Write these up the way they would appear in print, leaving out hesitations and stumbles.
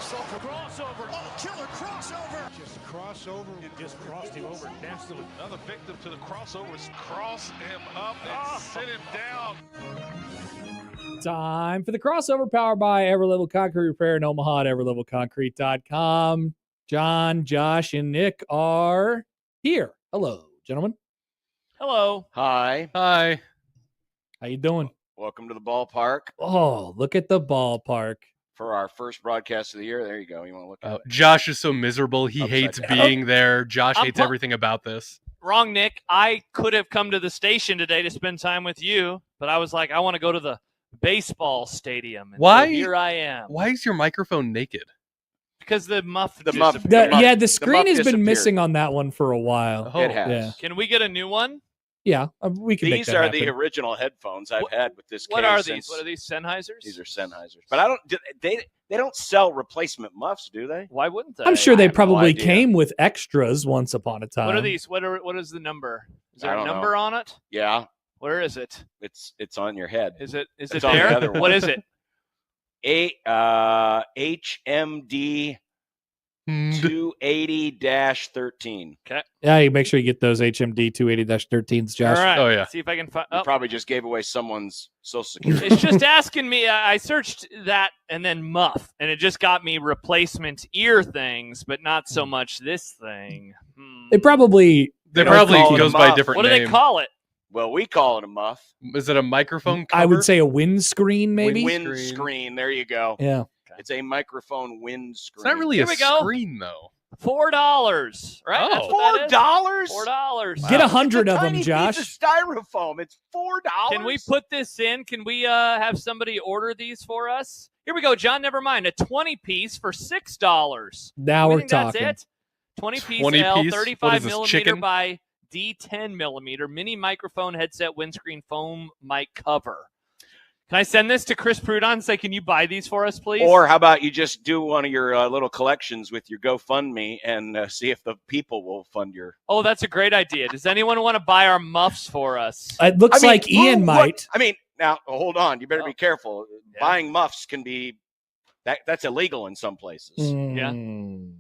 Crossover. Oh, killer crossover. Just crossover. It just crossed him over nastily. Another victim to the crossovers. Cross him up and sit him down. Time for the crossover, powered by Everlevel Concrete Repair in Omaha at everlevelconcrete.com. John, Josh, and Nick are here. Hello, gentlemen. Hello. Hi. Hi. How you doing? Welcome to the ballpark Oh, look at the ballpark. for our first broadcast of the year. There you go. You want to look at it? Josh is so miserable. He Upside hates down. being there. Josh I'm hates pu- everything about this. Wrong, Nick. I could have come to the station today to spend time with you, but I was like, I want to go to the baseball stadium. And Why? So here I am. Why is your microphone naked? Because the muff. The muff. The screen has been disappeared. missing on that one for a while. Oh, It has. yeah. Can we get a new one? Yeah, we can make These that are happen. the original headphones I've had with this What case are these? since- What are these? Sennheisers? These are Sennheisers. But I don't. They don't sell replacement muffs, do they? Why wouldn't they? I'm sure I they have no probably idea. came with extras once upon a time. What are these? What is the number? Is there I a don't number know. on it? Yeah, Where is it? it's on your head. Is it It's on the there? other one. What is it? HMD 280-13. Yeah, you make sure you get those HMD 280-13s, Josh. All right. Oh, yeah. See if I can find. You Oh, probably just gave away someone's social security. it's just asking me. I searched that and then muff, and it just got me replacement ear things, but not so much this thing. It probably They don't probably call it goes a by a muff. different What do name. they call it? Well, we call it a muff. Is it a microphone cover? I would say a windscreen, maybe. Windscreen. There you go. Yeah. It's a microphone windscreen. It's not really Here a we go. screen, though. $4, right? Oh. That's what that is. $4? $4. Get 100 It's a of them, tiny Josh. piece of styrofoam. It's $4. Can we put this in? Can we have somebody order these for us? Here we go, John. Never mind. A 20-piece for $6. Now We we're think that's talking. it? 20-piece 20 L, piece? What 35 is this, millimeter chicken? by D10 millimeter mini microphone headset windscreen foam mic cover. Can I send this to Chris Prudon and say, can you buy these for us, please? Or how about you just do one of your little collections with your GoFundMe and see if the people will fund your. Oh, that's a great idea. Does anyone want to buy our muffs for us? It looks like who Ian would- might. I mean, now hold on. You better Oh. be careful. Yeah. Buying muffs can be that's illegal in some places. Yeah. Mm.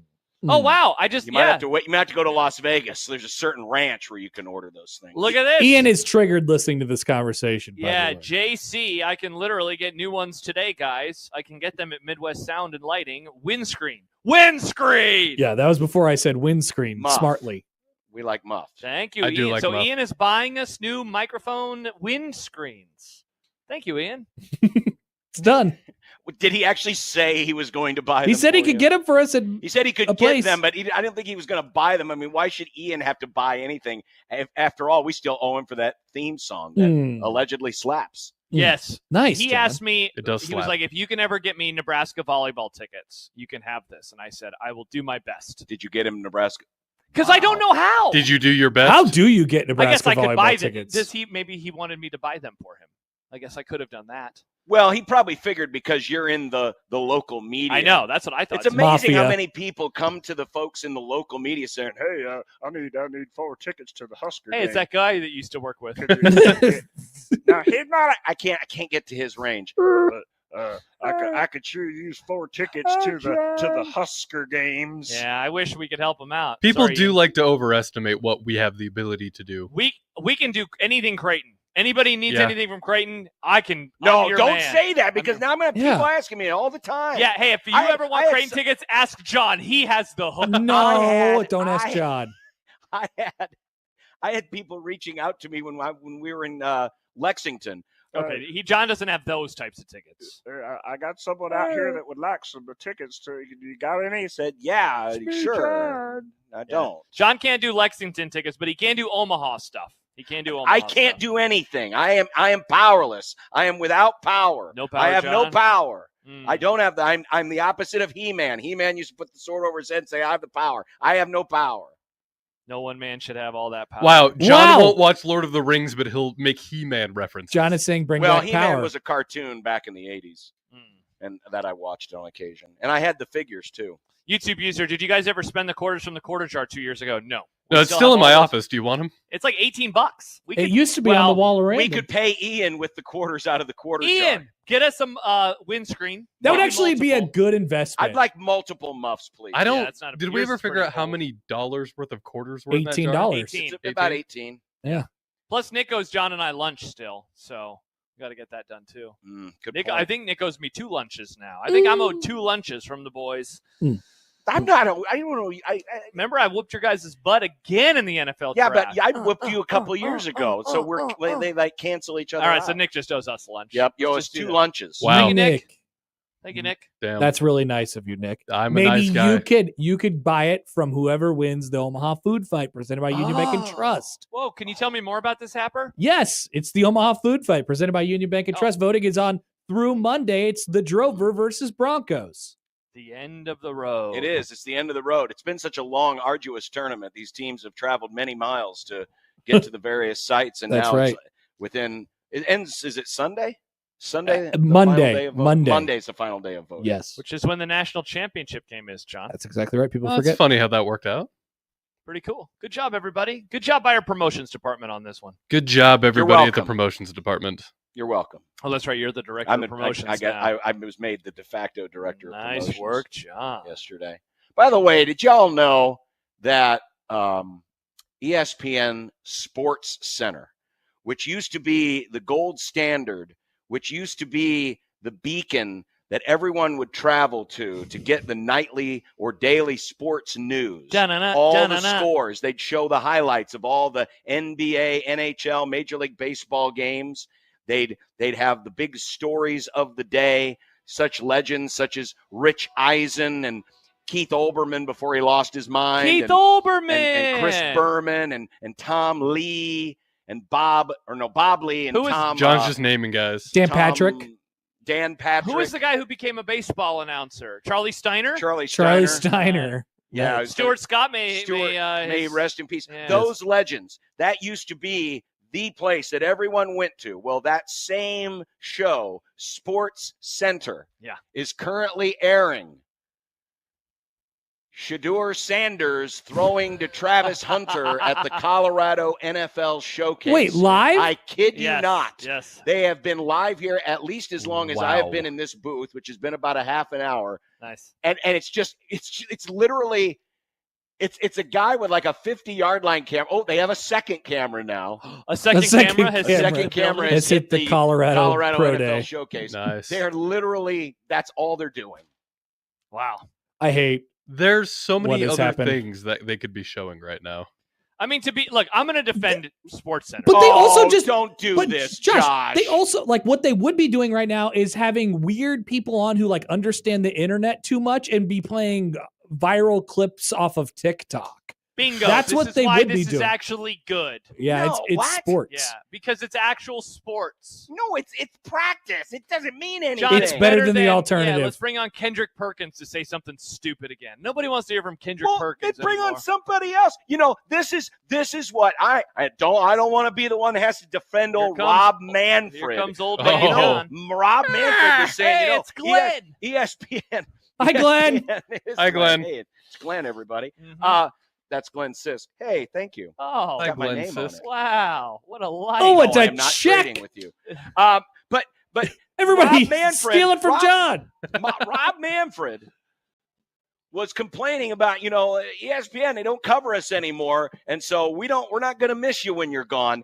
Oh, wow. I just, You might have to wait. You might have to go to Las Vegas. There's a certain ranch where you can order those things. Look at this. Ian is triggered listening to this conversation. by Yeah, the way. JC, I can literally get new ones today, guys. I can get them at Midwest Sound and Lighting. Windscreen. Windscreen! Yeah, that was before I said windscreen Muff. smartly. We like muffs. Thank you, I do Ian. like So muff. Ian is buying us new microphone windscreens. Thank you, Ian. It's done. Did he actually say he was going to buy them? He said he for could you? get them for us. He said he could a get place. them, but I didn't think he was going to buy them. I mean, why should Ian have to buy anything? After all, we still owe him for that theme song that allegedly slaps. Yes. Nice. He John. asked me, It does he was slap. like, if you can ever get me Nebraska volleyball tickets, you can have this. And I said, I will do my best. Did you get him Nebraska? Because I don't know how. Did you do your best? How do you get I guess Nebraska I could volleyball buy them. tickets? Maybe he wanted me to buy them for him. I guess I could have done that. Well, he probably figured because you're in the local media. I know. That's what I thought. It's amazing how Mafia. many people come to the folks in the local media saying, "Hey, I need 4 tickets to the Husker Hey, game. it's that guy that you used to work with. now he's not. I can't get to his range. I could sure use 4 tickets to the Husker games. Yeah, I wish we could help him out. People Sorry, do Ian. like to overestimate what we have the ability to do. We can do anything Creighton. Anybody needs Yeah. anything from Creighton, I can. No, I'm your don't man. say that because now I'm going to have Yeah. people asking me all the time. Yeah, hey, if you I ever want had Creighton tickets, ask John. He has the hook. No, don't ask I- John. I had people reaching out to me when we were in Lexington. Okay, John doesn't have those types of tickets. I got someone out here that would like some tickets to. You got any? He said, "Yeah, sure." I don't. John can't do Lexington tickets, but he can do Omaha stuff. He can do Omaha I can't stuff. do anything. I am powerless. I am without power. No power, I have no John. power. Mm. I don't have the. I'm the opposite of He-Man. He-Man used to put the sword over his head and say, "I have the power." I have no power. No one man should have all that power. Wow, John Wow. won't watch Lord of the Rings, but he'll make He-Man references. John is saying bring Well, back He-Man power. was a cartoon back in the '80s, Mm. and that I watched on occasion, and I had the figures too. YouTube user, did you guys ever spend the quarters from the quarter jar 2 years ago? No. No, We it's still still have in my all those- office. Do you want him? It's like $18. We It used to be on the wall around. We could pay Ian with the quarters out of the quarter jar. Ian, get us some windscreen. That would Maybe actually be a multiple. good investment. I'd like multiple muffs, please. I don't. it's not a- Did we yours ever is figure pretty out how cool. many dollars worth of quarters were in that jar? $18. 18. It's about 18. Plus, Nick owes John and I lunch still, so we got to get that done too. Good Nick, point. I think Nick owes me 2 lunches now. I think I'm owed 2 lunches from the boys. I'm not. I don't know. Remember, I whooped your guys' butt again in the NFL Yeah, draft. but I whooped you a couple years ago, so they like cancel each other. All right, out. so Nick just owes us lunch. Yep, you owe Let's us just do 2 that. lunches. Wow. Thank you, Nick. Nick. Thank you, Nick. Damn. That's really nice of you, Nick. I'm a Maybe nice guy. you could buy it from whoever wins the Omaha Food Fight presented by Union Bank and Oh. Trust. Whoa, can you tell me more about this, Happer? Yes, it's the Omaha Food Fight presented by Union Bank and Oh. Trust. Voting is on through Monday. It's the Drover versus Broncos. The end of the road. It is. It's the end of the road. It's been such a long, arduous tournament. These teams have traveled many miles to get to the various sites, and That's now right. it's within. It ends. Is it Sunday? Sunday. The Monday. final day of voting? Monday. Monday's the final day of voting. Yes, Which is when the national championship game is, John. that's exactly right. People Well, it's forget. funny how that worked out. Pretty cool. Good job, everybody. Good job by our promotions department on this one. Good job, everybody at the welcome. promotions department. You're welcome. Oh, that's right. You're the director I'm of the, promotions I was made the de facto director of Nice promotions work, John. yesterday. By the way, did y'all know that ESPN Sports Center, which used to be the gold standard, which used to be the beacon that everyone would travel to get the nightly or daily sports news, Da-na-na, all the da-na-na. scores. They'd show the highlights of all the NBA, NHL, Major League Baseball games. They'd have the big stories of the day, such legends such as Rich Eisen and Keith Olbermann before he lost his mind. Keith and, Olbermann. and Chris Berman and Tom Lee and Bob Lee and Who is- Tom. John's just naming guys. Dan Tom- Patrick. Dan Patrick. Who is the guy who became a baseball announcer? Charlie Steiner? Charlie Charlie Steiner. Steiner. Yeah, Stuart Scott may may rest in peace. Yeah. Those legends, that used to be the place that everyone went to. Well, that same show, Sports Center, is currently airing Shedeur Sanders throwing to Travis Hunter at the Colorado NFL Showcase. Wait, live? I kid you Yes, not. Yes. They have been live here at least as long as I have Wow. been in this booth, which has been about a half an hour. Nice. And it's literally it's a guy with like a 50-yard line camera. Oh, they have a second camera now. A second second camera has camera. Second camera Has hit the Colorado Pro NFL Day. Showcase. Nice. They're literally that's all they're doing. Wow. I hate. There's so What many has other happened? things that they could be showing right now. I mean, I'm going to defend Sports Center. But they also just don't do but this, Josh. They also like what they would be doing right now is having weird people on who like understand the internet too much and be playing viral clips off of TikTok. Bingo. That's This what is they why would this be is doing. actually good. Yeah, No, it's what? sports. Yeah, because it's actual sports. No, it's practice. It doesn't mean anything. John, It's better than the alternative. Yeah, let's bring on Kendrick Perkins to say something stupid again. Nobody wants to hear from Kendrick Well, Perkins they bring anymore. on somebody else. You know, this is what I don't want to be the one that has to defend Here old comes- Rob Here Manfred. comes old Oh. man You know, John. Rob Manfred was saying, Hey, you know, it's Glenn. ESPN. Hi, Glenn. It's Hi, Glenn. Hey, it's Glenn, everybody. Mhm. That's Glenn Sisk. Hey, thank you. Oh, Hi, Got my Glenn name on Sisk. it. wow. What a life. Oh, it's I a am not check. trading with you. But Everybody Rob Manfred- steal it from Rob- John. Rob Manfred was complaining about, you know, ESPN, they don't cover us anymore, and so we're not going to miss you when you're gone.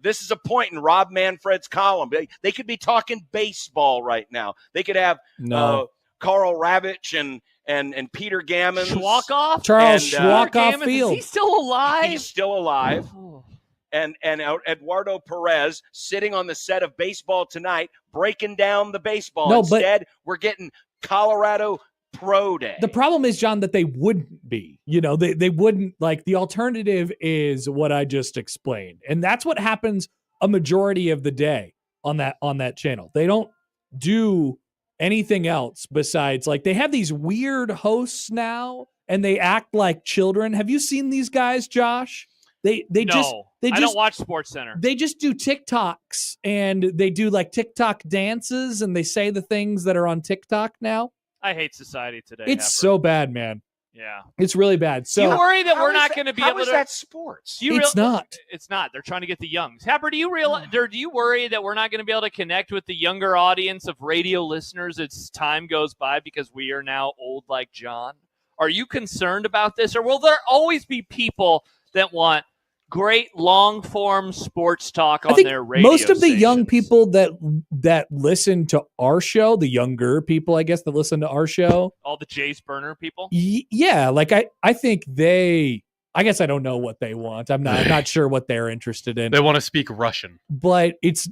This is a point in Rob Manfred's column. They could be talking baseball right now. They could have No. Carl Ravitch and Peter Gammons. Schwalkoff? Charles and, Schwalkoff Gammons, is Field. he still alive? He's still alive. Oh. And Eduardo Perez sitting on the set of Baseball Tonight, breaking down the baseball. No, but- Instead, we're getting Colorado Pro Day. The problem is, John, that they wouldn't be. You know, they wouldn't like the alternative is what I just explained. And that's what happens a majority of the day on that channel. They don't do anything else besides like they have these weird hosts now and they act like children. Have you seen these guys, Josh? They No, just I don't watch Sports Center. they just do TikToks and they do like TikTok dances and they say the things that are on TikTok now. I hate society today. It's Hepper. so bad, man. Yeah. It's really bad. Do you So worry that How we're is not that- going to be how able is to? that sports? Do you it's not. It's not. They're trying to get the youngs. Happer, do you realize? Or do you worry that we're not going to be able to connect with the younger audience of radio listeners as time goes by because we are now old like John? Are you concerned about this, or will there always be people that want great long-form sports talk I on think their radio most of the young stations? people that listen to our show, the younger people, I guess, that listen to our show, all the Jace Burner people? yeah, like I think I guess I don't know what they want. I'm not sure what they're interested in. They want to speak Russian. But it's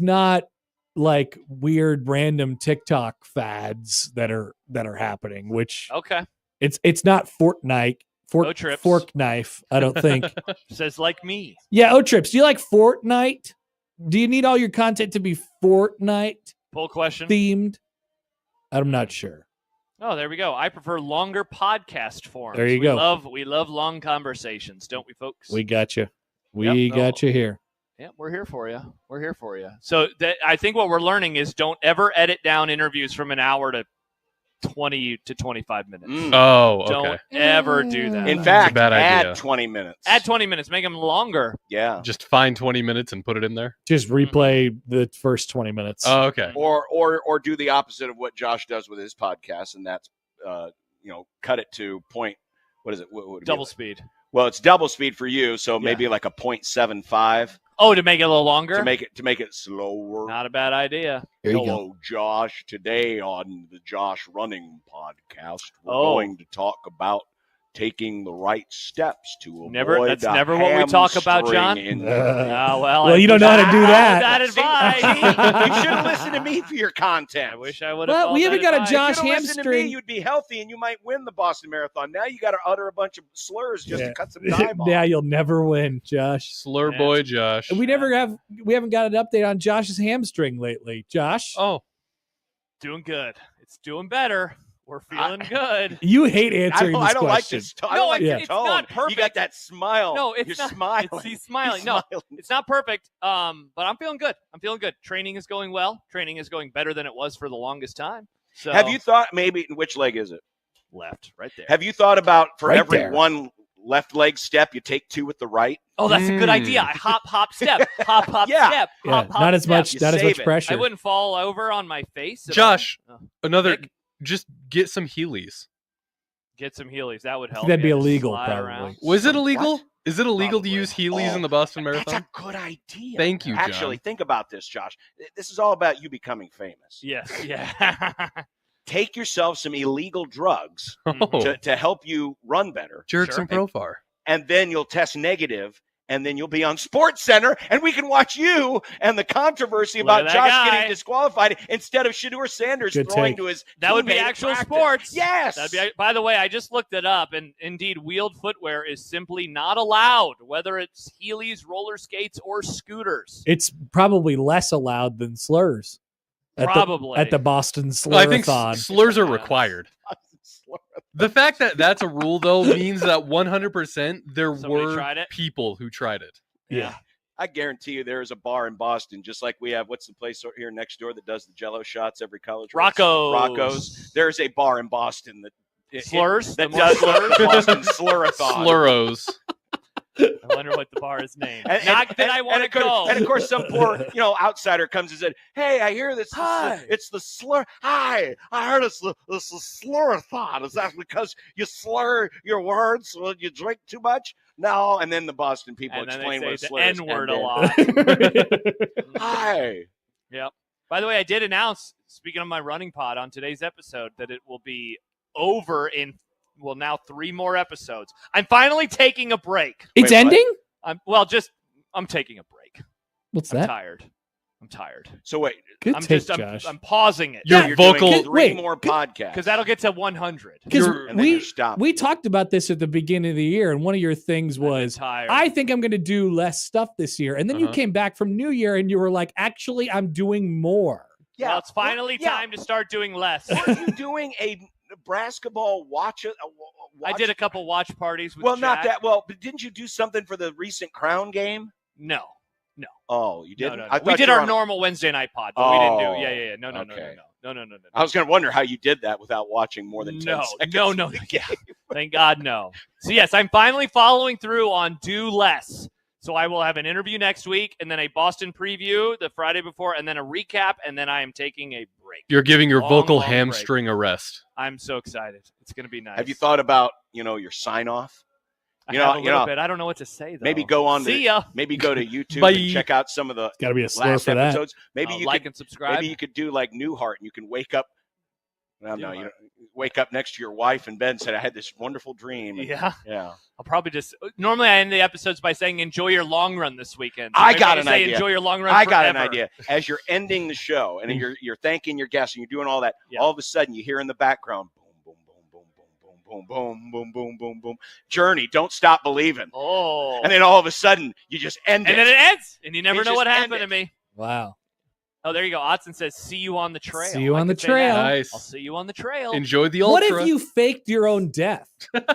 not like weird random TikTok fads that are happening, which Okay. it's not Fortnite. O-Trips. Fork knife, I don't think. Says like me. Yeah, O-Trips. Do you like Fortnite? Do you need all your content to be Fortnite Poll question. themed? I'm not sure. Oh, there we go. I prefer longer podcast forms. There you go. We love long conversations, don't we, folks? We got you. Yep. Got you here. Yeah, we're here for you. We're here for you. So I think what we're learning is don't ever edit down interviews from an hour to 20 to 25 minutes. Oh, okay. Don't ever do that. In fact, bad idea. add 20 minutes. Add 20 minutes. Make them longer. Yeah. Just find 20 minutes and put it in there. Just replay the first 20 minutes. Oh, okay. Or do the opposite of what Josh does with his podcast, and that's cut it to point. What is it? What would it be Double like? speed. Well, it's double speed for you, so maybe like a 0.75 Oh, to make it a little longer? to make it slower. Not a bad idea. There you go. Hello, Josh. Today on the Josh Running Podcast, we're Oh. going to talk about taking the right steps to avoid That's a never what we talk about, John. hamstring injury. Well, you don't know how to do that. That advice. You should have listened to me for your content. I wish I would have. Well, we haven't got a Josh If you'd have listened to me, hamstring. you'd be healthy and you might win the Boston Marathon. Now you got to utter a bunch of slurs just to cut some time off. Yeah, you'll never win, Josh. Slur Yeah. boy Josh. We haven't got an update on Josh's hamstring lately. Josh, Oh, Doing good. It's doing better. We're feeling good. you hate answering I this don't like question. this. I No, don't like it's- the it's tone. not perfect. You got that smile. No, it's You're not. smiling. He's smiling. He's No, smiling. it's not perfect. But I'm feeling good. I'm feeling good. Training is going well. Training is going better than it was for the longest time. So Have you thought maybe which leg is it? left right there? Have you thought about for Right every there. one left leg step you take two with the right? Oh, that's a good idea. I hop, step, hop, Yeah. step, Yeah, hop, not as step. much. You Not as save much it. pressure. I wouldn't fall over on my face. at Josh, all. Oh, another. Nick? Just get some Heelys. get some Heelys. That would help. That'd be Yeah, illegal, slide probably. around. Was it Some illegal? what? Is it illegal to Probably. use Heelys in the Boston That's Marathon? a good idea. Thank you, John. Actually, think about this, Josh. This is all about you becoming famous. Yes. Yeah. Take yourself some illegal drugs Oh, to help you run better, jerks Sure. and Profar. and then you'll test negative, and then you'll be on Sports Center, and we can watch you and the controversy Look about at that Josh guy. getting disqualified instead of Shedeur Sanders Good throwing take. to his That would be teammate at actual practice. sports. Yes. That'd be, by the way, I just looked it up, and indeed, wheeled footwear is simply not allowed, whether it's Heelys, roller skates, or scooters. It's probably less allowed than slurs. Probably. At the Boston I think Slurathon. slurs are Yeah. required. The fact that that's a rule, though, means that 100% there Somebody were tried it? people who tried it. Yeah. I guarantee you there is a bar in Boston, just like we have, what's the place here next door that does the Jello shots every college race? Rocco's. There's a bar in Boston that Slurs? that The more does slurs? the Boston Slurathon. Sluros. I wonder what the bar is named. Not that I want to of course- go. And of course, some poor, outsider comes and said, "Hey, I hear this. Hi. It's the slur. Hi, I heard it's the slurathon. Is that because you slur your words when you drink too much?" No. And then the Boston people And then explain they what a say slur the is. N-word and a then, lot. Hi. By the way, I did announce, speaking of my running pod on today's episode, that it will be over in, now 3 more episodes. I'm finally taking a break. It's Wait, what? ending? I'm taking a break. What's I'm that? tired. So wait, Good I'm take, just, Josh. I'm pausing it. You're you're vocal- doing 3 Wait, more podcasts Because that'll get to 100. Because and then you stop. we talked about this at the beginning of the year, and one of your things was, tired. I think I'm going to do less stuff this year. And then you Uh-huh. came back from New Year, and you were like, actually, I'm doing more. Well, it's finally Yeah. time to start doing less. Weren't you doing a Nebrasketball watch? I did a couple watch parties with Well, not Jack. that. Well, but didn't you do something for the recent Crown game? No. Oh, you No, didn't. no, I no. We thought did you were our on- normal Wednesday night pod, but we didn't do. Oh, Yeah. No. I was going to wonder how you did that without watching more than 10 seconds. No. Yeah. Thank God, no. So, yes, I'm finally following through on Do Less. So I will have an interview next week, and then a Boston preview the Friday before, and then a recap, and then I am taking a break. You're giving your vocal long hamstring a rest. I'm so excited. It's going to be nice. Have you thought about, your sign-off? I have a little bit. I don't know what to say, though. Maybe go on. See ya. Maybe go to YouTube Bye. and check out some of the Got to be a slur last for that. episodes. Maybe you like could and subscribe. Maybe you could do like Newhart, and you can wake up. Well, no, you wake up next to your wife in bed and said, "I had this wonderful dream." And, Yeah. yeah. I'll probably just normally I end the episodes by saying enjoy your long run this weekend. So I maybe got I an say idea. Enjoy your long run. I got an forever. idea. As you're ending the show and you're thanking your guests and you're doing all that, Yeah. all of a sudden you hear in the background, boom, boom, boom, boom, boom, boom, boom, boom, boom, boom, boom. Journey, don't stop believing. Oh. And then all of a sudden you just end And it. then it ends, and you never You know what just happened end to it. me. Wow. Oh, there you go. Otson says, "See you on the trail." See you I on the could say that. trail. Nice. I'll see you on the trail. Enjoy the What ultra. if you faked your own death? What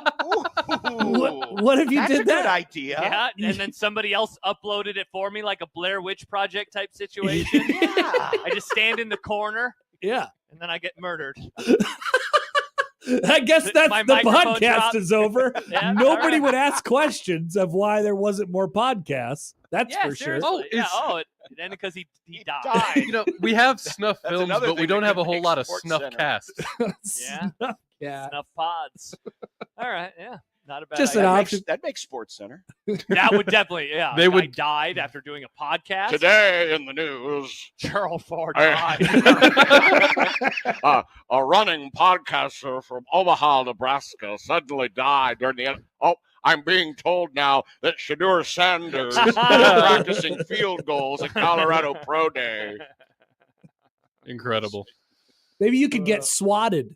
if you That's did a that? good idea. Yeah, and then somebody else uploaded it for me, like a Blair Witch Project type situation. Yeah. I just stand in the corner, Yeah. and then I get murdered. I guess that's My the microphone podcast dropped. is over. Yeah, Nobody all right. would ask questions of why there wasn't more podcasts. That's Yeah, for sure. seriously. Oh, it ended because he died. died. We have snuff That's films, another but we thing don't that have a could whole make lot of Sports snuff Center. casts. Yeah. Yeah. Snuff pods. All right, yeah. Not a bad Just idea. an That option. makes, that makes Sports Center. That would definitely, yeah. They a guy would- died after doing a podcast. Today in the news, Gerald Ford I- died. a running podcaster from Omaha, Nebraska, suddenly died during the. Oh, I'm being told now that Shadur Sanders is practicing field goals at Colorado Pro Day. Incredible. Maybe you could get swatted.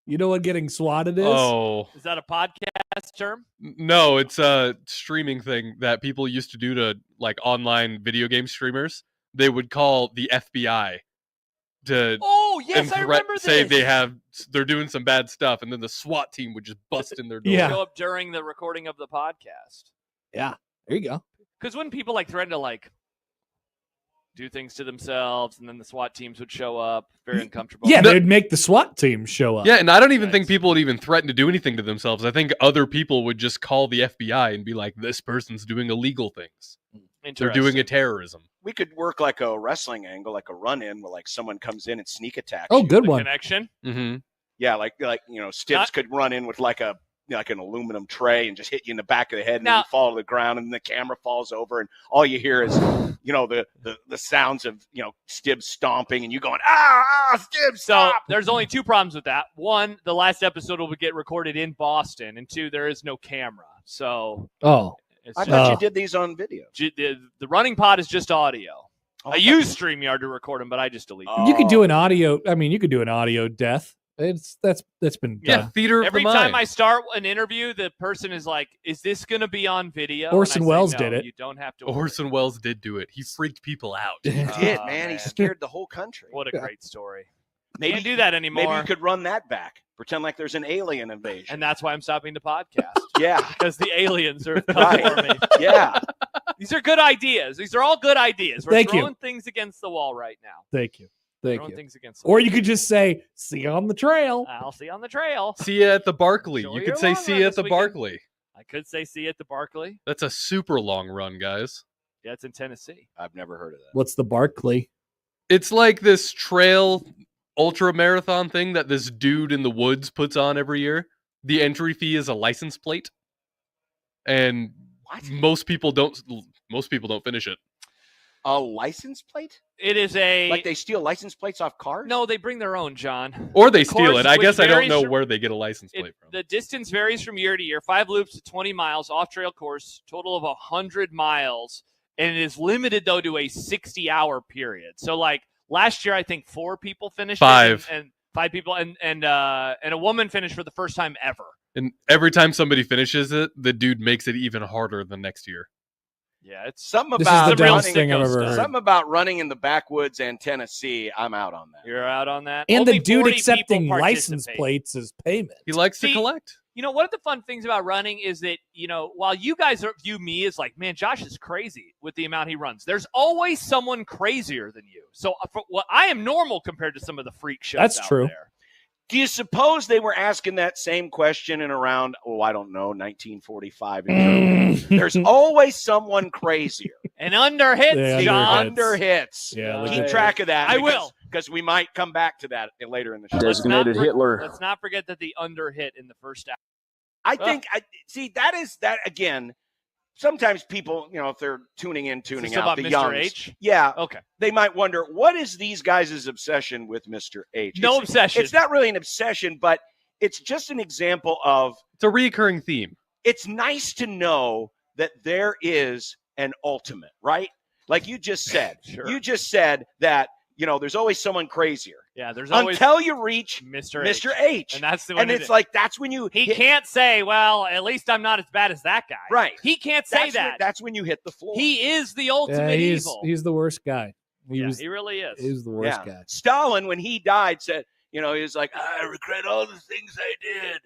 You know what getting swatted is? Oh, Is that a podcast term? no, it's a streaming thing that people used to do to like online video game streamers. They would call the FBI to Oh, yes, and I remember this. say they're doing some bad stuff, and then the SWAT team would just bust in their door. Yeah. Show up during the recording of the podcast. Yeah. There you go. Because when people like threaten to like do things to themselves, and then the SWAT teams would show up, very uncomfortable. Yeah, No- they'd make the SWAT team show up. Yeah, and I don't even think Nice. people would even threaten to do anything to themselves. I think other people would just call the FBI and be like, "This person's doing illegal things. They're doing a terrorism." We could work like a wrestling angle, like a run-in, where like someone comes in and sneak attacks. Oh, you. good The one. connection. Mm-hmm. Yeah, like Stibbs Not- could run in with like an aluminum tray and just hit you in the back of the head, and Now- then you fall to the ground, and the camera falls over, and all you hear is the sounds of Stibbs stomping, and you going Stibbs So stop. there's only two problems with that. One, the last episode will get recorded in Boston, and two, there is no camera. So Oh. it's I just, thought you did these on video. the running pod is just audio. Oh, I use StreamYard to record them, but I just delete them. You could do an audio. I mean, you could do an audio death. That's been Yeah, done. theater of Every the time mind. I start an interview, the person is like, "Is this going to be on video?" And Orson I say, Welles "No, did it." You don't have to. worry." Orson Welles did do it. He freaked people out. He did, Oh, man. He man. scared the whole country. What a great story. Maybe Can't do that anymore. Maybe you could run that back. Pretend like there's an alien invasion. And that's why I'm stopping the podcast. Yeah, Because the aliens are coming Right. for me. yeah. These are good ideas. These are all good ideas. We're Thank you. throwing things against the wall right now. Thank you. Thank Throwing you. things against the Or wall. you could just say, "See you on the trail." I'll see you on the trail. See you at the Barclay. Enjoy You your could say long see run you this at the weekend. Barclay. I could say see you at the Barclay. That's a super long run, guys. Yeah, it's in Tennessee. I've never heard of that. What's the Barclay? It's like this trail ultra marathon thing that this dude in the woods puts on every year. The entry fee is a license plate, and What? most people don't finish it. A license plate? It is a Like they steal license plates off cars? no. They bring their own, John. Or they steal course, it. I which guess I don't varies know from- where they get a license plate from. The distance varies from year to year. 5 loops to 20 miles off trail course, total of 100 miles, and it is limited though to a 60-hour period. So like last year, I think 4 people finished. 5. and 5 people, and a woman finished for the first time ever. And every time somebody finishes it, the dude makes it even harder the next year. Yeah, it's Something This is about the dumbest running, thing I've Ghost ever stuff. heard. something about running in the backwoods and Tennessee. I'm out on that. you're out on that. And Only the dude 40 accepting people license participate. plates as payment. He likes to See, collect. one of the fun things about running is that, while you guys view me as like, man, Josh is crazy with the amount he runs, there's always someone crazier than you. So I am normal compared to some of the freak shows That's out true. there. Do you suppose they were asking that same question in around, I don't know, 1945? In Germany? There's always someone crazier. And under hits, Yeah, John. Under hits. Yeah, Keep track of that. I will. Because we might come back to that later in the show. Designated Hitler. Let's not forget that the under hit in the first hour. I think, that again, sometimes people, if they're tuning out, about the Mr. youngs. H? Yeah. Okay. They might wonder, what is these guys' obsession with Mr. H? No obsession. It's not really an obsession, but it's just an example of, It's a reoccurring theme. it's nice to know that there is an ultimate, right? Like you just said. Sure. You just said that, there's always someone crazier. Yeah, there's always Until you reach Mr. H. And that's the one. And it's like, that's when you he hit, can't say, well, at least I'm not as bad as that guy. Right. He can't say that's that. when, that's when you hit the floor. He is the ultimate evil. He's the worst guy. He really is. He's the worst guy. Stalin, when he died, said, he was like, I regret all the things I did,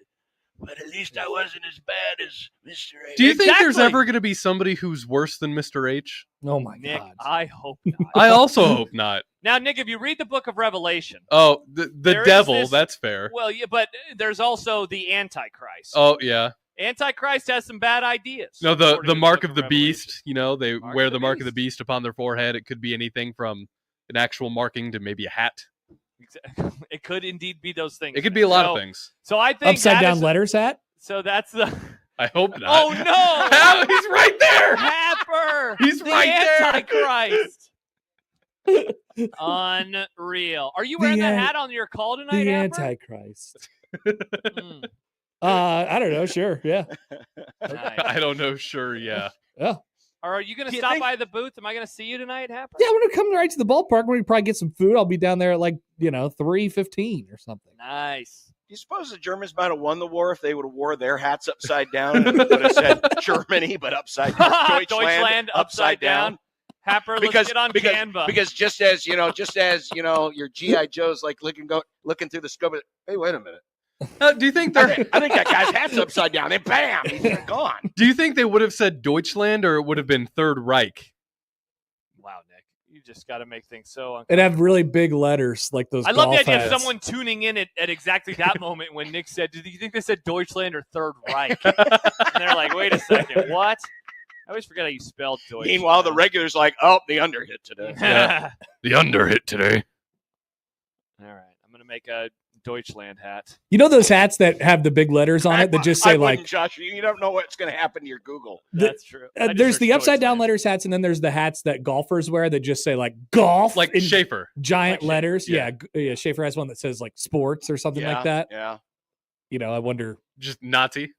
but at least I wasn't as bad as Mr. H. Do you think there's Exactly. ever going to be somebody who's worse than Mr. H? Oh my Nick, God. I hope not. I also hope not. Now, Nick, if you read the book of Revelation, Oh, the There is devil, this- that's fair. well, yeah, but there's also the Antichrist. Oh, yeah. Antichrist has some bad ideas. No, according to the mark book of the Revelation. beast, they Mark wear of the the mark of the beast. beast upon their forehead. It could be anything from an actual marking to maybe a hat. It could indeed be those things. It could be a lot of So- things. So I think Upside that down is- letters hat? So that's the I hope not. Oh no! How? He's right there. Happer! He's the right there. Antichrist. Unreal. Are you wearing The that an- hat on your call tonight, The Happer? Antichrist. Mm, I don't know. Sure. Yeah. nice. I don't know. Sure, yeah. Yeah. Or are you going Do to you stop think- by the booth? Am I going to see you tonight, Happer? Yeah, I'm gonna come right to the ballpark. I'm gonna probably get some food. I'll be down there at 3:15 or something. Nice. Do you suppose the Germans might have won the war if they would have wore their hats upside down and would have said Germany, but upside down? Deutschland upside down. Happer, let's get on Canva. Because just as your GI Joe's like looking through the scope. Hey, wait a minute! Do you think I they're? think that guy's hat's upside down. And bam, he's gone. Do you think they would have said Deutschland or it would have been Third Reich? Wow, Nick, you just got to make things so It'd have really big letters like those. I love the golf idea of hats. someone tuning in at exactly that moment when Nick said, "Do you think they said Deutschland or Third Reich?" And they're like, "Wait a second, what?" I always forget how you spelled Deutschland. Meanwhile, the regular's like, "Oh, the underhit today." Yeah. The underhit today. All right, I'm gonna make a Deutschland hat. You know those hats that have the big letters on it that just I say wouldn't, like. Josh, you don't know what's going to happen to your Google. That's true. I just There's searched the upside down Deutschland. letters hats, and then there's the hats that golfers wear that just say like golf, Like in Schaefer. giant Like letters. yeah. Yeah, Schaefer has one that says like sports or something like that. Yeah. I wonder. Just Nazi.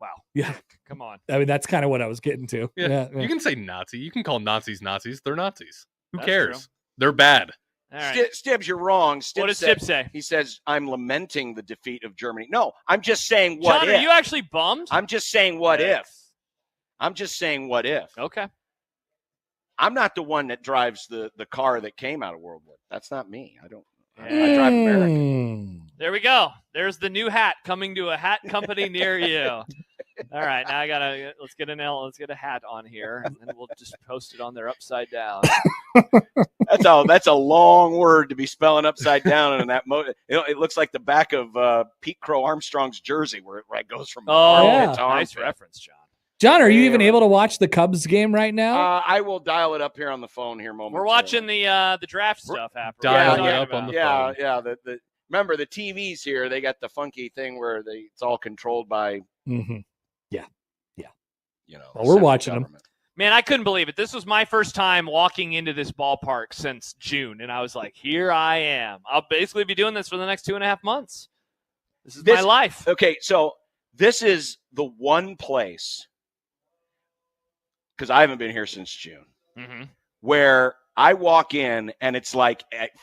Wow. Yeah, Come on. I mean that's kind of what I was getting to. Yeah. You can say Nazi. You can call Nazis Nazis. They're Nazis. Who That's cares? true. They're bad. All right. Stibbs, you're wrong. What does Chip say? He says, I'm lamenting the defeat of Germany. No, I'm just saying what John, if. are you actually bummed? I'm just saying what Yes. if. I'm just saying what if. Okay. I'm not the one that drives the car that came out of World War. That's not me. I don't. I Yeah. drive American. Mm. There we go. There's the new hat coming to a hat company near you. All right, now let's get a hat on here, and then we'll just post it on there upside down. That's a long word to be spelling upside down, and that it looks like the back of Pete Crow Armstrong's jersey, where it goes from Oh, armpit to nice armpit. reference, John. John, are you even Yeah. able to watch the Cubs game right now? I will dial it up here on the phone here momentarily. We're watching the draft stuff happen. Dialing it up on the Yeah, phone. yeah. Remember the TVs here? They got the funky thing where it's all controlled by Mm-hmm. Well, we're central watching 'em. government. Man, I couldn't believe it. This was my first time walking into this ballpark since June, and I was like, here I am. I'll basically be doing this for the next 2.5 months. This is my life. Okay, so this is the one place, because I haven't been here since June, Mm-hmm. where I walk in and it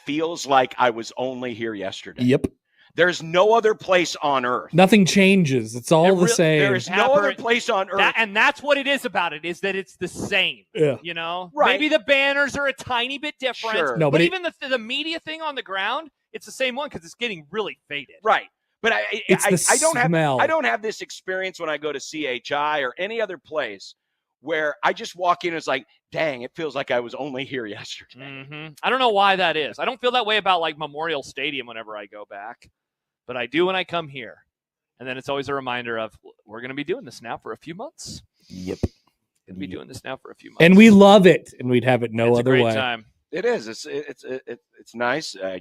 feels like I was only here yesterday. Yep. There's no other place on earth. Nothing changes. It's all the same. There is no Happer- other place on earth. And that's what it is about it, is that it's the same. Yeah. You know? Right. Maybe the banners are a tiny bit different. Sure. No, but but even the media thing on the ground, it's the same one because it's getting really faded. Right. But It's the I don't smell. I don't have this experience when I go to CHI or any other place where I just walk in and it's like, dang, it feels like I was only here yesterday. Mm-hmm. I don't know why that is. I don't feel that way about like Memorial Stadium whenever I go back, but I do when I come here. And then it's always a reminder of we're going to be doing this now for a few months. Yep. Going to be doing this now for a few months. And we love it, and we'd have it no It's other a great way. time. It is. It's nice. I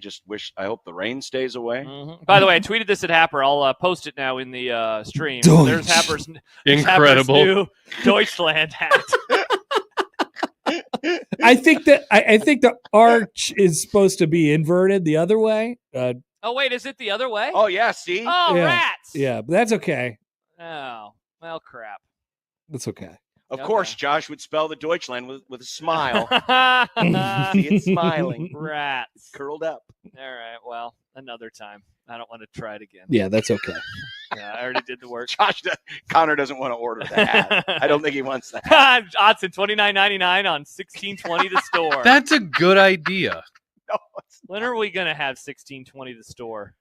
hope the rain stays away. Mm-hmm. By the way, I tweeted this at Happer. I'll post it now in the stream. Deutsch. There's Happer's Incredible. Happer's new Deutschland hat. I think the arch is supposed to be inverted the other way. Oh wait, is it the other way? Oh yeah, see? Oh, yeah. rats. Yeah, but that's okay. Oh, well, crap. That's okay. Of Okay. course, Josh would spell the Deutschland with a smile. Rats. See it smiling, All curled up. right. Well, another time. I don't want to try it again. Yeah, that's okay. Yeah, I already did the work. Connor doesn't want to order the hat. I don't think he wants that. Odson, $29.99 on 1620 the store. That's a good idea. No, When are we gonna have 1620 the store?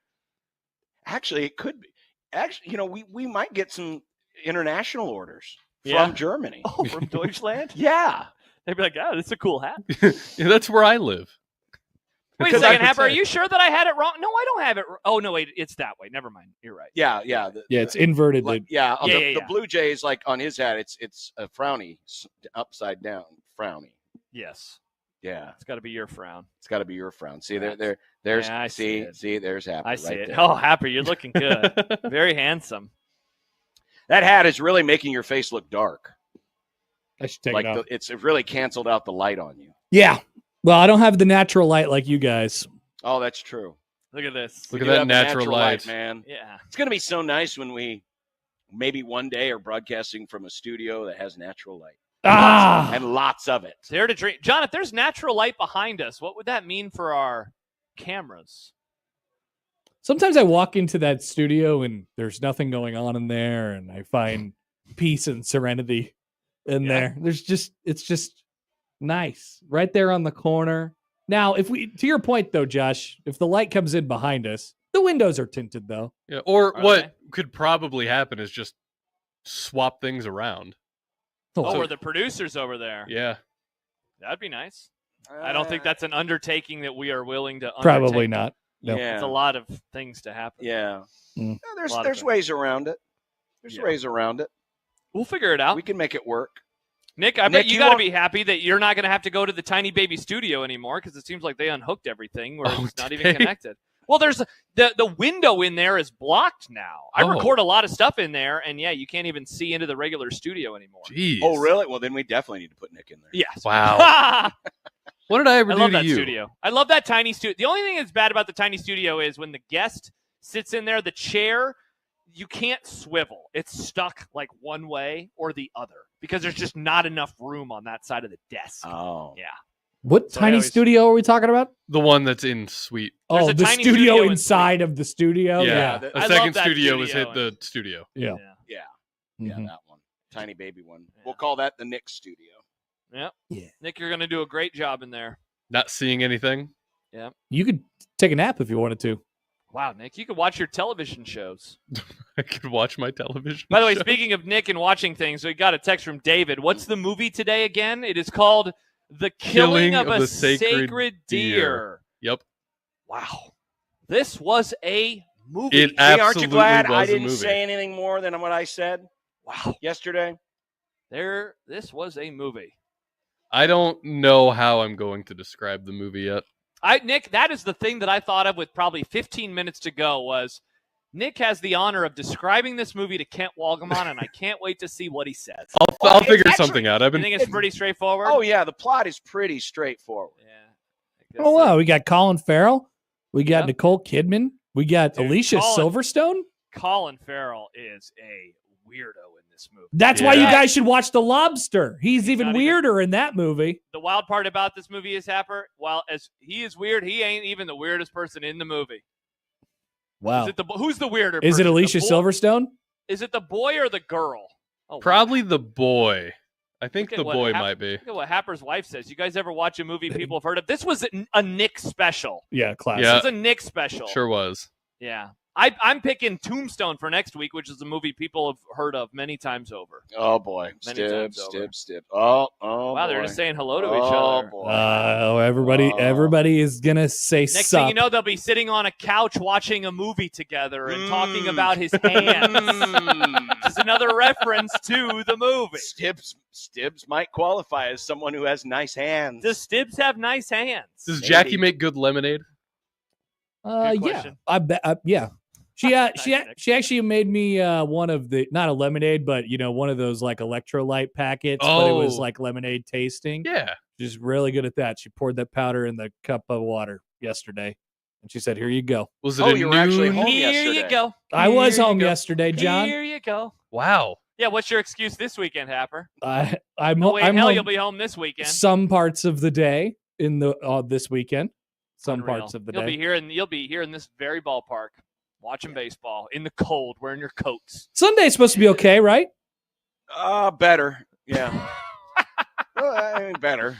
actually, it could be. Actually, we might get some international orders Yeah? from Germany. Oh, from Deutschland? Yeah. They'd be like, "Oh, this is a cool hat." Yeah, that's where I live. Wait a Because second, I- Happer. Are you sure that I had it wrong? No, I don't have it. Oh no, wait, it's that way. Never mind. You're right. Yeah. Yeah, it's inverted. Like, dude. yeah, on Yeah, the, yeah, the yeah. Blue Jays, like on his hat, it's a frowny, upside down frowny. Yes, Yeah, it's got to be your frown. it's got to be your frown. See Right. there's Yeah, I see it. see there's Happy. I see right it. there. Oh, Happer, you're looking good. Very handsome. That hat is really making your face look dark. I should take Like it off. it's really canceled out the light on you. Yeah. Well, I don't have the natural light like you guys. Oh, that's true. Look at this. Look You at do that have natural light. man. Yeah. It's gonna be so nice when we maybe one day are broadcasting from a studio that has natural light Ah, and lots of it. Dare to dream, John. If there's natural light behind us, what would that mean for our cameras? sometimes I walk into that studio and there's nothing going on in there, and I find peace and serenity in Yeah. there. It's just nice right there on the corner. Now, to your point though, Josh, if the light comes in behind us, the windows are tinted though. Yeah, or Are what they? could probably happen is just swap things around. Oh, we're the producers over there. Yeah. That'd be nice. I don't think that's an undertaking that we are willing to undertake. Probably not. No. Yeah. It's a lot of things to happen. Yeah. Mm. Yeah, there's Lot of there's things. ways around it. There's Yeah. ways around it. We'll figure it out. We can make it work. Nick, I Nick, bet you you got to won't- be happy that you're not going to have to go to the tiny baby studio anymore because it seems like they unhooked everything where Oh, it's not did even they? connected. Well, there's the window in there is blocked now. I Oh. record a lot of stuff in there, and yeah, you can't even see into the regular studio anymore. Jeez. Oh, really? Well, then we definitely need to put Nick in there. Yes. Wow. I What did I ever do love to that you? studio. I love that tiny studio. The only thing that's bad about the tiny studio is when the guest sits in there, the chair, you can't swivel. It's stuck like one way or the other because there's just not enough room on that side of the desk. Oh. Yeah. What So I tiny always- studio are we talking about? The one that's in suite. There's Oh, a the tiny studio studio in inside of the studio. Yeah. the- The I love second that studio was studio hit the studio. Yeah. Yeah, Mhm. that one. Tiny baby one. Yeah. We'll call that the Nick studio. Nick, you're going to do a great job in there. Not seeing anything. You could take a nap if you wanted to. Wow, Nick, you could watch your television shows. I could watch my television. By the way, show. speaking of Nick and watching things, we got a text from David. What's the movie today again? It is called The Killing of a the Sacred Deer. Yep. Wow. This was a movie. It See, aren't you absolutely glad was I a didn't movie. say anything more than what I said Wow. yesterday? This was a movie. I don't know how I'm going to describe the movie yet. Nick, that is the thing that I thought of with probably 15 minutes to go was Nick has the honor of describing this movie to Kent Walgamon, and I can't wait to see what he says. I'll it's figure actually- something out. I've You been think it's pretty straightforward? Oh yeah, the plot is pretty straightforward. Yeah. I guess Oh so. wow, we got Colin Farrell, we got Yep. Nicole Kidman, we got Dude, Alicia Colin- Silverstone. Colin Farrell is a weirdo in this movie. That's why you Yeah. guys should watch The Lobster. He's not even even- weirder in that movie. The wild part about this movie is Happer, while as he is weird, he ain't even the weirdest person in the movie. Wow. Is it who's the weirder? Is it person? The Alicia boy- Silverstone? Is it the boy or the girl? Oh, wow. probably the boy. I think Look at the what boy hap- might be. Look at what Happer's wife says. You guys ever watch a movie people have heard of? This was a Nick special. Yeah, classic. Yeah. This is a Nick special. Sure was. Yeah. I'm picking Tombstone for next week, which is a movie people have heard of many times over. Oh boy, Stib. Oh, wow, boy. they're just saying hello to each other. Boy. Everybody is gonna say Next sup. thing you know, they'll be sitting on a couch watching a movie together and talking about his hands. Just another reference to the movie. Stibs might qualify as someone who has nice hands. Does Stibs have nice hands? Does Jackie make good lemonade? Good Yeah, question. I bet. Yeah, she actually made me one of the, not a lemonade, but one of those like electrolyte packets. But it was like lemonade tasting. Yeah, she's really good at that. She poured that powder in the cup of water yesterday, and she said, "Here you go." Was it you were actually home Here yesterday. you go. I was Here you home go. yesterday, John. Here you go. Wow. Yeah, what's your excuse this weekend, Happer? I'm No way in I'm hell home you'll be home this weekend. some parts of the day in the this weekend. Some Unreal. parts of the You'll day. You'll be here in this very ballpark, watching baseball in the cold, wearing your coats. Sunday's supposed to be okay, right? Better. Yeah. Better.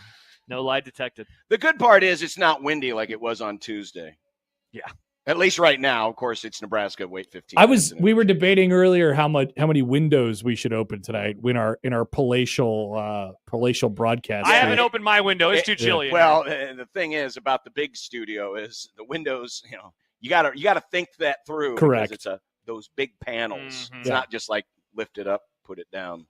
No lie detected. The good part is it's not windy like it was on Tuesday. Yeah. At least right now. Of course, it's Nebraska. Wait 15 minutes. We were debating earlier how many windows we should open tonight in our palatial broadcast. I haven't suite. opened my window. It's too chilly. in Well, the thing is about the big studio is the windows. You gotta think that through. Correct. Because it's those big panels. Mhm. It's Yeah. not just like lift it up, put it down.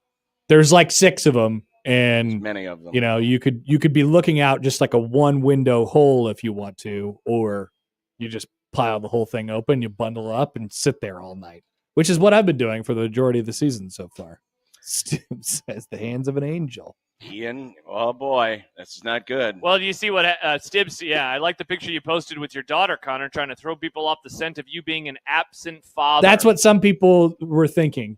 There's like 6 of them, There's and many of them. you could be looking out just like a one window hole if you want to, or you just pile the whole thing open, you bundle up and sit there all night, which is what I've been doing for the majority of the season so far. Stu says the hands of an angel. Ian, oh boy, that's not good. Well, do you see what Stibbs? Yeah, I like the picture you posted with your daughter, Connor, trying to throw people off the scent of you being an absent father. That's what some people were thinking.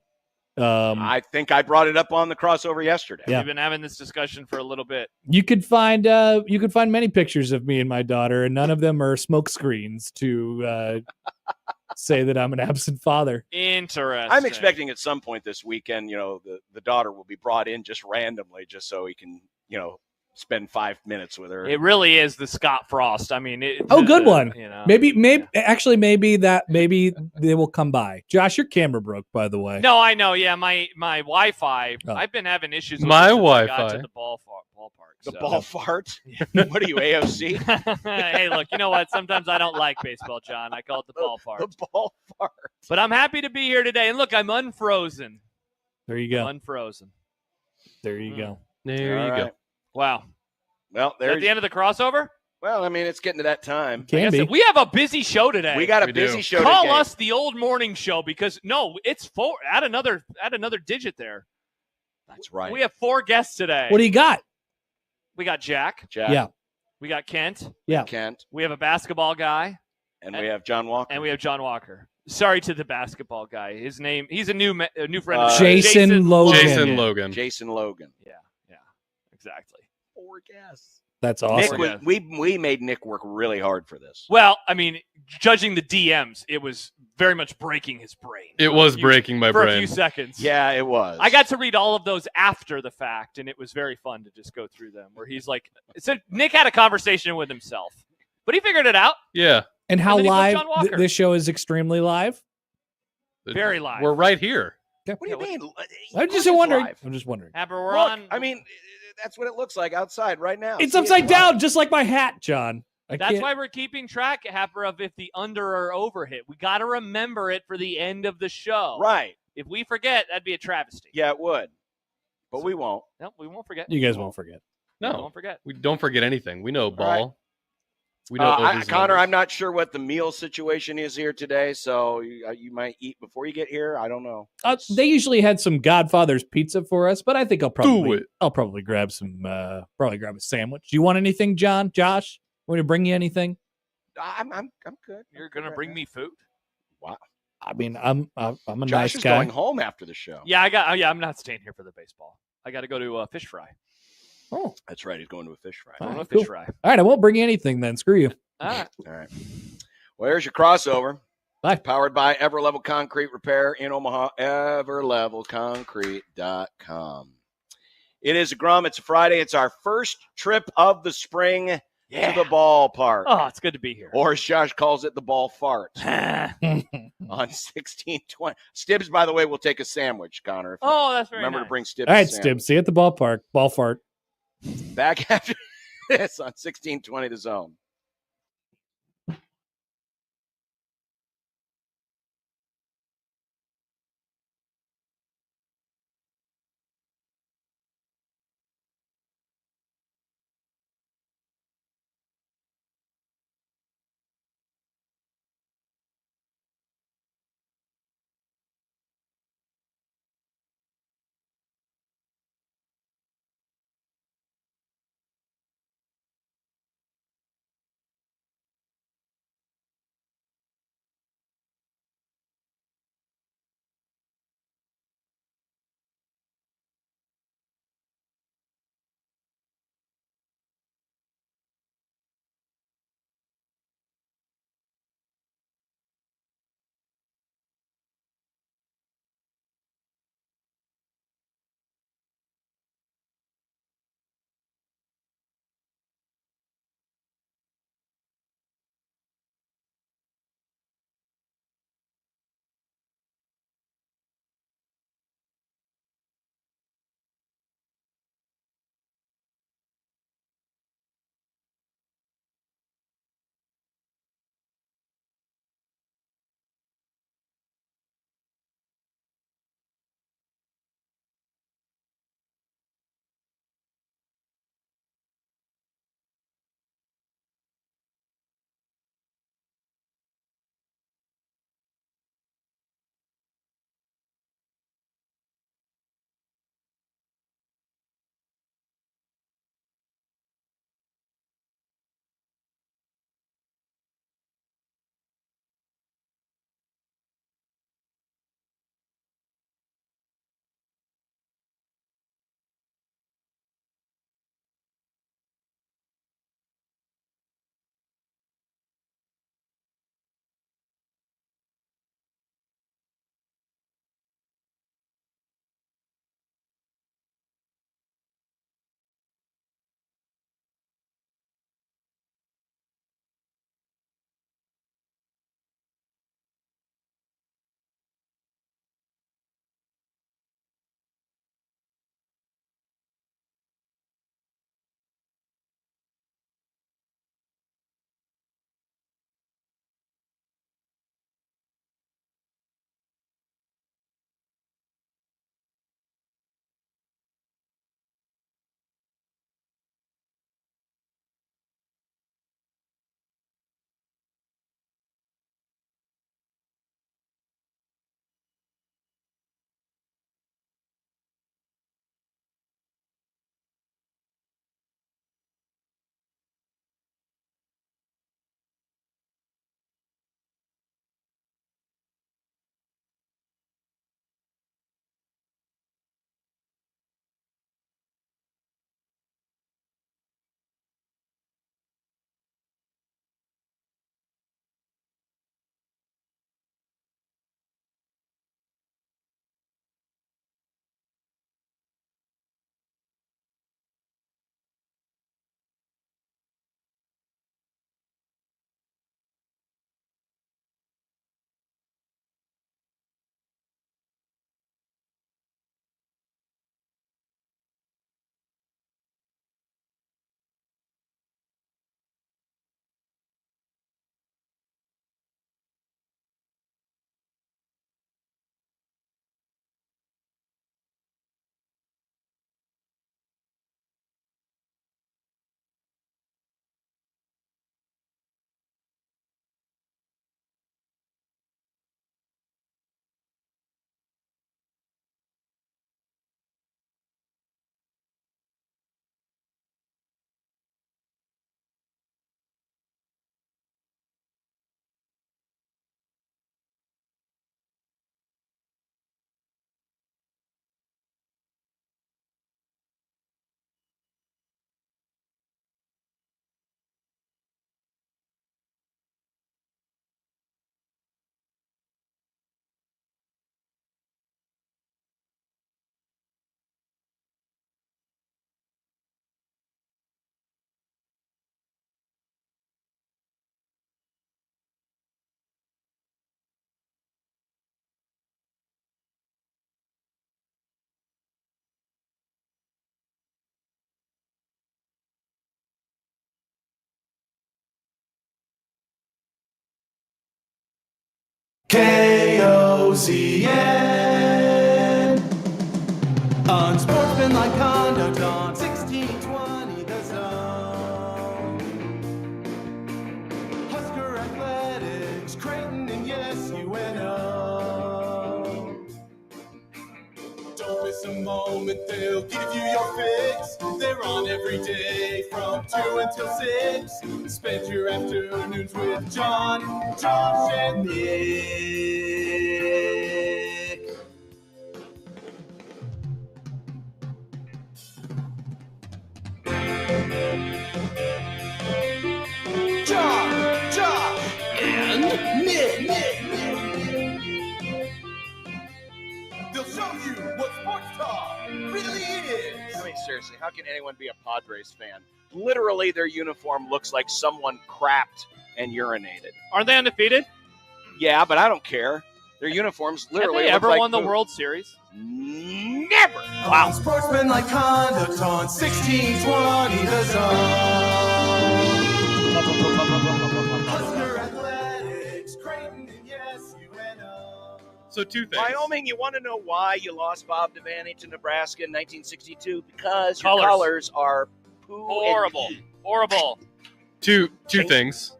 I think I brought it up on the crossover yesterday. Yeah. We've been having this discussion for a little bit. You could find many pictures of me and my daughter, and none of them are smoke screens to say that I'm an absent father. Interesting. I'm expecting at some point this weekend, the daughter will be brought in just randomly, just so he can, spend 5 minutes with her. It really is the Scott Frost. I mean, Good one. Maybe Yeah. maybe they will come by. Josh, your camera broke, by the way. No, I know. Yeah, my Wi-Fi. Oh. I've been having issues with My it since I got Wi-Fi. to the ballpark. The so. ball fart? What are you, AOC? Hey, look, you know what? Sometimes I don't like baseball, John. I call it the ball fart. The ball fart. But I'm happy to be here today. And look, I'm unfrozen. There you go. Unfrozen. There you go. There All you go. right. Wow. Well, Is that there's the end of the crossover? Well, I mean, it's getting to that time. Can Like I be. said, we have a busy show today. We got a We busy do. show Call today. us the old morning show because it's 4. Add another digit there. That's right. We have 4 guests today. What do you got? We got Jack. Jack, Yeah. We got Kent. Yeah. Kent, We have a basketball guy, and we have John Walker. and we have John Walker. Sorry to the basketball guy. His name. He's a new friend. of Jason Logan. Jason Logan. Jason Logan. Yeah. Exactly. 4 guests. That's Nick, awesome. Yeah. we made Nick work really hard for this. Well, I mean, judging the DMs, it was very much breaking his brain. It was breaking my for a brain. few seconds. Yeah, it was. I got to read all of those after the fact, and it was very fun to just go through them. Where he's like, so Nick had a conversation with himself, but he figured it out. Yeah. And how And then he put live John Walker. this show is extremely live? Very live. We're right here. What do you mean? I'm just Of course wondering. it's live. I'm just wondering. Amber, we're Look, on. I mean, that's what it looks like outside right now. It's See, upside live. down, just like my hat, John. That's why we're keeping track, Happer, of if the under or over hit. We got to remember it for the end of the show. Right. If we forget, that'd be a travesty. Yeah, it would. But we won't. No, we won't forget. You guys won't forget. We No, won't forget. we don't forget anything. We know ball. right. We know overs and Connor, unders. I'm not sure what the meal situation is here today, so you might eat before you get here. I don't know. They usually had some Godfather's pizza for us, but I think I'll it. probably grab some. Probably grab a sandwich. Do you want anything, John? Josh, want me to bring you anything? I'm good. You're gonna bring me food? Wow. I mean, I'm a Josh nice is guy. going home after the show. Yeah, I'm not staying here for the baseball. I got to go to fish fry. Oh, That's right. He's going to a fish fry. All Going to right, a fish cool. fry. all right. I won't bring you anything then. Screw you. All right. All right. Well, there's your crossover. Bye. Powered by Everlevel Concrete Repair in Omaha, everlevelconcrete.com. It is a Grum. It's a Friday. It's our first trip of the spring to the ballpark. Oh, it's good to be here. Or as Josh calls it, the ball fart. on 1620. Stibbs, by the way, will take a sandwich, Connor. Oh, that's very Remember nice. to bring Stibbs. All right, a sandwich. Stibbs. See you at the ballpark. Ball fart. Back after this on 1620 The Zone. KOZN. Unsportsmanlike conduct on 1620 The Zone. Husker Athletics, Creighton and yes, UNO. Don't miss a moment, they'll give you your fix. They're on every day from 2 until 6. Spend your afternoons with John, Josh, and Nick. John, Josh, and Nick. They'll show you what sports talk really is. I mean, seriously, how can anyone be a Padres fan? Literally, their uniform looks like someone crapped and urinated. Aren't they undefeated? Yeah, but I don't care. Their uniforms literally Have they look ever like won the poop. World Series? Never. Wow. Unsportsmanlike conduct on 1620 The Zone. Husker Athletics, Creighton and yes, UNO. So two things. Wyoming, you want to know why you lost Bob Devaney to Nebraska in 1962? Because your Colors. colors are poo Horrible. and pee. Horrible. Two things.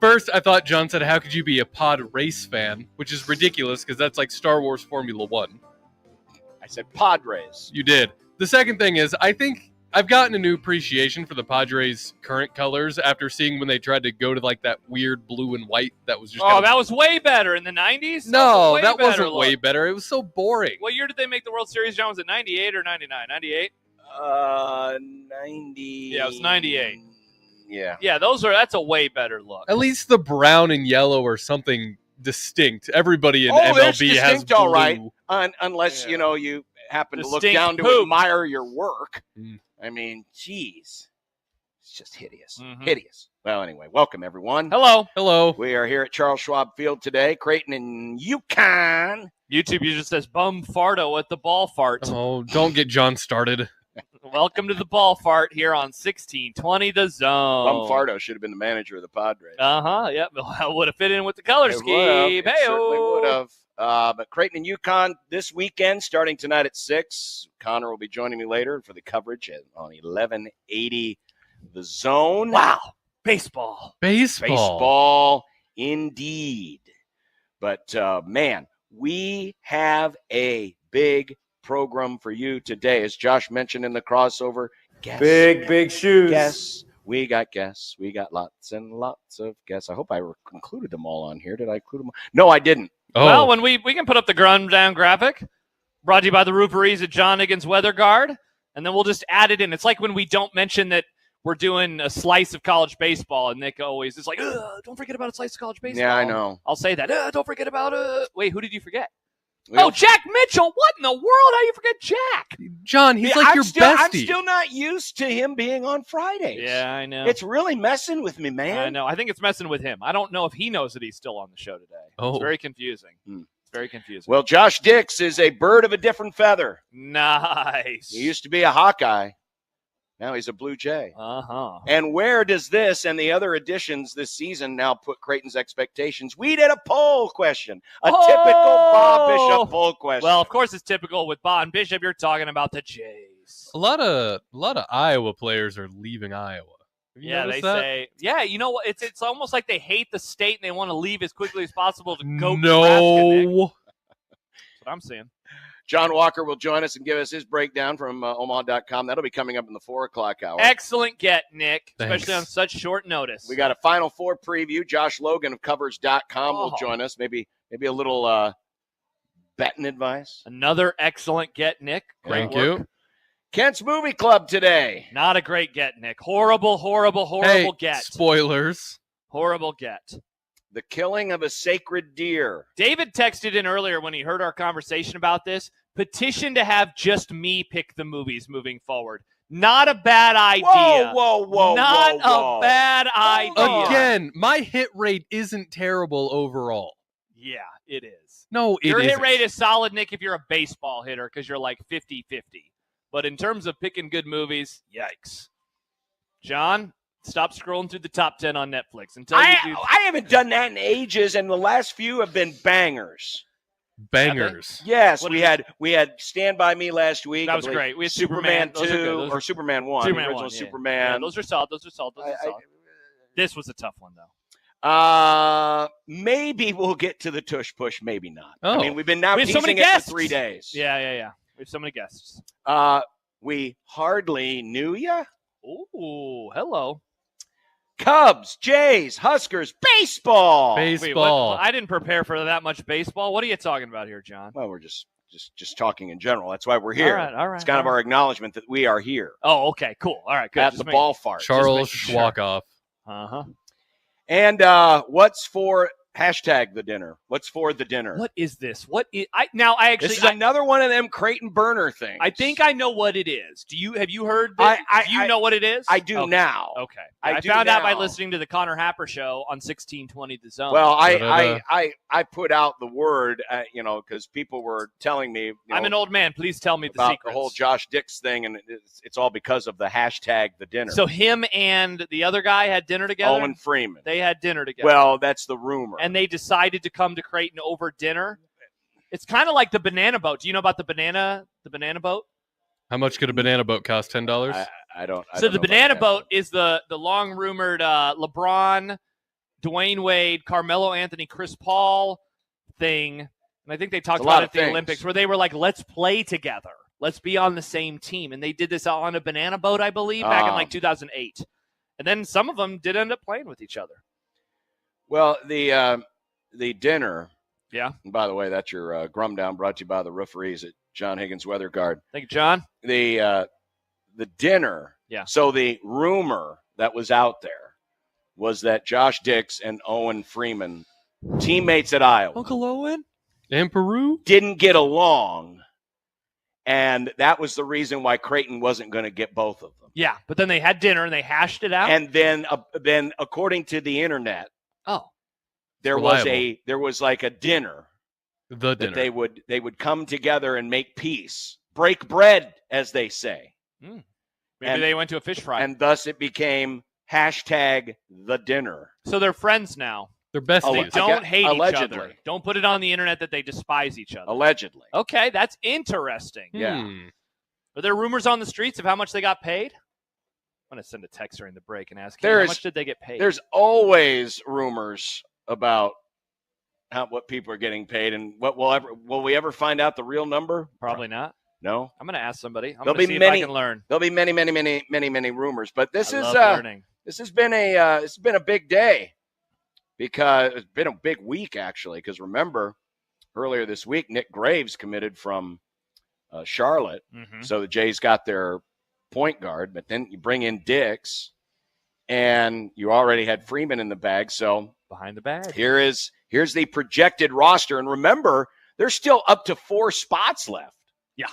First, I thought John said, how could you be a pod race fan? Which is ridiculous because that's like Star Wars Formula 1. I said Padres. You did. The second thing is, I think I've gotten a new appreciation for the Padres' current colors after seeing when they tried to go to like that weird blue and white that was just Oh, that was way better in the 90s? No, Way that better wasn't look. way better. It was so boring. What year did they make the World Series, John? Was it 98 or 99? 98? 90. Yeah, it was 98. Yeah. Yeah, that's a way better look. At least the brown and yellow or something distinct. Everybody in Oh, that's MLB has distinct, blue. all right. Unless, you happen to look Distinct down to poop. admire your work. Mm. I mean, geez. It's just hideous. Mhm. Hideous. Well, anyway, welcome, everyone. Hello. Hello. We are here at Charles Schwab Field today. Creighton and Yukon. YouTube user says bum farto at the ball fart. Oh, don't get John started. Welcome to the ball fart here on 1620 The Zone. Fardo should have been the manager of the Padres. Yep. Would have fit in with the color It scheme. would've. It certainly would have. But Creighton and Yukon this weekend, starting tonight at 6. Connor will be joining me later for the coverage on 1180 The Zone. Wow. Baseball. Baseball, indeed. But, man, we have a big program for you today. As Josh mentioned in the crossover, Big shoes. guests. We got guests. We got lots and lots of guests. I hope I included them all on here. Did I include them all? No, I didn't. Oh, Well, when we can put up the rundown graphic, brought to you by the Rooferees at John Higgins Weather Guard, and then we'll just add it in. It's like when we don't mention that we're doing a slice of college baseball, and Nick always is like, don't forget about a slice of college baseball. Yeah, I know. I'll say that. Don't forget about Wait, who did you forget? We Oh, don't- Jack Mitchell. What in the world? How do you forget Jack? John, he's Yeah, like your I'm bestie. still not used to him being on Fridays. Yeah, I know. It's really messing with me, man. I know. I think it's messing with him. I don't know if he knows that he's still on the show today. Oh. It's very confusing. Hmm. It's very confusing. Well, Josh Dix is a bird of a different feather. Nice. He used to be a Hawkeye. Now he's a Blue Jay. Uh-huh. And where does this and the other additions this season now put Creighton's expectations? We did a poll question, a typical Bob Bishop poll question. Well, of course it's typical with Bon Bishop. You're talking about the Jays. A lot of Iowa players are leaving Iowa. Have you Yeah, they noticed that? say. Yeah, you know what? It's almost like they hate the state and they want to leave as quickly as possible to go. Nebraska, Nick. No. That's what I'm saying. John Walker will join us and give us his breakdown from Omaha.com. That'll be coming up in the 4 o'clock hour. Excellent get, Nick, Thanks. especially on such short notice. We got a Final Four preview. Josh Logan of Covers.com will Oh. join us. Maybe a little betting advice. Another excellent get, Nick. Great Thank work. you. Kent's Movie Club today. Not a great get, Nick. Horrible Hey, get. spoilers. Horrible get. The Killing of a Sacred Deer. David texted in earlier when he heard our conversation about this. Petition to have just me pick the movies moving forward. Not a bad idea. Whoa. Not whoa. a bad idea. Again, my hit rate isn't terrible overall. Yeah, it is. No, it Your hit isn't. rate is solid, Nick, if you're a baseball hitter because you're like 50-50. But in terms of picking good movies, yikes. John, Stop scrolling through the top 10 on Netflix until you do. I haven't done that in ages, and the last few have been bangers. Bangers. Yes, What we is had Stand By Me last week. That I was believe great. We had Superman Superman. Those are 2 good. Those or are- Superman 1. Superman the original 1, yeah. Superman. Yeah, those are solid. Those are solid. This was a tough one, though. Maybe we'll get to the Tush Push. Maybe not. Oh. I mean, we've been now We have so teasing many it guests. for 3 days. Yeah. We have so many guests. We hardly knew ya. Ooh, hello. Cubs, Jays, Huskers, baseball. Wait, Baseball. I didn't prepare for that much baseball. What are you talking about here, John? Well, we're just talking in general. That's why we're here. All right. It's kind of our acknowledgement that we are here Oh, okay, cool. All right, good. at Just the making- ballpark. Charles Just making sure. Schwackoff. Uh-huh. And what's for hashtag the dinner? What's for the dinner? What is this? What is I This is another one of them Creighton burner things. I think I know what it is. Have you heard this? Do you know what it is? I do Okay. now. Okay. I I do found out by now. listening to the Connor Happer show on 1620 The Zone. Well, Da-da-da. I put out the word, because people were telling me. I'm an old man. Please tell me the about secrets. the whole Josh Dix thing, and it's all because of the hashtag the dinner. So him and the other guy had dinner together? Owen Freeman. They had dinner together. Well, that's the rumor. And they decided to come to Creighton over dinner. It's kind of like the banana boat. Do you know about the banana boat? How much could a banana boat cost? $10? I don't. I So don't the know about banana that. boat is the long rumored LeBron, Dwayne Wade, Carmelo Anthony, Chris Paul thing. And I think they talked It's a lot about it of at the things. Olympics where they were like, let's play together. Let's be on the same team. And they did this on a banana boat, I believe, back in like 2008. And then some of them did end up playing with each other. Well, the dinner. Yeah. And by the way, that's your Grum Down, brought to you by the referees at John Higgins Weather Guard. Thank you, John. The dinner. Yeah. So the rumor that was out there was that Josh Dix and Owen Freeman, teammates at Iowa, Uncle Owen? And Peru? didn't get along, and that was the reason why Creighton wasn't going to get both of them. Yeah, but then they had dinner and they hashed it out. And then according to the internet, there was like a dinner The that dinner. they would come together and make peace, break bread, as they say. Maybe and- they went to a fish fry. And thus it became hashtag the dinner. So they're friends now. They're They besties. don't hate each allegedly. other. Don't put it on the internet that they despise each other. Allegedly. Okay, that's interesting. Yeah. Are there rumors on the streets of how much they got paid? I'm going to send a text during the break and ask you, There how is- much did they get paid? There's always rumors about what people are getting paid, and will we ever find out the real number? Probably not. No. I'm going to ask somebody. I'm There'll going to be see many- if I can learn. There'll be many rumors, but this I is love learning. this has been a big day, because it's been a big week actually. Because remember, earlier this week, Nick Graves committed from Charlotte, Mhm. so the Jays got their point guard. But then you bring in Dix, and you already had Freeman in the bag. So Behind the bag. here's the projected roster, and remember, there's still up to 4 spots left. Yeah.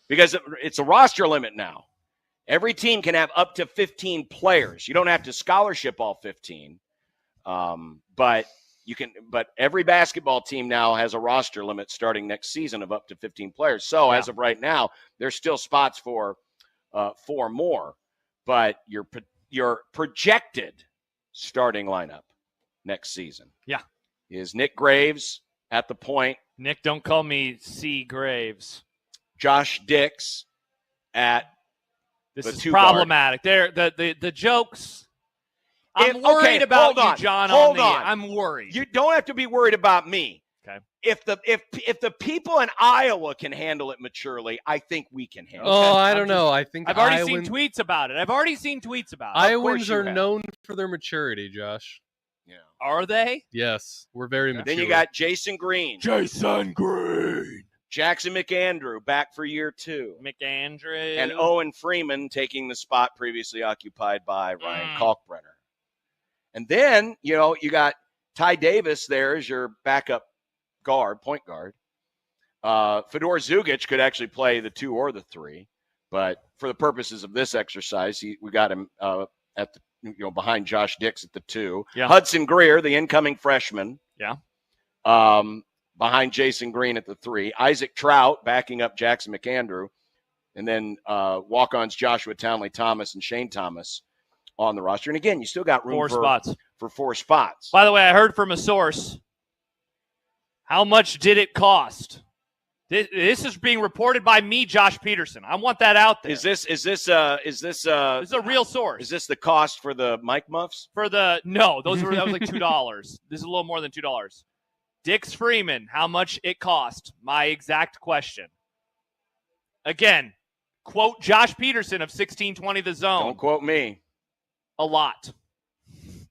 Because it's a roster limit now. Every team can have up to 15 players. You don't have to scholarship all 15, but you can. But every basketball team now has a roster limit starting next season of up to 15 players. So as of right now, there's still spots for 4 more. But your projected starting lineup next season, is Nick Graves at the point, Nick, don't call me C. Graves. Josh Dix at This the is two guard. problematic. The jokes. I'm Okay, worried about hold on, you, John. hold on. on. I'm worried. You don't have to be worried about me. Okay. If the people in Iowa can handle it maturely, I think we can handle Oh, it. I don't know. I think I've already Iowans, seen tweets about it. Iowans you are have. known for their maturity, Josh. Yeah. Are they? Yes, we're very mature. Then you got Jason Green, Jason Green. Jackson McAndrew back for year 2, McAndrew. and Owen Freeman taking the spot previously occupied by Ryan Kalkbrenner. And then, you got Ty Davis there as your backup guard, point guard. Fedor Zugic could actually play the 2 or the 3, but for the purposes of this exercise, we got him at the, behind Josh Dix at the 2. Yeah. Hudson Greer, the incoming freshman. Yeah. Behind Jason Green at the 3. Isaac Trout backing up Jackson McAndrew. And then walk-ons Joshua Townley Thomas and Shane Thomas on the roster. And again, you still got room for 4 spots. By the way, I heard from a source. How much did it cost? This is being reported by me, Josh Peterson. I want that out there. Is this a real source? Is this the cost for the mic muffs? No, that was like $2. This is a little more than $2. Dix Freeman, how much it cost? My exact question. Again, quote Josh Peterson of 1620 The Zone. Don't quote me. A lot.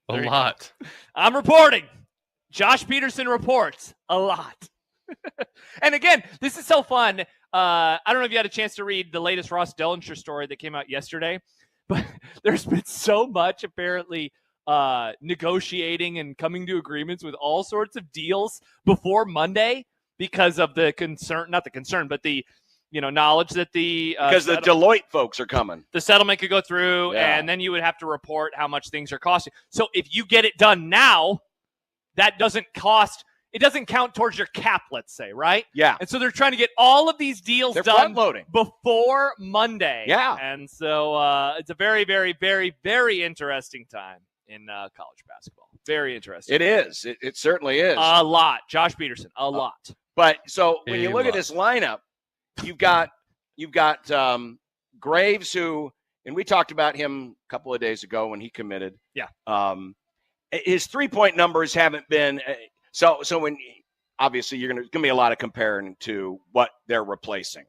A lot. I'm reporting. Josh Peterson reports a lot. And again, this is so fun. I don't know if you had a chance to read the latest Ross Dellinger story that came out yesterday, but there's been so much apparently negotiating and coming to agreements with all sorts of deals before Monday because of the concern, not the concern, but the knowledge that because the Deloitte folks are coming. The settlement could go through, and then you would have to report how much things are costing. So if you get it done now, that doesn't count towards your cap, let's say, right? Yeah. And so they're trying to get all of these deals done front-loading before Monday. Yeah. And so it's a very, very, very, very interesting time in college basketball. Very interesting. It is. It certainly is. A lot. Josh Peterson, a lot. But so when you look at this lineup, you've got Graves, who, and we talked about him a couple of days ago when he committed. Yeah. His 3-point numbers haven't been so when obviously you're going to be a lot of comparing to what they're replacing.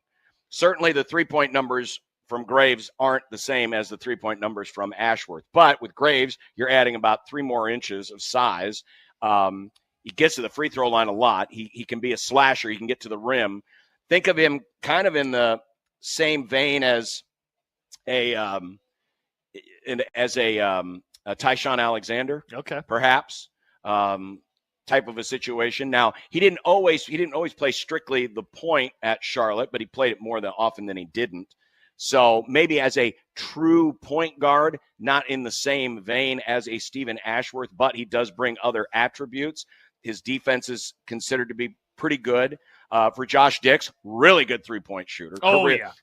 Certainly the 3-point numbers from Graves aren't the same as the 3-point numbers from Ashworth. But with Graves, you're adding about 3 more inches of size. He gets to the free throw line a lot. He can be a slasher. He can get to the rim. Think of him kind of in the same vein as a Tyshawn Alexander, perhaps, type of a situation. Now he didn't always play strictly the point at Charlotte, but he played it more often than he didn't. So maybe as a true point guard, not in the same vein as a Stephen Ashworth, but he does bring other attributes. His defense is considered to be pretty good. For Josh Dix, really good 3-point shooter.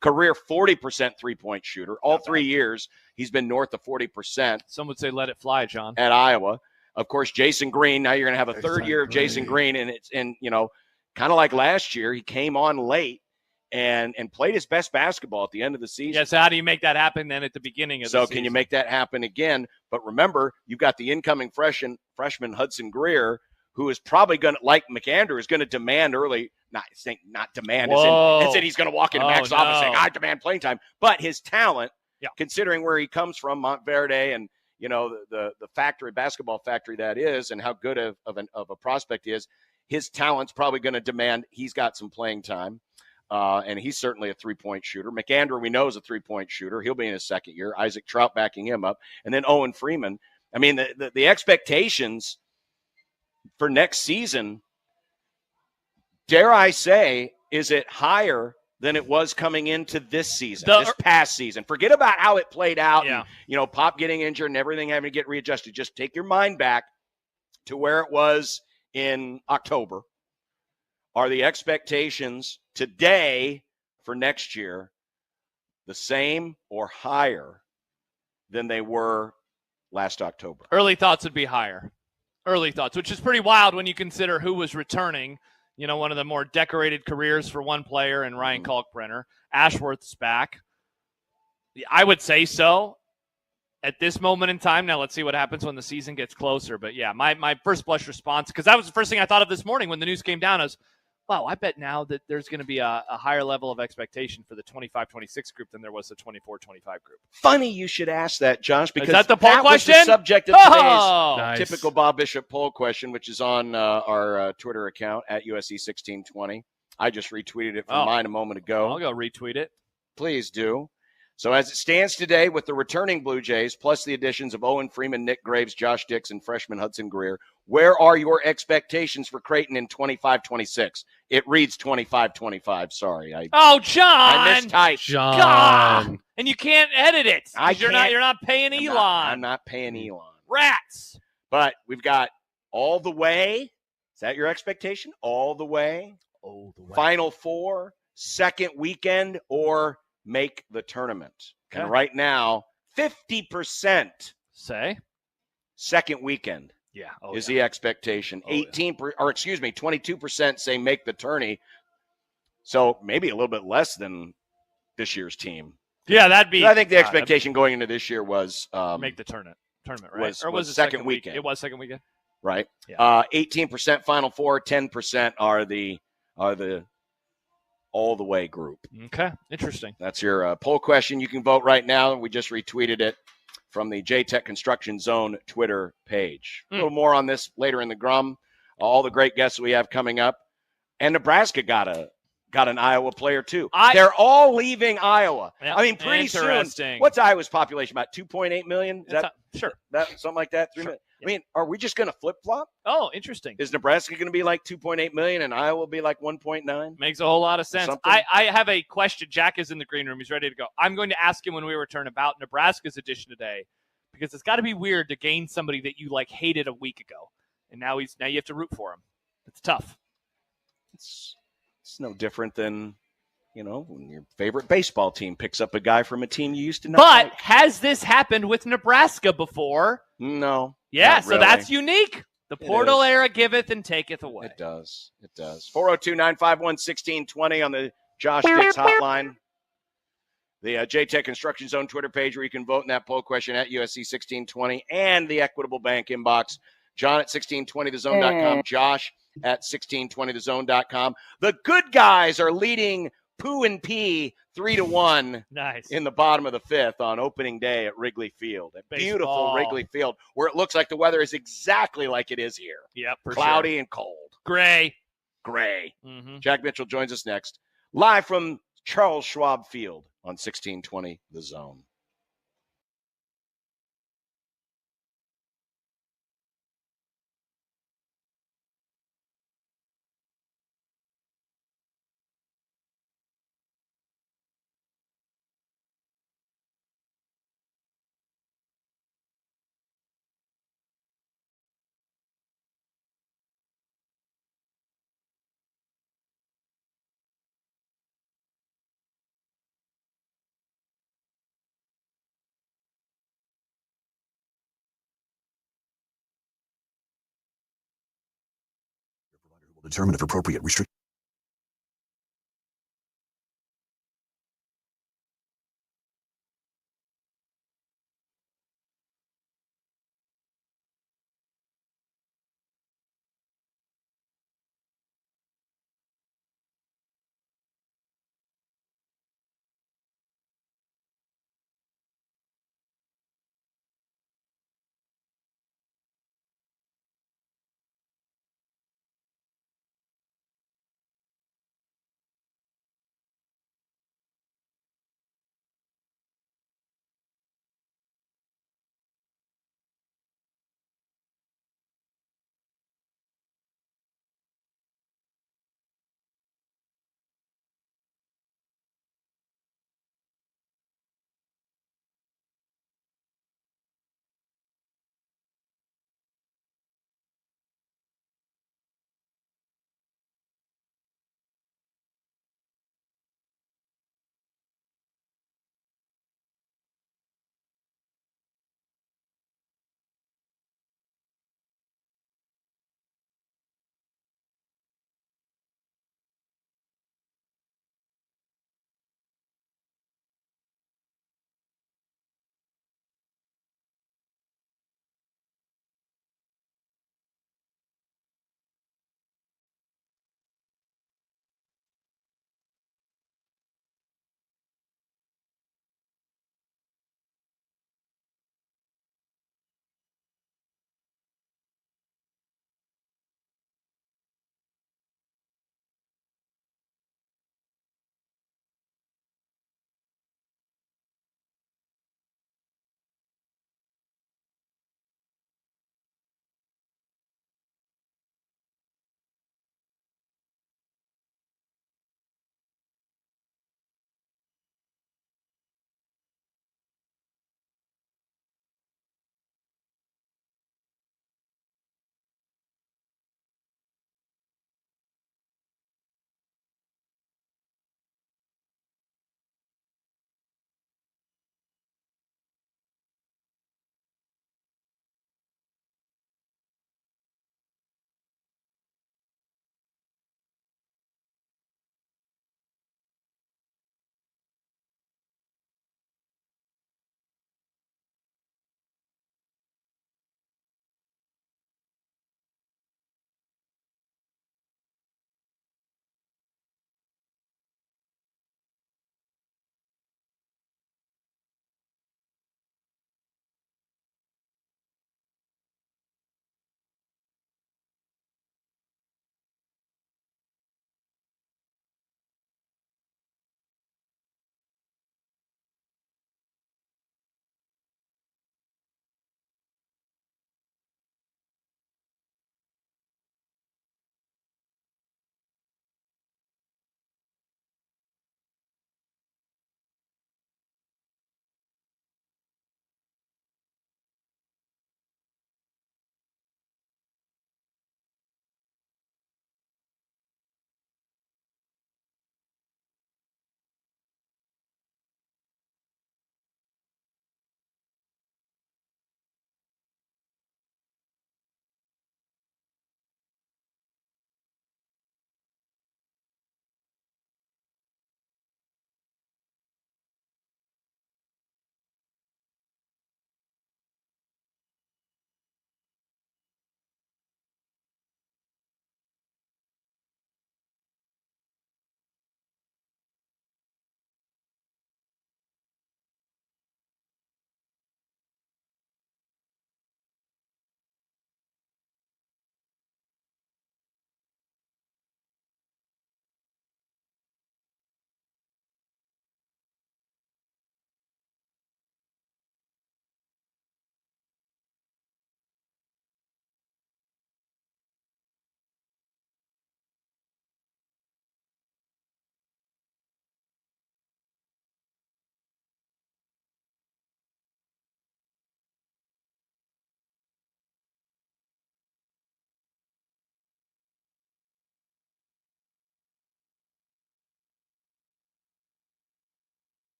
Career 40% 3-point shooter. All 3 years, he's been north of 40%. Some would say let it fly, John. At Iowa. Of course, Jason Green. Now you're going to have a third year of Jason Green. And kind of like last year, he came on late and played his best basketball at the end of the season. Yeah, so how do you make that happen then at the beginning of the season? So can you make that happen again? But remember, you've got the incoming freshman Hudson Greer, who is probably going to, like McAndrew, is going to demand early. Not demand. As in he's going to walk into Mac's office saying, I demand playing time. But his talent, considering where he comes from, Montverde, and the basketball factory that is, and how good of a prospect he is, his talent's probably going to demand he's got some playing time. And he's certainly a 3-point shooter. McAndrew, we know, is a 3-point shooter. He'll be in his second year. Isaac Trout backing him up. And then Owen Freeman. I mean, the expectations for next season, dare I say, is it higher than it was coming into this season, this past season? Forget about how it played out, and, Pop getting injured and everything having to get readjusted. Just take your mind back to where it was in October. Are the expectations today for next year the same or higher than they were last October? Early thoughts would be higher. Early thoughts, which is pretty wild when you consider who was returning. One of the more decorated careers for one player in Ryan Kalkbrenner. Ashworth's back. I would say so at this moment in time. Now let's see what happens when the season gets closer. But yeah, my first blush response, because that was the first thing I thought of this morning when the news came down, is, wow, I bet now that there's going to be a higher level of expectation for the 25-26 group than there was the 24-25 group. Funny you should ask that, Josh, because is that the poll question? Was the subject of today's typical Bob Bishop poll question, which is on our Twitter account at USC1620. I just retweeted it from mine a moment ago. I'll go retweet it. Please do. So as it stands today, with the returning Blue Jays, plus the additions of Owen Freeman, Nick Graves, Josh Dix, and freshman Hudson Greer, where are your expectations for Creighton in 25-26? It reads 25-25. Sorry. John! I mistyped. John. God. And you can't edit it. You're not paying Elon. I'm not paying Elon. Rats. But we've got all the way. Is that your expectation? All the way? All the way. Final Four, second weekend, or make the tournament. Okay. And right now, 50% Say? Second weekend is the expectation. 22% say make the tourney. So maybe a little bit less than this year's team. Yeah, that'd be. I think the expectation going into this year was make the tournament, right? Was it second weekend? It was second weekend, right? Yeah. 18% Final Four, 10% are the all the way group. Okay, interesting. That's your poll question. You can vote right now. We just retweeted it from the JTech Construction Zone Twitter page. A little more on this later in the Grum. All the great guests we have coming up, and Nebraska got an Iowa player too. They're all leaving Iowa. Yeah, I mean, pretty soon. What's Iowa's population? About 2.8 million? Sure. That something like that? 3 million? Yeah. I mean, are we just going to flip flop? Oh, interesting. Is Nebraska going to be like 2.8 million and Iowa will be like 1.9? Makes a whole lot of sense. I have a question. Jack is in the green room. He's ready to go. I'm going to ask him when we return about Nebraska's edition today, because it's got to be weird to gain somebody that you hated a week ago, and now you have to root for him. It's tough. It's no different than, when your favorite baseball team picks up a guy from a team you used to know. But has this happened with Nebraska before? No. Yeah, so really. that's unique. The portal era giveth and taketh away. It does. 402-951-1620 on the Josh Dix hotline. The JTech Construction Zone Twitter page where you can vote in that poll question at USC 1620 and the Equitable Bank inbox. John at 1620thezone.com. Josh at 1620thezone.com. The good guys are leading Pooh and P 3-1 nice. In the bottom of the fifth on opening day at Wrigley Field. A beautiful Wrigley Field where it looks like the weather is exactly like it is here. Yep, for Cloudy sure. and cold. Gray. Mm-hmm. Jack Mitchell joins us next. Live from Charles Schwab Field on 1620 The Zone. Determine if appropriate restrict.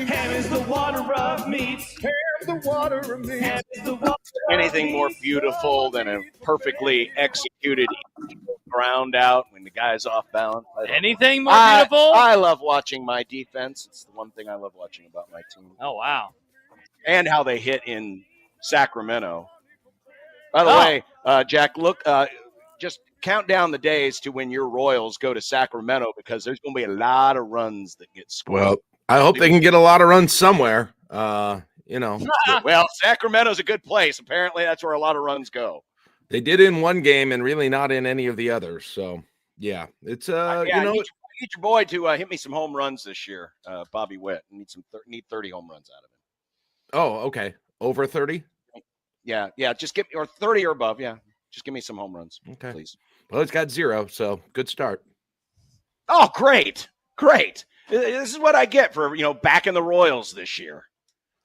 Ham is the water of meats. Ham's the water of meats. Ham is the water Anything more beautiful than a perfectly executed ground out when the guy's off balance? Anything more beautiful? I love watching my defense. It's the one thing I love watching about my team. Oh, wow. And how they hit in Sacramento. By the way, Jack, look, just count down the days to when your Royals go to Sacramento, because there's going to be a lot of runs that get scored. Well, I hope they can get a lot of runs somewhere. Well, Sacramento's a good place. Apparently, that's where a lot of runs go. They did in one game and really not in any of the others. So, yeah, it's I need your boy to hit me some home runs this year, Bobby Witt. Need 30 home runs out of him. Oh, okay. Over 30? Yeah. Just give me, or 30 or above. Yeah. Just give me some home runs, okay, please. Well, it's got 0, so good start. Oh, great. This is what I get for, backing the Royals this year.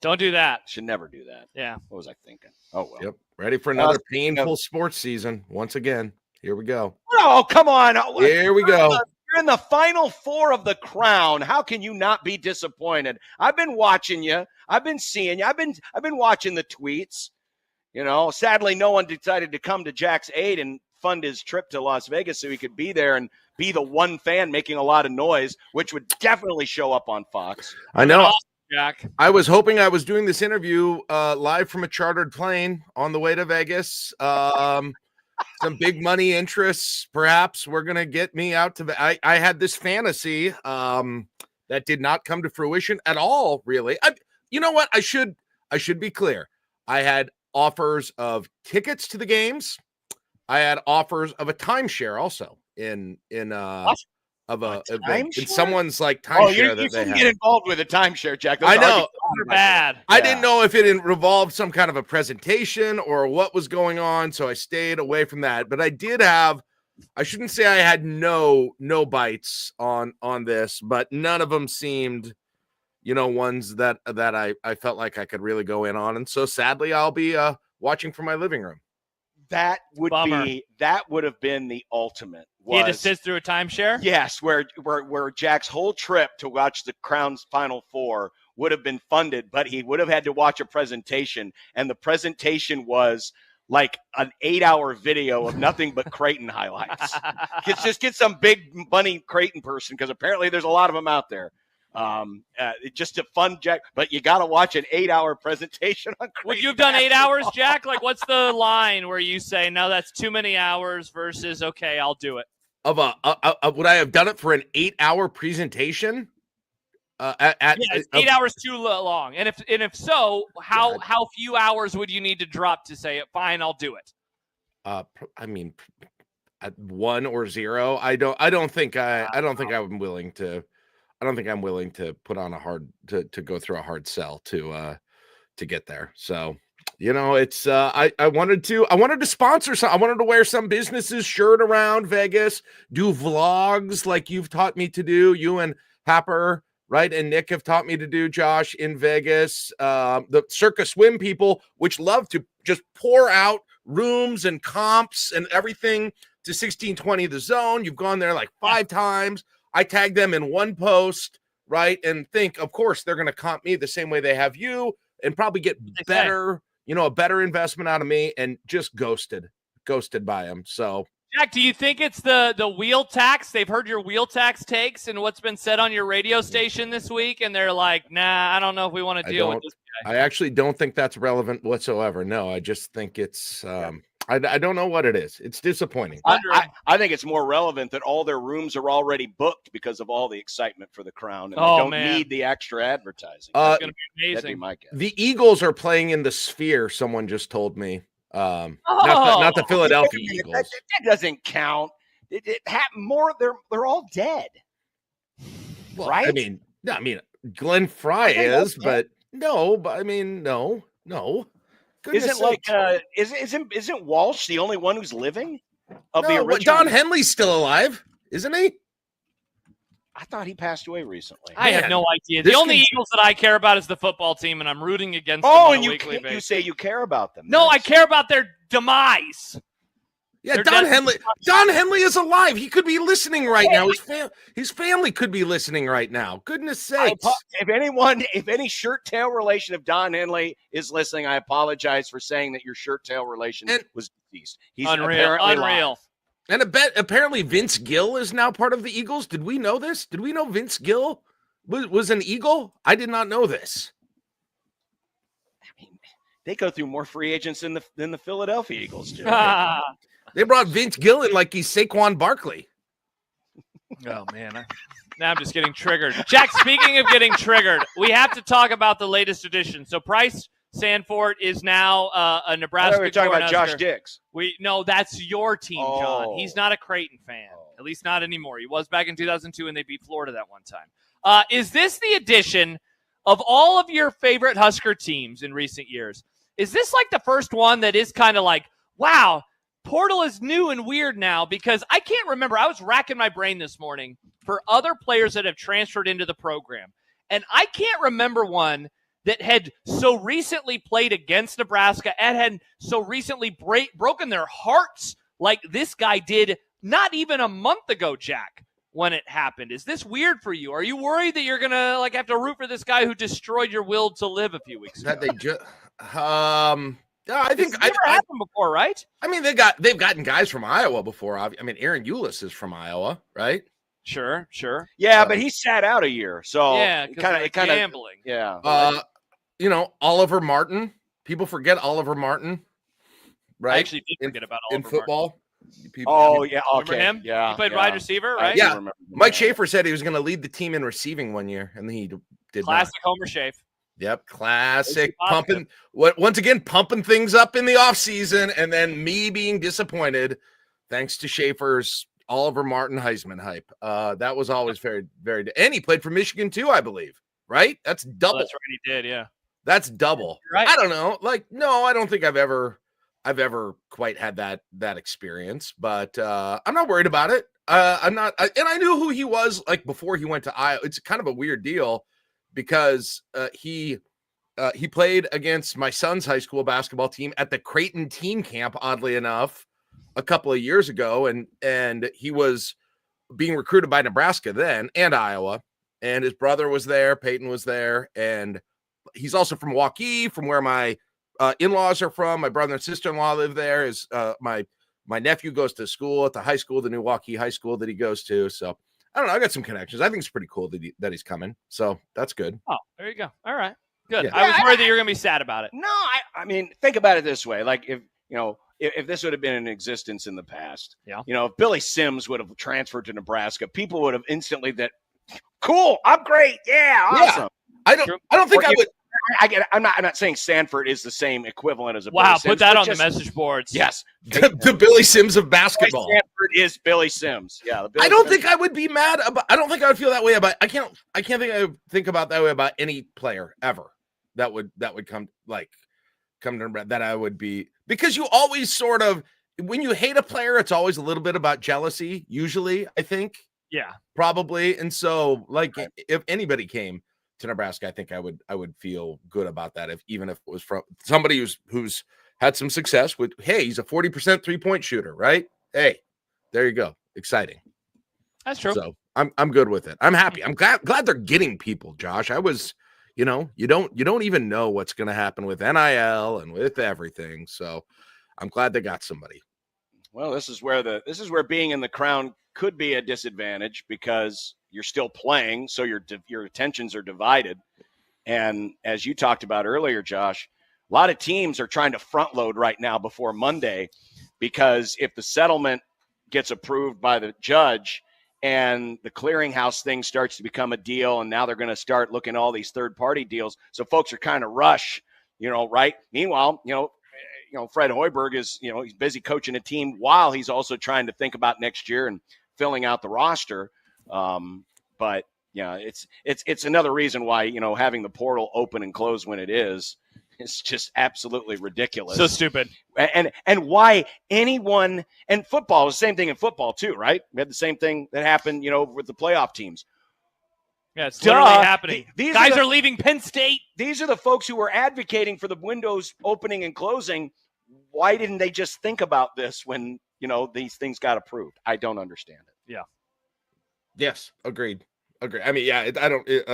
Don't do that. Should never do that. Yeah. What was I thinking? Oh, well. Yep. Ready for another painful sports season once again. Here we go. Oh, come on. Here we go. You're in the Final Four of the Crown. How can you not be disappointed? I've been watching you. I've been seeing you. I've been watching the tweets. Sadly, no one decided to come to Jack's aid and fund his trip to Las Vegas so he could be there and be the one fan making a lot of noise, which would definitely show up on Fox. I know. Jack. I was hoping I was doing this interview live from a chartered plane on the way to Vegas. Some big money interests, perhaps, were going to get me out to I had this fantasy that did not come to fruition at all, really. You know what? I should be clear. I had offers of tickets to the games. I had offers of a timeshare also in someone's like timeshare that they have. Get involved with a timeshare, Jack. I know. They're bad. I didn't know if it involved some kind of a presentation or what was going on, so I stayed away from that. But I did have, I shouldn't say I had no bites on this, but none of them seemed, ones that I felt like I could really go in on. And so sadly, I'll be watching from my living room. That would have been the ultimate. He had to sit through a timeshare? Yes, where Jack's whole trip to watch the Crown's Final Four would have been funded, but he would have had to watch a presentation, and the presentation was like an 8-hour video of nothing but Creighton highlights. Just get some big money Creighton person, because apparently there's a lot of them out there. Just to fund Jack, but you got to watch an 8-hour presentation on Creighton. Would you have done 8 hours, Jack? Like, what's the line where you say, no, that's too many hours versus, okay, I'll do it? Would I have done it for an 8-hour presentation? It's 8 hours too long. And if so, how few hours would you need to drop to say, fine, I'll do it? I mean, at 1 or 0. I don't think I'm willing to. I don't think I'm willing to put on to go through a hard sell to get there. So, it's I wanted to sponsor some. I wanted to wear some business's shirt around Vegas, do vlogs like you've taught me to do. You and Happer, right, and Nick have taught me to do, Josh, in Vegas. The Circa Swim people, which love to just pour out rooms and comps and everything to 1620 The Zone. You've gone there like 5 times. I tag them in one post, right, and think, of course, they're going to comp me the same way they have you and probably get better, a better investment out of me, and just ghosted by them. So, Jack, do you think it's the wheel tax? They've heard your wheel tax takes and what's been said on your radio station this week, and they're like, nah, I don't know if we want to deal with this guy. I actually don't think that's relevant whatsoever. No, I just think it's I don't know what it is. It's disappointing. I think it's more relevant that all their rooms are already booked because of all the excitement for the Crown, and they don't need the extra advertising. That's going to be amazing. That'd be my guess. The Eagles are playing in the Sphere, someone just told me. Not the Philadelphia Eagles. That doesn't count. It happened more. They're all dead. Well, right? I mean, Glenn Fry is, but no. Isn't Walsh the only one who's living? The original? Don Henley's still alive, isn't he? I thought he passed away recently. I have no idea. The only Eagles that I care about is the football team, and I'm rooting against them on a a weekly basis. You say you care about them. No, I care about their demise. Yeah, They're Don dead- Henley. Don Henley is alive. He could be listening right now. His family could be listening right now. Goodness sakes! If any shirt tail relation of Don Henley is listening, I apologize for saying that your shirt tail relation was deceased. He's apparently unreal. alive. And apparently Vince Gill is now part of the Eagles. Did we know this? Did we know Vince Gill was an Eagle? I did not know this. I mean, they go through more free agents than the Philadelphia Eagles do. They brought Vince Gill in like he's Saquon Barkley. Oh, man. Now I'm just getting triggered. Jack, speaking of getting triggered, we have to talk about the latest edition. So Bryce Sanford is now a Nebraska. We were talking about Josh Diggs. No, that's your team, John. He's not a Creighton fan, at least not anymore. He was back in 2002, and they beat Florida that one time. Is this the edition of all of your favorite Husker teams in recent years? Is this like the first one that is kind of like, wow, portal is new and weird now? Because I can't remember. I was racking my brain this morning for other players that have transferred into the program, and I can't remember one that had so recently played against Nebraska and had so recently broken their hearts like this guy did not even a month ago, Jack, when it happened. Is this weird for you? Are you worried that you're going to have to root for this guy who destroyed your will to live a few weeks ago? I think it's never happened before, right? I mean, they've gotten guys from Iowa before. I mean, Aaron Eulis is from Iowa, right? Sure. Yeah, but he sat out a year, so yeah, it kind of gambling. Yeah. Oliver Martin. People forget Oliver Martin, right? I actually did forget about Oliver in football. Yeah, okay. Remember him? Yeah, he played wide receiver, right? Yeah. Mike Schaefer said he was going to lead the team in receiving one year, and he did Classic not. Homer Schaefer. Yep, classic pumping. Once again, pumping things up in the offseason, and then me being disappointed, thanks to Schaefer's Oliver Martin Heisman hype. That was always very, very. And he played for Michigan too, I believe. Right? That's double. That's right, he did. Yeah, that's double. Right. I don't know. No, I don't think I've ever quite had that experience. But I'm not worried about it. I'm not. And I knew who he was before he went to Iowa. It's kind of a weird deal, because he played against my son's high school basketball team at the Creighton team camp, oddly enough, a couple of years ago, and he was being recruited by Nebraska then and Iowa, and his brother was there, Peyton was there, and he's also from Waukee, from where my in-laws are from. My brother and sister-in-law live there. My nephew goes to school at the high school, the new Waukee High School that he goes to, so I don't know. I got some connections. I think it's pretty cool that he's coming. So that's good. Oh, there you go. All right. Good. Yeah. I was worried that you're going to be sad about it. No, I mean, think about it this way. Like if this would have been in existence in the past, if Billy Sims would have transferred to Nebraska, people would have instantly cool. I'm great. Yeah. Awesome. Yeah. I don't think I would. I'm not saying Sanford is the same equivalent as a wow. Billy Sims, put that on the message boards. Yes, the Billy Sims of basketball. Sanford is Billy Sims. Yeah, I don't think I would be mad about. I don't think I would feel that way about. I can't think I would think about that way about any player ever. That would come to that I would be, because you always sort of, when you hate a player, it's always a little bit about jealousy. Usually, I think. Yeah. Probably, and so if anybody came to Nebraska, I think I would feel good about that, even if it was from somebody who's had some success with, hey, he's a 40% 3-point shooter, right? Hey, there you go. Exciting. That's true. So I'm good with it. I'm happy. I'm glad they're getting people, Josh. I was, you don't even know what's going to happen with NIL and with everything. So I'm glad they got somebody. Well, this is where being in the Crown could be a disadvantage, because you're still playing, so your attentions are divided. And as you talked about earlier, Josh, a lot of teams are trying to front load right now before Monday, because if the settlement gets approved by the judge and the clearinghouse thing starts to become a deal, and now they're going to start looking at all these third-party deals, so folks are kind of rush, right? Meanwhile, Fred Hoiberg is, he's busy coaching a team while he's also trying to think about next year and filling out the roster. But yeah, it's another reason why, having the portal open and close when it is just absolutely ridiculous. So stupid. And why anyone, and football was the same thing in football too, right? We had the same thing that happened, with the playoff teams. Yeah, it's literally happening. These guys are leaving Penn State. These are the folks who were advocating for the windows opening and closing. Why didn't they just think about this when these things got approved. I don't understand it. Yeah. Yes, agreed. I mean, yeah,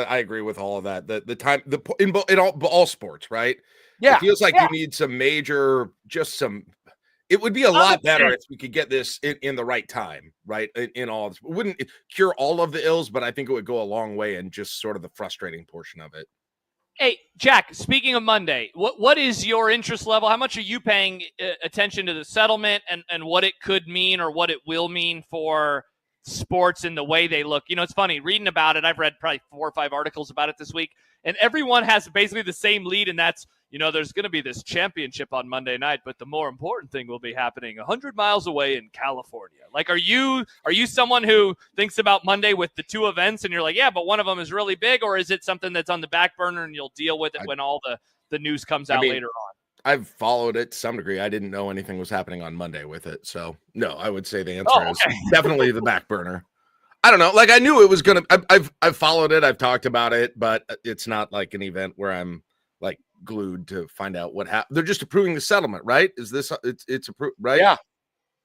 I agree with all of that. The time in all sports, right? Yeah, it feels like you need some major, it would be a lot better if we could get this in the right time, right? In all this, it wouldn't cure all of the ills, but I think it would go a long way in just sort of the frustrating portion of it. Hey, Jack, speaking of Monday, what is your interest level? How much are you paying attention to the settlement and what it could mean or what it will mean for sports and the way they look? It's funny, reading about it, I've read probably 4 or 5 articles about it this week, and everyone has basically the same lead, and that's, there's going to be this championship on Monday night, but the more important thing will be happening 100 miles away in California. Like, are you someone who thinks about Monday with the 2 events and you're like, yeah, but one of them is really big, or is it something that's on the back burner and you'll deal with it when all the news comes out later on? I've followed it to some degree. I didn't know anything was happening on Monday with it. So no, I would say the answer is definitely the back burner. I don't know. Like, I knew it was going to, I've followed it. I've talked about it, but it's not like an event where I'm like glued to find out what happened. They're just approving the settlement, right? Is this, it's approved, right?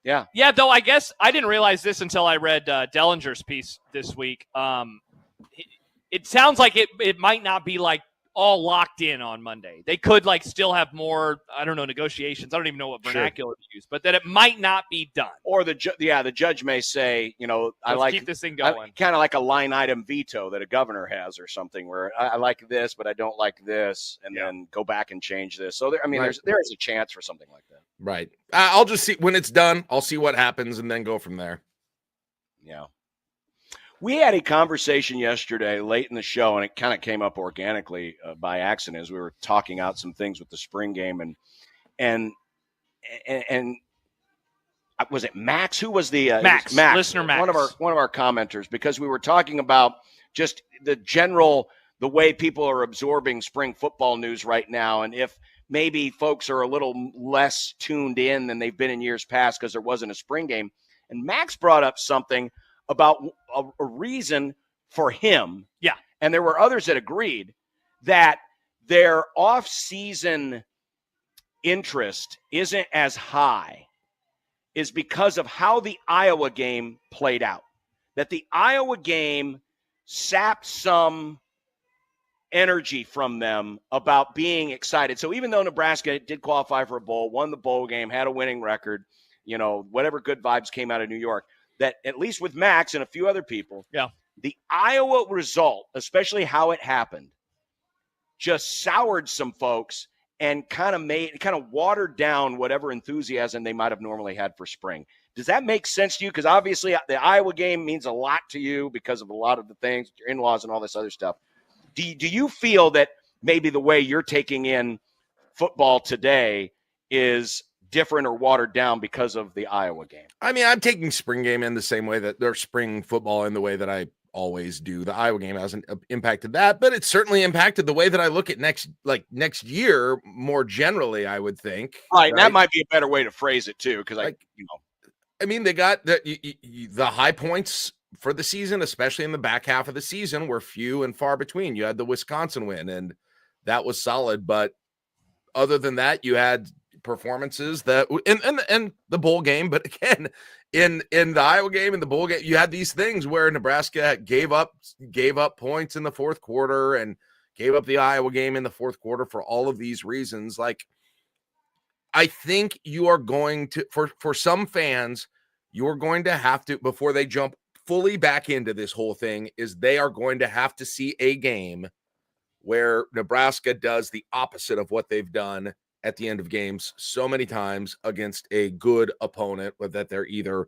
Yeah. Though I guess I didn't realize this until I read Dellinger's piece this week. It sounds like it might not be like all locked in on Monday. They could still have more, I don't know, negotiations. I don't even know what vernacular to use, but that it might not be done. Or the judge may say, Let's keep this thing going. Kind of like a line item veto that a governor has or something, where I like this, but I don't like this, and then go back and change this. So there is a chance for something like that. Right. I'll just see when it's done. I'll see what happens and then go from there. Yeah. We had a conversation yesterday late in the show, and it kind of came up organically by accident as we were talking out some things with the spring game. And was it Max? Who was the Max? Listener Max, one of our commenters, because we were talking about just the way people are absorbing spring football news right now, and if maybe folks are a little less tuned in than they've been in years past because there wasn't a spring game. And Max brought up something about a reason for him. Yeah. And there were others that agreed that their off-season interest isn't as high is because of how the Iowa game played out. That the Iowa game sapped some energy from them about being excited. So even though Nebraska did qualify for a bowl, won the bowl game, had a winning record, whatever good vibes came out of New York, that at least with Max and a few other people, the Iowa result, especially how it happened, just soured some folks and kind of watered down whatever enthusiasm they might have normally had for spring. Does that make sense to you? Because obviously the Iowa game means a lot to you because of a lot of the things, your in-laws and all this other stuff. Do you feel that maybe the way you're taking in football today is different or watered down because of the Iowa game? I mean, I'm taking spring game in the same way that there's spring football in the way that I always do. The Iowa game hasn't impacted that, but it's certainly impacted the way that I look at next year more generally, I would think. Right. That might be a better way to phrase it too. Cause I mean, they got the high points for the season, especially in the back half of the season, were few and far between. You had the Wisconsin win and that was solid. But other than that, you had performances that and the bowl game, but again, in the Iowa game and the bowl game, you had these things where Nebraska gave up points in the fourth quarter and gave up the Iowa game in the fourth quarter for all of these reasons. Like, I think you are going to, for some fans, you're going to have to, before they jump fully back into this whole thing, is they are going to have to see a game where Nebraska does the opposite of what they've done at the end of games so many times against a good opponent that they're either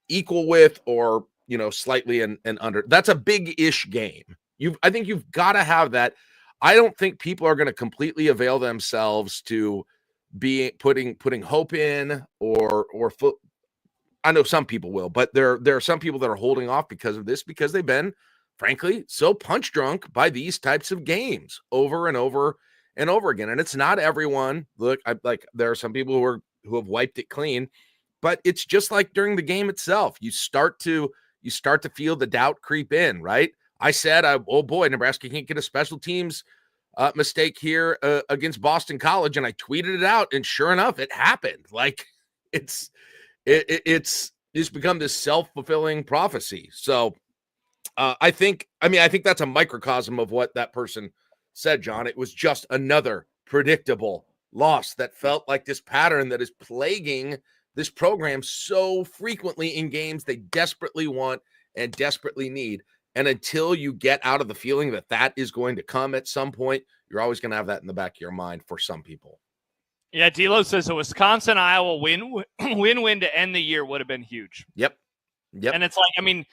equal with or, slightly and under. That's a big-ish game. I think you've got to have that. I don't think people are going to completely avail themselves to be putting hope in or I know some people will, but there are some people that are holding off because of this, because they've been, frankly, so punch drunk by these types of games over and over and over again. And it's not everyone. Look, there are some people who have wiped it clean, but it's just like during the game itself. You start to feel the doubt creep in, right? I said, oh boy, Nebraska can't get a special teams mistake here against Boston College, and I tweeted it out, and sure enough, it happened. Like, it's It's become this self-fulfilling prophecy. So I think that's a microcosm of what that person said, John. It was just another predictable loss that felt like this pattern that is plaguing this program so frequently in games they desperately want and desperately need. And until you get out of the feeling that that is going to come at some point, you're always going to have that in the back of your mind for some people. Yeah, D'Lo says a Wisconsin-Iowa win-win to end the year would have been huge. Yep. And it's like, I mean,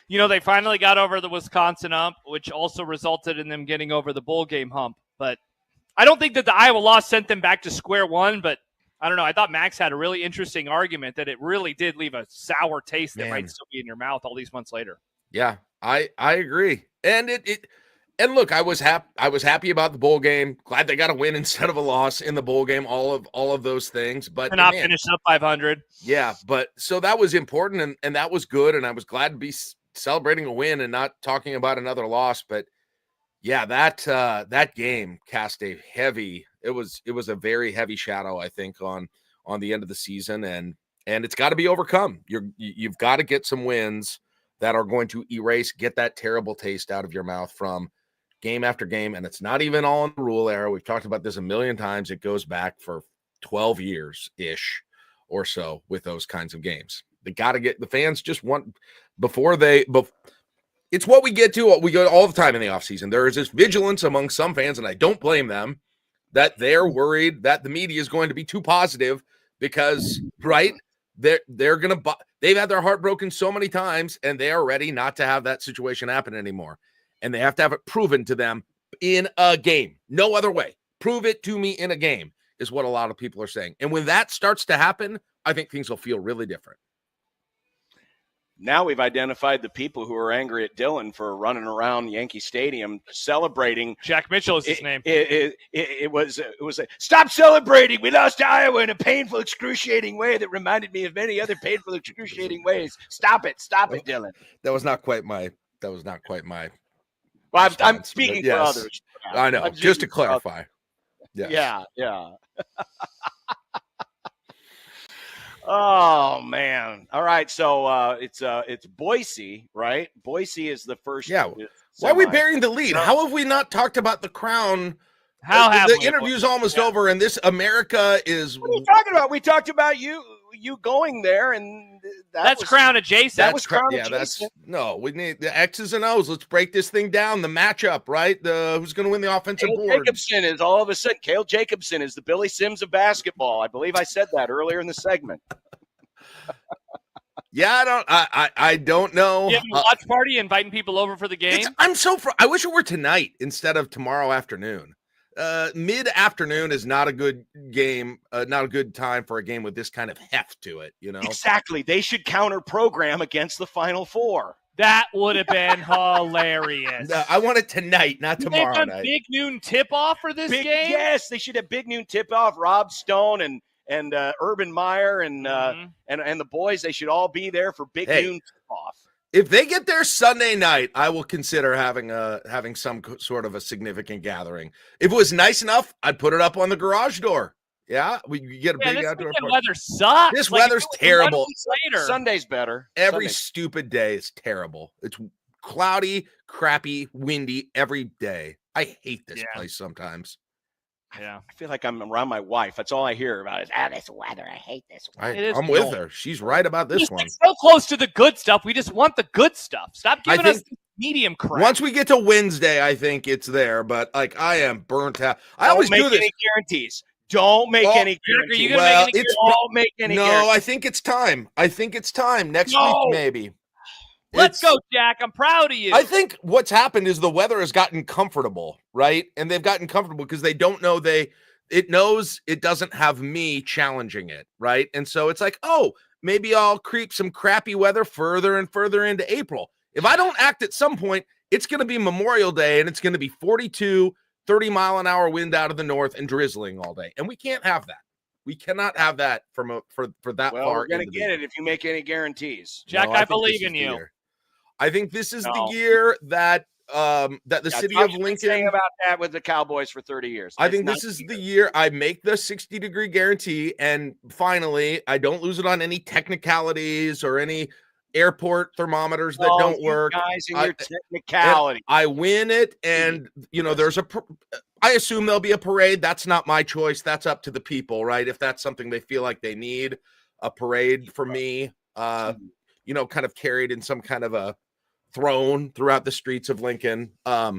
they finally got over the Wisconsin hump, which also resulted in them getting over the bowl game hump. But I don't think that the Iowa loss sent them back to square one, but I don't know. I thought Max had a really interesting argument that it really did leave a sour taste that might still be in your mouth all these months later. Yeah, I agree. And and look, I was happy about the bowl game. Glad they got a win instead of a loss in the bowl game. All of those things, but not finish up 500. Yeah, but so that was important and that was good, and I was glad to be celebrating a win and not talking about another loss. But yeah, that game cast a heavy. It was a very heavy shadow, I think, on the end of the season, and it's got to be overcome. You've got to get some wins that are going to get that terrible taste out of your mouth from game after game. And it's not even all in the rule era. We've talked about this a million times. It goes back for 12 years-ish or so with those kinds of games. They got to get the fans just want it's what we go all the time in the offseason. There is this vigilance among some fans, and I don't blame them, that they're worried that the media is going to be too positive because, right, they're going to they've had their heart broken so many times, and they are ready not to have that situation happen anymore. And they have to have it proven to them in a game. No other way. Prove it to me in a game is what a lot of people are saying. And when that starts to happen, I think things will feel really different. Now we've identified the people who are angry at Dylan for running around Yankee Stadium celebrating. Jack Mitchell is his name. It was stop celebrating. We lost to Iowa in a painful, excruciating way that reminded me of many other painful, excruciating ways. Stop it, Dylan. That was not quite my. Well, I'm speaking for others. I know. Just to clarify. Yes. Yeah. Oh man! All right, so it's Boise, right? Boise is the first. Yeah. Why are we burying the lead? How have we not talked about the Crown? The interview's almost over, and this America is. What are you talking about? We talked about you going there, and that's Crown adjacent. That was Crown adjacent. We need the X's and O's. Let's break this thing down. The matchup, right? Who's going to win the offensive board? Jacobson is all of a sudden. Cale Jacobson is the Billy Sims of basketball. I believe I said that earlier in the segment. Yeah, I don't know. You have a watch party inviting people over for the game? I wish it were tonight instead of tomorrow afternoon. Mid-afternoon is not a good game, not a good time for a game with this kind of heft to it, Exactly. They should counter-program against the Final Four. That would have been hilarious. No, I want it tonight, not tomorrow night. Big noon tip-off for this game? Yes, they should have big noon tip-off. Rob Stone and Urban Meyer and the boys, they should all be there for big noon tip-off. If they get there Sunday night, I will consider having some sort of a significant gathering. If it was nice enough, I'd put it up on the garage door. Yeah, we get a big outdoor party. Weather sucks. This weather's terrible. Sunday's better. Every stupid day is terrible. It's cloudy, crappy, windy every day. I hate this place sometimes. Yeah, I feel like I'm around my wife. That's all I hear about is this weather. I hate this weather. I'm with her. She's right about this one. So close to the good stuff. We just want the good stuff. Stop giving us medium crap. Once we get to Wednesday, I think it's there. But I am burnt out. I always do this. Any guarantees. Don't make any guarantees. Are you gonna make any guarantees? Don't make any guarantees. I think it's time. Next week, maybe. Let's go, Jack. I'm proud of you. I think what's happened is the weather has gotten comfortable, right? And they've gotten comfortable because they don't know it knows it doesn't have me challenging it, right? And so it's like, maybe I'll creep some crappy weather further and further into April. If I don't act at some point, it's going to be Memorial Day and it's going to be 42, 30-mile-an-hour wind out of the north and drizzling all day. And we can't have that. We cannot have that for that far. We're going to get it if you make any guarantees. Jack, I believe in you. I think this is the year that that the Yeah, city Josh of has been saying Lincoln. about that with the Cowboys for 30 years. I It's think this not is the years. year I make the 60-degree guarantee, and finally, I don't lose it on any technicalities or any airport thermometers that Oh, don't you work. guys and I- your technicality. I win it, and there's I assume there'll be a parade. That's not my choice. That's up to the people, right? If that's something they feel like they need, a parade for me, kind of carried in some kind of a throne throughout the streets of Lincoln. That's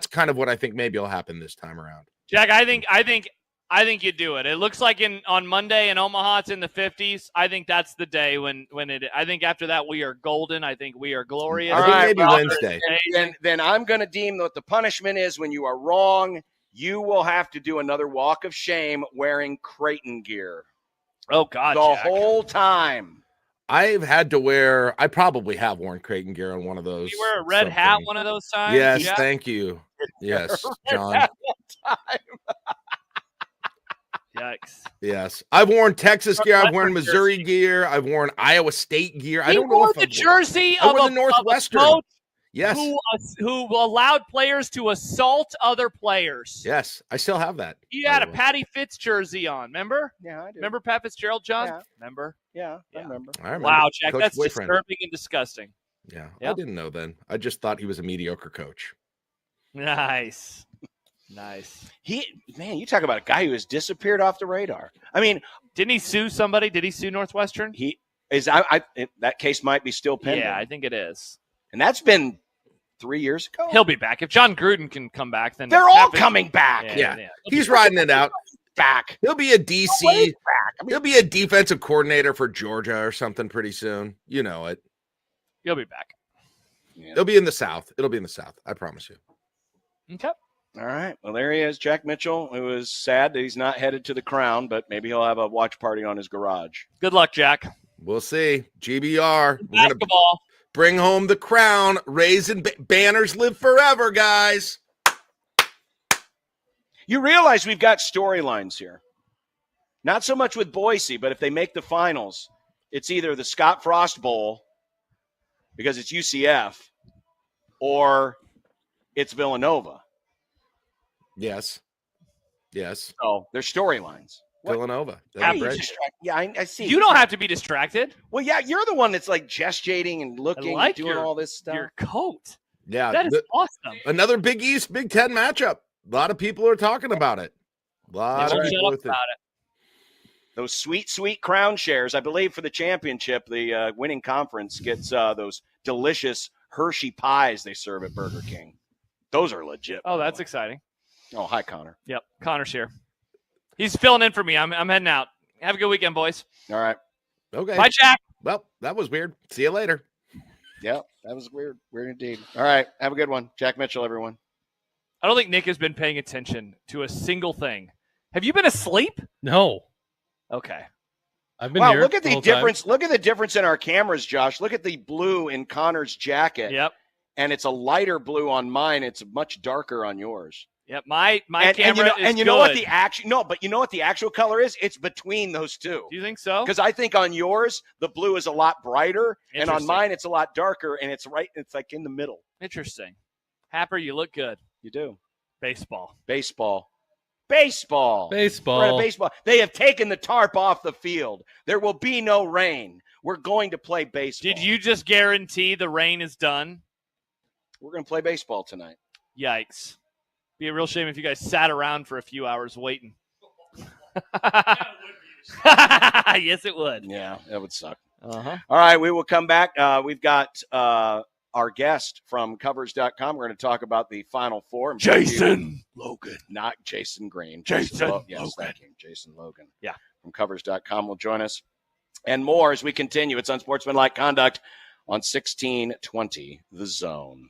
kind of what I think maybe will happen this time around. Jack, I think you do it. It looks like on Monday in Omaha it's in the 50s. I think that's the day when I think after that we are golden. I think we are glorious. I think maybe Wednesday. Then I'm going to deem what the punishment is when you are wrong. You will have to do another walk of shame wearing Creighton gear. Oh God, the Jack. whole time. I probably have worn Creighton gear on one of those. You wear a red hat one of those times? Yes, Jack? thank you. Yes, John. Yikes. Yes. I've worn Texas gear. I've worn Missouri gear. I've worn Iowa State gear. I don't know if the jersey I of wore a the Northwestern. of a coach Yes. who allowed players to assault other players. Yes, I still have that. You had a Patty Fitz jersey on, remember? Yeah, I do. Remember Pat Fitzgerald, John? Yeah. Remember? Yeah, I remember. Wow, Jack, Coach that's boyfriend. disturbing and disgusting. Yeah, I Yep. didn't know then. I just thought he was a mediocre coach. Nice. You talk about a guy who has disappeared off the radar. I mean, didn't he sue somebody? Did he sue Northwestern? He is. That case might be still pending. Yeah, I think it is. And that's been 3 years ago. He'll be back. If John Gruden can come back, then they're all coming back. Yeah. He's riding it out. Back. He'll be a DC. He'll be a defensive coordinator for Georgia or something pretty soon. You know it. He'll be back. Yeah. It'll be in the South. It'll be in the South. I promise you. Okay. All right. Well, there he is, Jack Mitchell. It was sad that he's not headed to the Crown, but maybe he'll have a watch party on his garage. Good luck, Jack. We'll see. GBR. We're gonna Basketball. bring home the crown. Raising banners live forever, guys. You realize we've got storylines here. Not so much with Boise, but if they make the finals, it's either the Scott Frost Bowl because it's UCF or it's Villanova. Yes. So there's storylines. Villanova. How do you distract? Yeah, I see. You don't have to be distracted. Well, yeah, you're the one that's like gestating and looking I like and doing your, all this stuff. Your coat. Yeah. That is awesome. Another Big East, Big Ten matchup. A lot of people are talking about it. A lot of people about it. Those sweet, sweet crown shares. I believe for the championship, the winning conference gets those delicious Hershey pies they serve at Burger King. Those are legit. Oh, that's exciting. Oh, hi, Connor. Yep, Connor's here. He's filling in for me. I'm heading out. Have a good weekend, boys. All right. Okay. Bye, Jack. Well, that was weird. See you later. Yeah, that was weird. Weird indeed. All right. Have a good one. Jack Mitchell, everyone. I don't think Nick has been paying attention to a single thing. Have you been asleep? No. Okay. I've been Wow, here. look at the the whole time. difference. Look at the difference in our cameras, Josh. Look at the blue in Connor's jacket. Yep. And it's a lighter blue on mine. It's much darker on yours. Yep. My And camera is you good. know what the actual but you know what the actual color is? It's between those two. Do you think so? Because I think on yours the blue is a lot brighter, and on Interesting. mine it's a lot darker, and it's like in the middle. Interesting. Happer, you look good. You do. Baseball. Baseball. We're at Baseball. baseball. They have taken the tarp off the field. There will be no rain. We're going to play baseball. Did you just guarantee the rain is done? We're going to play baseball tonight. Yikes. Be a real shame if you guys sat around for a few hours waiting. Yes, it would. Yeah, that would suck. Uh-huh. All right, we will come back. We've got our guest from Covers.com. We're going to talk about the Final Four. And Jason Logan. Not Jason Green. Jason Yes, Logan. thank you. Jason Logan. Yeah. From Covers.com will join us. And more as we continue. It's Unsportsmanlike Conduct on 1620 The Zone.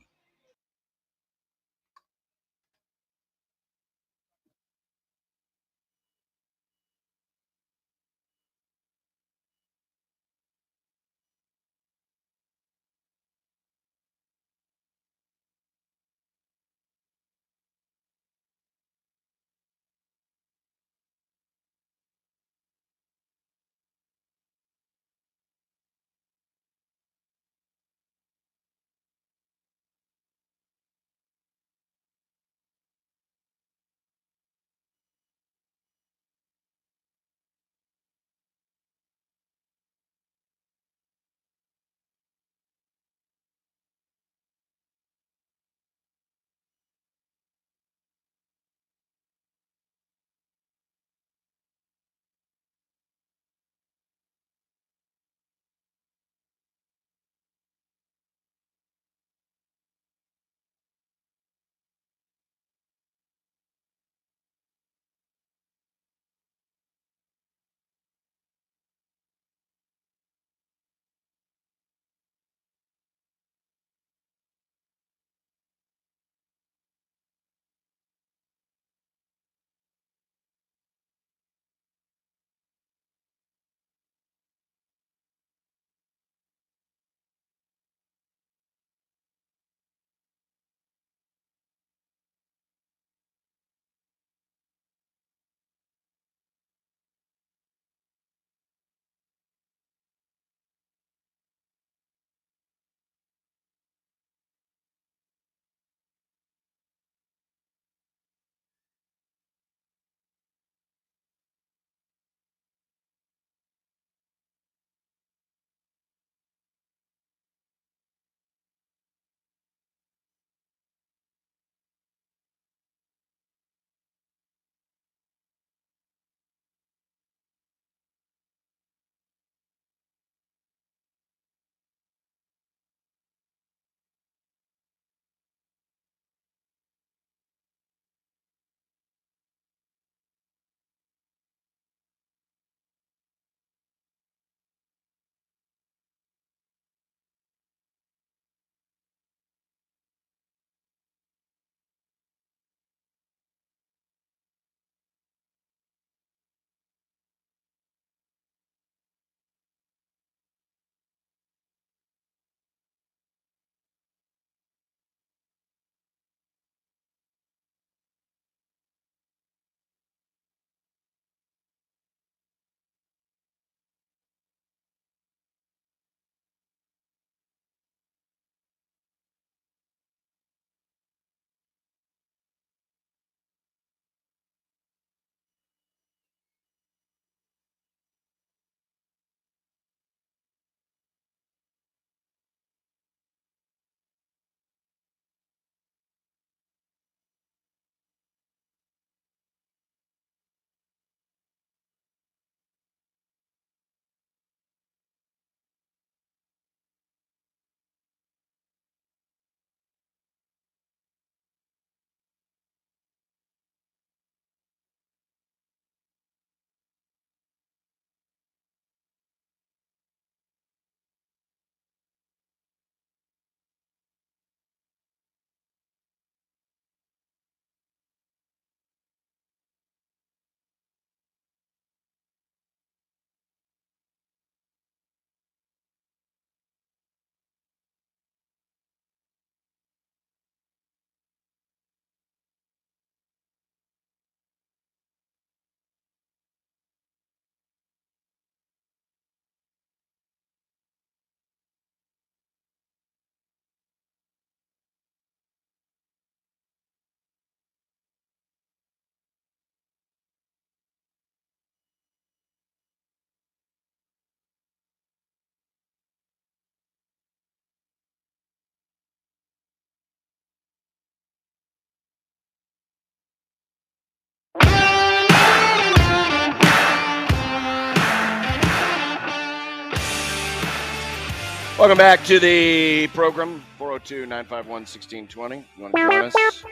Welcome back to the program, 402-951-1620. You want to join us?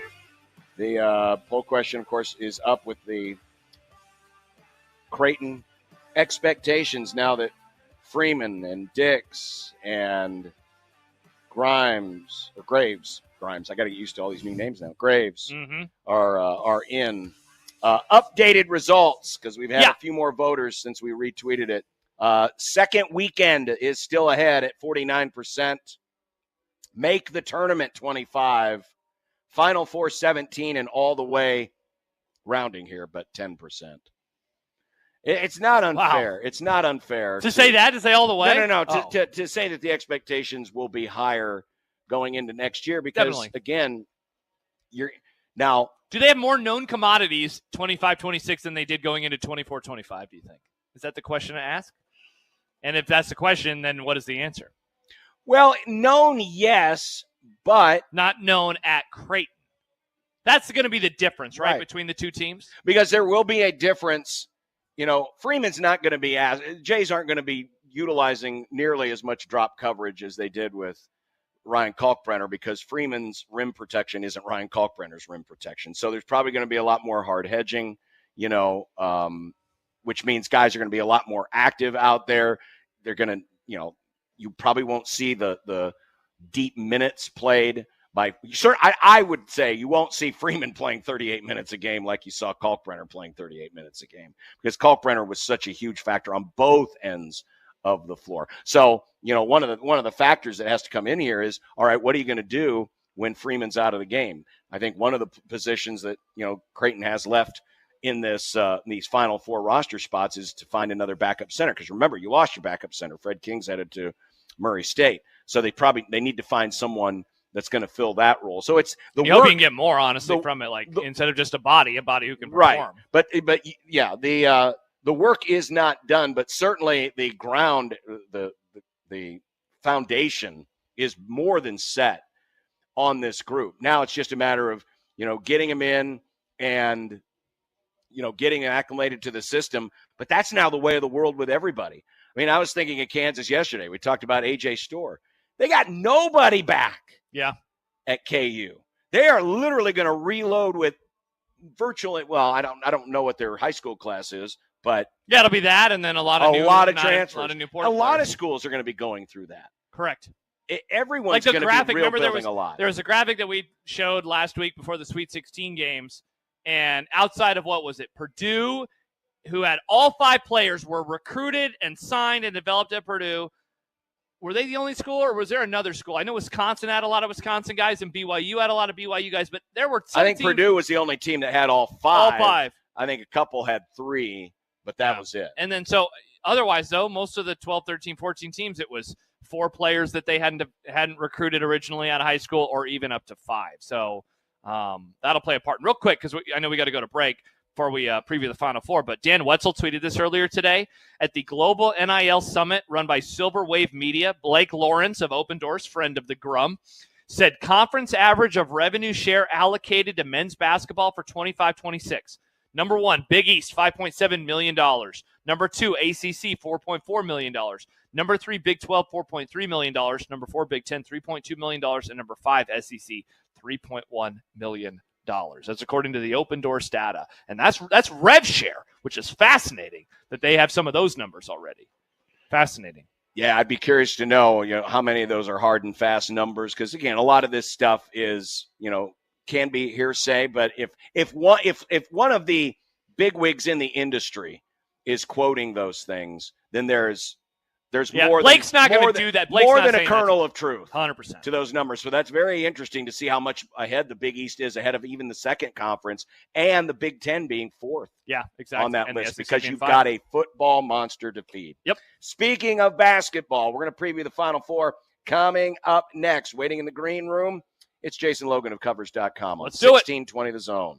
The poll question, of course, is up with the Creighton expectations now that Freeman and Dix and Graves, I got to get used to all these new names now, Graves, are in. Updated results, because we've had a few more voters since we retweeted it. Second weekend is still ahead at 49%. Make the tournament 25. Final Four 17, and all the way rounding here, but 10%. It's not unfair. Wow. It's not unfair to say that, to say all the way. No. To say that the expectations will be higher going into next year, because again, you're now. Do they have more known commodities 25-26 than they did going into 24-25? Do you think? Is that the question to ask? And if that's the question, then what is the answer? Well, known, yes, but not known at Creighton. That's going to be the difference, right, between the two teams? Because there will be a difference. You know, Freeman's not going to be Jays aren't going to be utilizing nearly as much drop coverage as they did with Ryan Kalkbrenner, because Freeman's rim protection isn't Ryan Kalkbrenner's rim protection. So there's probably going to be a lot more hard hedging, which means guys are going to be a lot more active out there. They're going to, you probably won't see the deep minutes played by I would say you won't see Freeman playing 38 minutes a game like you saw Kalkbrenner playing 38 minutes a game, because Kalkbrenner was such a huge factor on both ends of the floor. So, one of the factors that has to come in here is, all right, what are you going to do when Freeman's out of the game? I think one of the positions that, Creighton has left in these final four roster spots is to find another backup center. Because remember, you lost your backup center. Fred King's headed to Murray State. So they need to find someone that's going to fill that role. So it's the you hope you can get more, honestly, from it, instead of just a body who can perform. Right. But yeah, the work is not done, but certainly the ground, the foundation is more than set on this group. Now it's just a matter of, getting them in and, getting acclimated to the system. But that's now the way of the world with everybody. I mean, I was thinking of Kansas yesterday. We talked about A.J. Storr. They got nobody back at KU. They are literally going to reload with virtually, well, I don't know what their high school class is, but it'll be that, and then a lot of transfers. A lot of new a lot of schools are going to be going through that. Correct. Everyone's going to be building a lot. There was a graphic that we showed last week before the Sweet 16 games, and outside of Purdue, who had all 5 players were recruited and signed and developed at Purdue. Were they the only school, or was there another school? I know Wisconsin had a lot of Wisconsin guys, and BYU had a lot of BYU guys, but there were some I think Purdue was the only team that had all 5. All 5. I think a couple had 3, but that was it. And then otherwise, though, most of the 12, 13, 14 teams, it was 4 players that they hadn't recruited originally out of high school, or even up to 5. So that'll play a part. And real quick, because I know we got to go to break before we preview the Final Four, but Dan Wetzel tweeted this earlier today. At the Global NIL Summit run by Silver Wave Media, Blake Lawrence of Open Doors, friend of the Grum, said conference average of revenue share allocated to men's basketball for 25-26. Number 1, Big East, $5.7 million. Number 2, ACC, $4.4 million. Number 3, Big 12, $4.3 million. Number 4, Big 10, $3.2 million. And number 5, SEC, $3.1 million. That's according to the Open Doors data. And that's rev share, which is fascinating that they have some of those numbers already. Fascinating. Yeah, I'd be curious to know, how many of those are hard and fast numbers, because again, a lot of this stuff is, can be hearsay, but if one of the bigwigs in the industry is quoting those things, then there's more. Blake's not going to do that. Blake's more not than a kernel of truth, 100% to those numbers. So that's very interesting to see how much ahead the Big East is, ahead of even the second conference, and the Big Ten being 4th. Yeah, exactly. On that and list, because you've got a football monster to feed. Yep. Speaking of basketball, we're going to preview the Final Four coming up next. Waiting in the green room, it's Jason Logan of Covers.com on 1620 The Zone.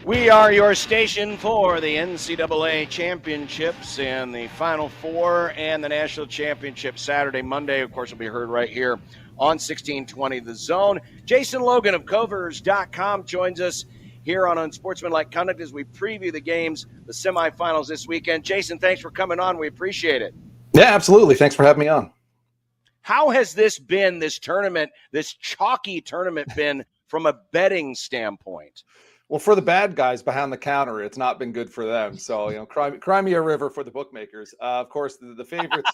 We are your station for the NCAA championships and the Final Four and the national championship Saturday, Monday. Of course, will be heard right here on 1620 The Zone. Jason Logan of Covers.com joins us here on Unsportsmanlike Conduct as we preview the games, the semifinals this weekend. Jason, thanks for coming on. We appreciate it. Yeah, absolutely. Thanks for having me on. How has this been, this tournament, this chalky tournament been from a betting standpoint? Well, for the bad guys behind the counter, it's not been good for them. So, cry me a river for the bookmakers. Of course, the favorites,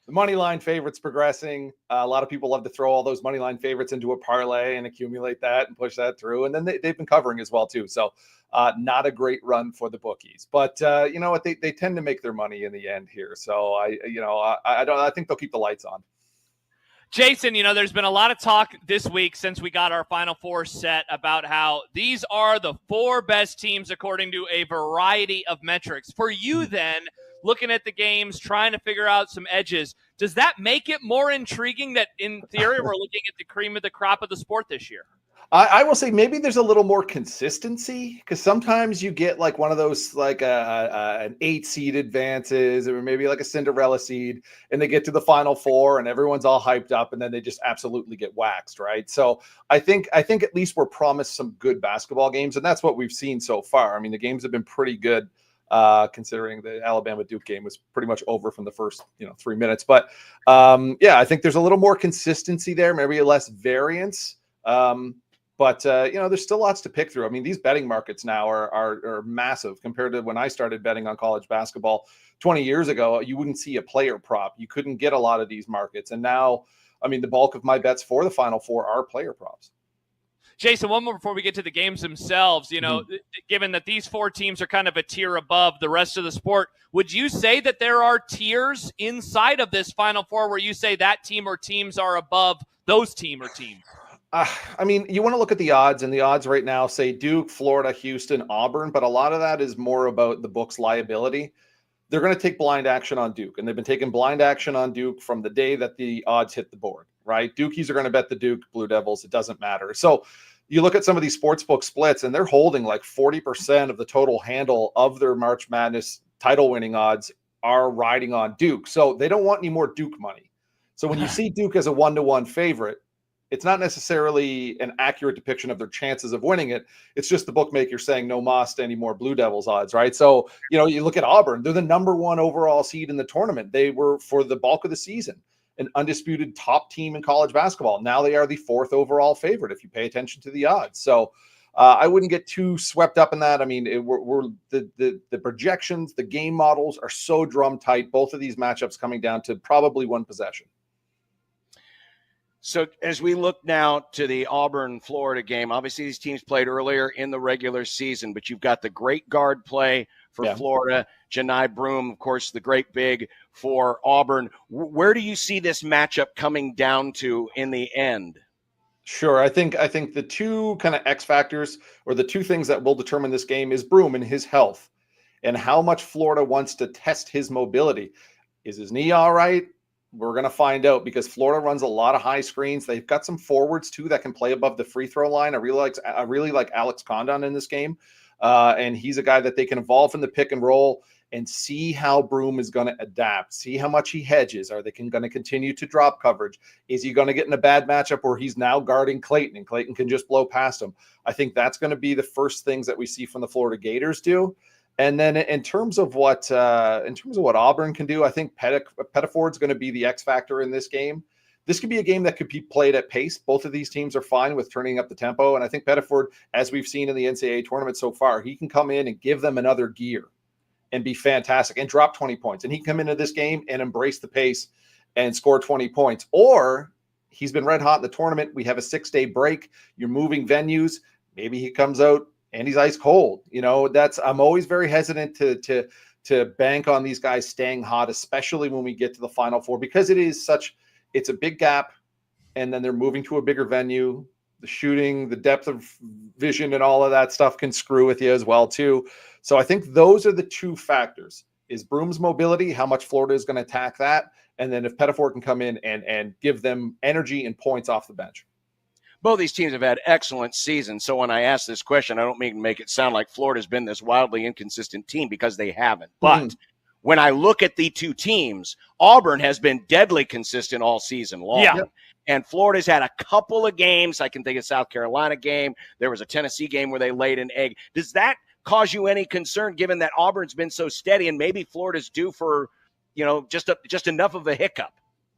the money line favorites progressing. A lot of people love to throw all those money line favorites into a parlay and accumulate that and push that through. And then they've been covering as well, too. So not a great run for the bookies. But you know what? They tend to make their money in the end here. So, I think they'll keep the lights on. Jason, there's been a lot of talk this week since we got our Final Four set about how these are the 4 best teams according to a variety of metrics. For you then, looking at the games, trying to figure out some edges, does that make it more intriguing that in theory we're looking at the cream of the crop of the sport this year? I will say maybe there's a little more consistency because sometimes you get like one of those like an 8 seed advances or maybe like a Cinderella seed and they get to the Final Four and everyone's all hyped up and then they just absolutely get waxed, right? So I think at least we're promised some good basketball games and that's what we've seen so far. I mean, the games have been pretty good considering the Alabama Duke game was pretty much over from the first 3 minutes. But I think there's a little more consistency there, maybe less variance. But there's still lots to pick through. I mean, these betting markets now are massive compared to when I started betting on college basketball 20 years ago. You wouldn't see a player prop. You couldn't get a lot of these markets. And now, I mean, the bulk of my bets for the Final Four are player props. Jason, one more before we get to the games themselves. Given that these 4 teams are kind of a tier above the rest of the sport, would you say that there are tiers inside of this Final Four where you say that team or teams are above those team or teams? I mean, you want to look at the odds, and the odds right now say Duke, Florida, Houston, Auburn, but a lot of that is more about the book's liability. They're going to take blind action on Duke, and they've been taking blind action on Duke from the day that the odds hit the board, right? Dukies are going to bet the Duke Blue Devils. It doesn't matter. So you look at some of these sportsbook splits, and they're holding like 40% of the total handle of their March Madness title winning odds are riding on Duke. So they don't want any more Duke money. So when you see Duke as a 1-to-1 favorite, it's not necessarily an accurate depiction of their chances of winning it. It's just the bookmaker saying no mas to any more Blue Devils odds, right? So, you look at Auburn, they're the number 1 overall seed in the tournament. They were, for the bulk of the season, an undisputed top team in college basketball. Now they are the 4th overall favorite if you pay attention to the odds. So I wouldn't get too swept up in that. I mean, the projections, the game models are so drum tight. Both of these matchups coming down to probably 1 possession. So as we look now to the Auburn-Florida game, obviously these teams played earlier in the regular season, but you've got the great guard play for Florida, Janai Broome, of course, the great big for Auburn. Where do you see this matchup coming down to in the end? Sure. I think the 2 kind of X factors or the 2 things that will determine this game is Broome and his health and how much Florida wants to test his mobility. Is his knee all right? We're going to find out because Florida runs a lot of high screens. They've got some forwards too that can play above the free throw line. I really like Alex Condon in this game. And he's a guy that they can evolve in the pick and roll and see how Broome is going to adapt, see how much he hedges. Are they going to continue to drop coverage? Is he going to get in a bad matchup where he's now guarding Clayton and Clayton can just blow past him? I think that's going to be the first things that we see from the Florida Gators do. And then in terms of what Auburn can do, I think Pettiford's going to be the X factor in this game. This could be a game that could be played at pace. Both of these teams are fine with turning up the tempo. And I think Pettiford, as we've seen in the NCAA tournament so far, he can come in and give them another gear and be fantastic and drop 20 points. And he can come into this game and embrace the pace and score 20 points. Or he's been red hot in the tournament. We have a 6-day break. You're moving venues. Maybe he comes out and he's ice cold. I'm always very hesitant to bank on these guys staying hot, especially when we get to the Final Four, because it's a big gap. And then they're moving to a bigger venue. The shooting, the depth of vision and all of that stuff can screw with you as well too. So I think those are the 2 factors is Broome's mobility, how much Florida is going to attack that. And then if Pettiford can come in and give them energy and points off the bench. both these teams have had excellent seasons. So when I ask this question, I don't mean to make it sound like Florida's been this wildly inconsistent team, because they haven't. But when I look at the two teams, Auburn has been deadly consistent all season long. Yeah. And Florida's had a couple of games. I can think of South Carolina game. There was a Tennessee game where they laid an egg. Does that cause you any concern, given that Auburn's been so steady and maybe Florida's due for, just enough of a hiccup?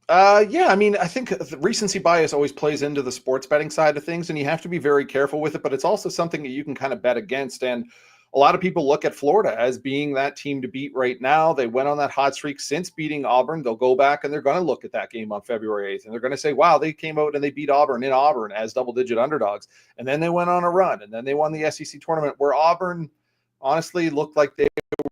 Yeah, I mean, I think the recency bias always plays into the sports betting side of things, and you have to be very careful with it, but it's also something that you can kind of bet against. And a lot of people look at Florida as being that team to beat right now. They went on that hot streak since beating Auburn. They'll go back and they're going to look at that game on February 8th, and they're going to say, wow, they came out and they beat Auburn in Auburn as double-digit underdogs. And then they went on a run, and then they won the SEC tournament, where Auburn honestly looked like they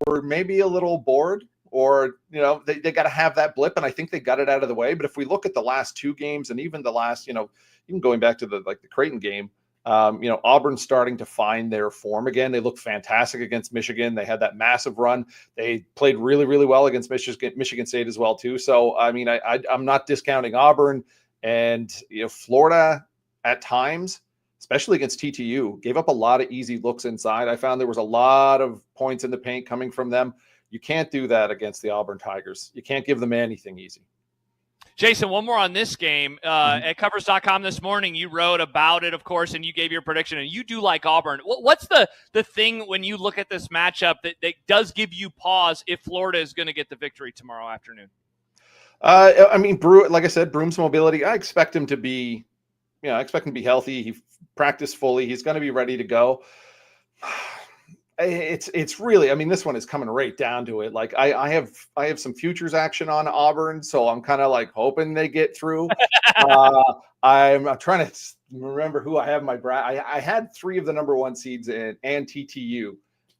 were maybe a little bored, or, they got to have that blip, and I think they got it out of the way. But if we look at the last two games, and even the last, even going back to the Creighton game, Auburn's starting to find their form again. They look fantastic against Michigan. They had that massive run. They played really, really well against Michigan State as well, too. So, I mean, I'm not discounting Auburn. And, Florida at times, especially against TTU, gave up a lot of easy looks inside. I found there was a lot of points in the paint coming from them. You can't do that against the Auburn Tigers. You can't give them anything easy. Jason, one more on this game. At Covers.com this morning, you wrote about it, of course, and you gave your prediction, and you do like Auburn. What's the thing when you look at this matchup that does give you pause if Florida is going to get the victory tomorrow afternoon? I mean, like I said, Broom's mobility, I expect him to be healthy. He practiced fully. He's going to be ready to go. It's really, I mean, this one is coming right down to it. Like I have some futures action on Auburn, so I'm kind of like hoping they get through. I'm trying to remember who I have in my bracket. I had 3 of the number 1 seeds and TTU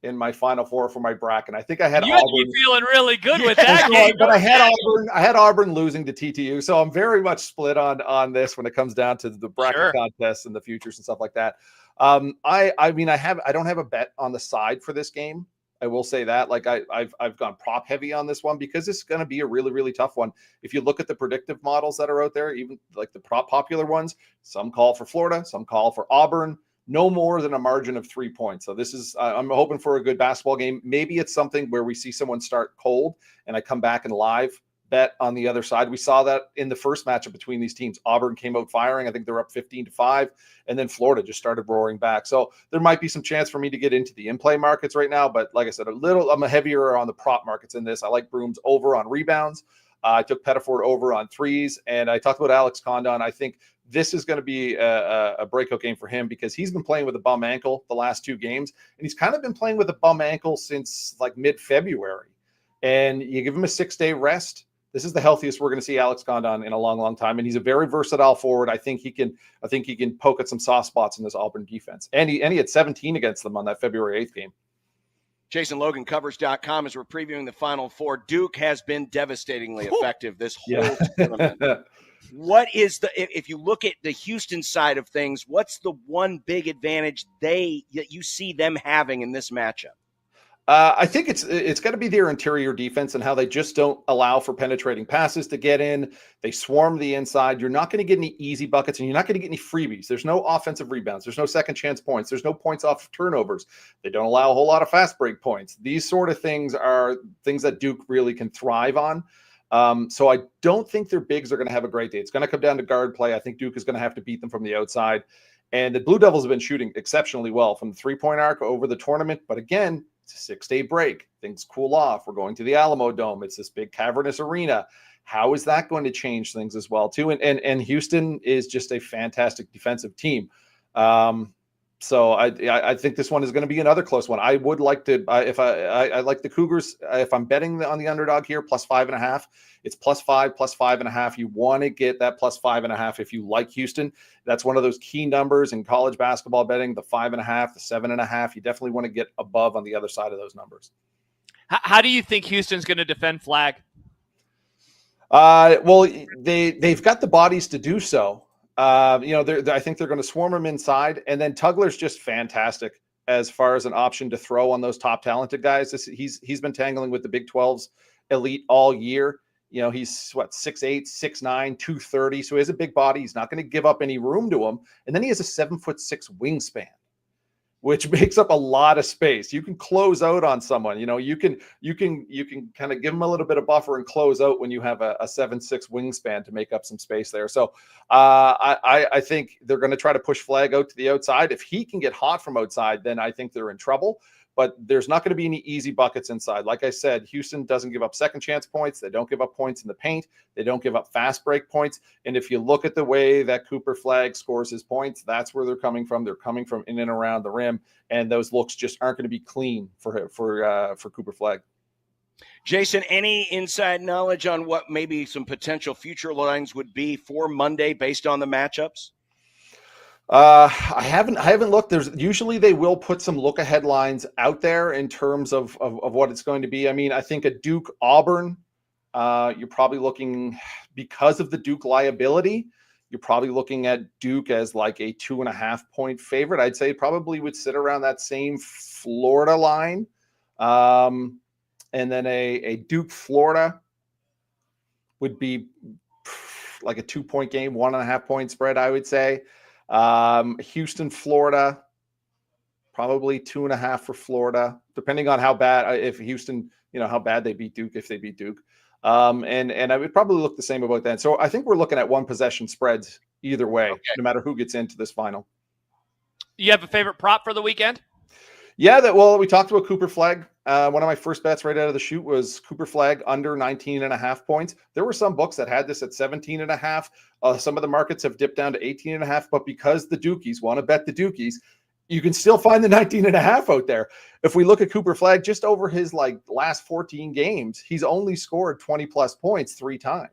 in my Final Four for my bracket. I think I had Auburn. You feeling really good with that game. But I had Auburn losing to TTU, so I'm very much split on this when it comes down to the bracket contests and the futures and stuff like that. I don't have a bet on the side for this game. I will say that. Like I've gone prop heavy on this one because it's going to be a really, really tough one. If you look at the predictive models that are out there, even like the prop popular ones, some call for Florida, some call for Auburn. No more than a margin of 3 points. So this is, I'm hoping for a good basketball game. Maybe it's something where we see someone start cold and I come back and live bet on the other side. We saw that in the first matchup between these teams. Auburn came out firing. I think they're up 15-5, and then Florida just started roaring back. So there might be some chance for me to get into the in-play markets right now. But like I said, I'm a heavier on the prop markets in this. I like Broom's over on rebounds. I took Pettiford over on threes, and I talked about Alex Condon. I think this is going to be a breakout game for him because he's been playing with a bum ankle the last 2 games, and he's kind of been playing with a bum ankle since like mid-February. And you give him a 6-day rest. This is the healthiest we're going to see Alex Condon in a long, long time, and he's a very versatile forward. I think he can poke at some soft spots in this Auburn defense, and he had 17 against them on that February 8th game. Jason Logan, Covers.com, as we're previewing the Final Four. Duke has been devastatingly effective this whole tournament. What is if you look at the Houston side of things, what's the one big advantage that you see them having in this matchup? I think it's got to be their interior defense and how they just don't allow for penetrating passes to get in. They swarm the inside. You're not going to get any easy buckets, and you're not going to get any freebies. There's no offensive rebounds. There's no second chance points. There's no points off of turnovers. They don't allow a whole lot of fast break points. These sort of things are things that Duke really can thrive on. So I don't think their bigs are going to have a great day. It's going to come down to guard play. I think Duke is going to have to beat them from the outside. And the Blue Devils have been shooting exceptionally well from the three-point arc over the tournament. But again, it's a 6-day break. Things cool off. We're going to the Alamo Dome. It's this big cavernous arena. How is that going to change things as well, too? And Houston is just a fantastic defensive team. So I think this one is going to be another close one. I would like to, if I like the Cougars, if I'm betting on the underdog here, plus 5.5, it's +5, +5.5. You want to get that +5.5 if you like Houston. That's one of those key numbers in college basketball betting, the 5.5, the 7.5. You definitely want to get above on the other side of those numbers. How do you think Houston's going to defend Flag? Well, they've got the bodies to do so. I think they're going to swarm him inside, and then Tugler's just fantastic as far as an option to throw on those top talented guys. He's been tangling with the Big 12's elite all year. You know, he's what, 6'8", 6'9", 230. So he has a big body. He's not going to give up any room to him. And then he has a 7'6" wingspan, which makes up a lot of space. You can close out on someone. You know, you can kind of give them a little bit of buffer and close out when you have a 7'6" wingspan to make up some space there. So I think they're going to try to push Flag out to the outside. If he can get hot from outside, then I think they're in trouble. But there's not going to be any easy buckets inside. Like I said, Houston doesn't give up second chance points. They don't give up points in the paint. They don't give up fast break points. And if you look at the way that Cooper Flag scores his points, that's where they're coming from. They're coming from in and around the rim, and those looks just aren't going to be clean for Cooper Flag. Jason, any inside knowledge on what maybe some potential future lines would be for Monday based on the matchups? I haven't looked. There's usually they will put some look ahead lines out there in terms of what it's going to be. I mean, I think a Duke Auburn, you're probably looking, because of the Duke liability, you're probably looking at Duke as like a 2.5 point favorite. I'd say it probably would sit around that same Florida line. And then a Duke Florida would be like a 2 point game, 1.5 point spread, I would say. Houston, Florida, probably 2.5 for Florida, depending on how bad, if Houston, you know, how bad they beat Duke, if they beat Duke. And I would probably look the same about that. So I think we're looking at one possession spreads either way, no matter who gets into this final. You have a favorite prop for the weekend? Yeah, well, we talked about Cooper Flag. One of my first bets right out of the chute was Cooper Flag under 19.5 points. There were some books that had this at 17.5. Some of the markets have dipped down to 18.5, but because the Dukies want to bet the Dukies, you can still find the 19.5 out there. If we look at Cooper Flag, just over his last 14 games, he's only scored 20 plus points 3 times.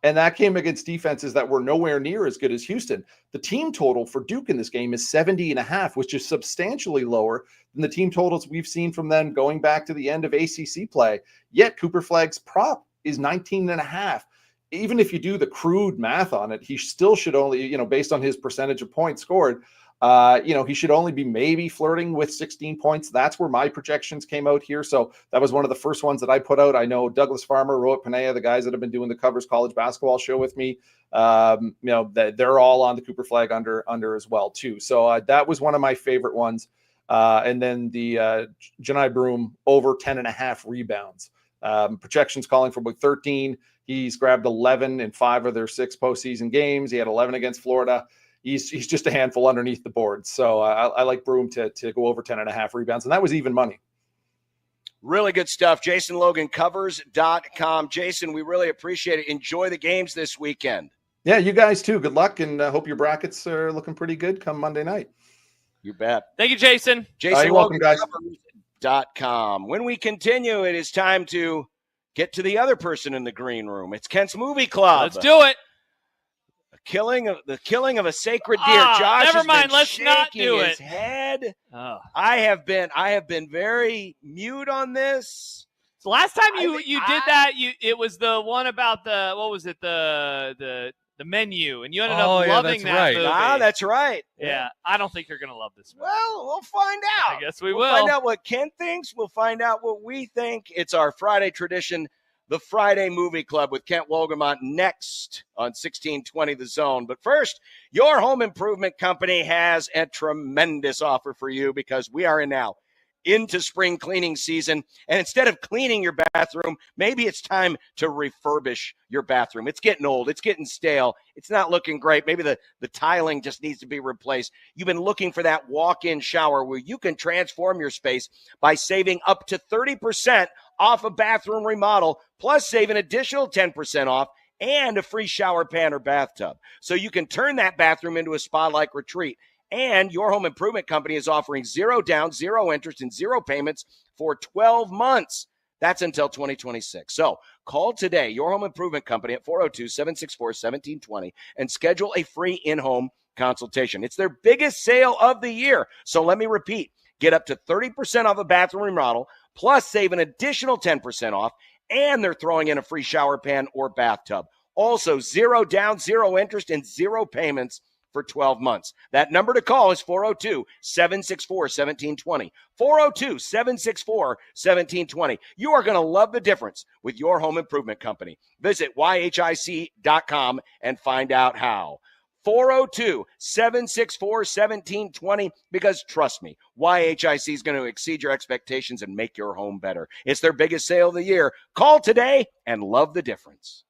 And that came against defenses that were nowhere near as good as Houston. The team total for Duke in this game is 70.5, which is substantially lower than the team totals we've seen from them going back to the end of ACC play. Yet Cooper Flag's prop is 19.5. Even if you do the crude math on it, he still should only, based on his percentage of points scored, he should only be maybe flirting with 16 points. That's where my projections came out here. So that was one of the first ones that I put out. I know Douglas Farmer, Rohit Panea, the guys that have been doing the Covers College Basketball show with me, that they're all on the Cooper Flag under as well too. So that was one of my favorite ones. And then the Janai Broom over 10.5 rebounds. Projections calling for about 13. He's grabbed 11 in 5 of their 6 postseason games. He had 11 against Florida. He's just a handful underneath the board. So I like Broom to go over 10.5 rebounds. And that was even money. Really good stuff. JasonLoganCovers.com. Jason, we really appreciate it. Enjoy the games this weekend. Yeah, you guys too. Good luck, and hope your brackets are looking pretty good come Monday night. You bet. Thank you, Jason. You're welcome, guys. JasonLoganCovers.com. When we continue, it is time to get to the other person in the green room. It's Kent's Movie Club. Let's do it. The killing of a sacred deer. Josh, never mind. Let's shaking not do his it. Head. Oh. I have been very mute on this. So last time you did that, it was the one about the menu, and you ended up loving that movie. Ah, that's right. Yeah, I don't think you're gonna love this movie. Well, we'll find out. I guess we'll find out what Kent thinks. We'll find out what we think. It's our Friday tradition. The Friday Movie Club with Kent Wolgamont next on 1620 The Zone. But first, your home improvement company has a tremendous offer for you because we are into spring cleaning season. And instead of cleaning your bathroom, maybe it's time to refurbish your bathroom. It's getting old. It's getting stale. It's not looking great. Maybe the tiling just needs to be replaced. You've been looking for that walk-in shower where you can transform your space by saving up to 30% off a bathroom remodel, plus save an additional 10% off and a free shower pan or bathtub. So you can turn that bathroom into a spa-like retreat. And your home improvement company is offering 0 down, 0 interest, and 0 payments for 12 months. That's until 2026. So call today, your home improvement company at 402-764-1720 and schedule a free in-home consultation. It's their biggest sale of the year. So let me repeat. Get up to 30% off a bathroom remodel, plus save an additional 10% off, and they're throwing in a free shower pan or bathtub. Also, 0 down, 0 interest, and 0 payments for 12 months. That number to call is 402-764-1720. 402-764-1720. You are going to love the difference with your home improvement company. Visit yhic.com and find out how. 402-764-1720, because trust me, YHIC is going to exceed your expectations and make your home better. It's their biggest sale of the year. Call today and love the difference.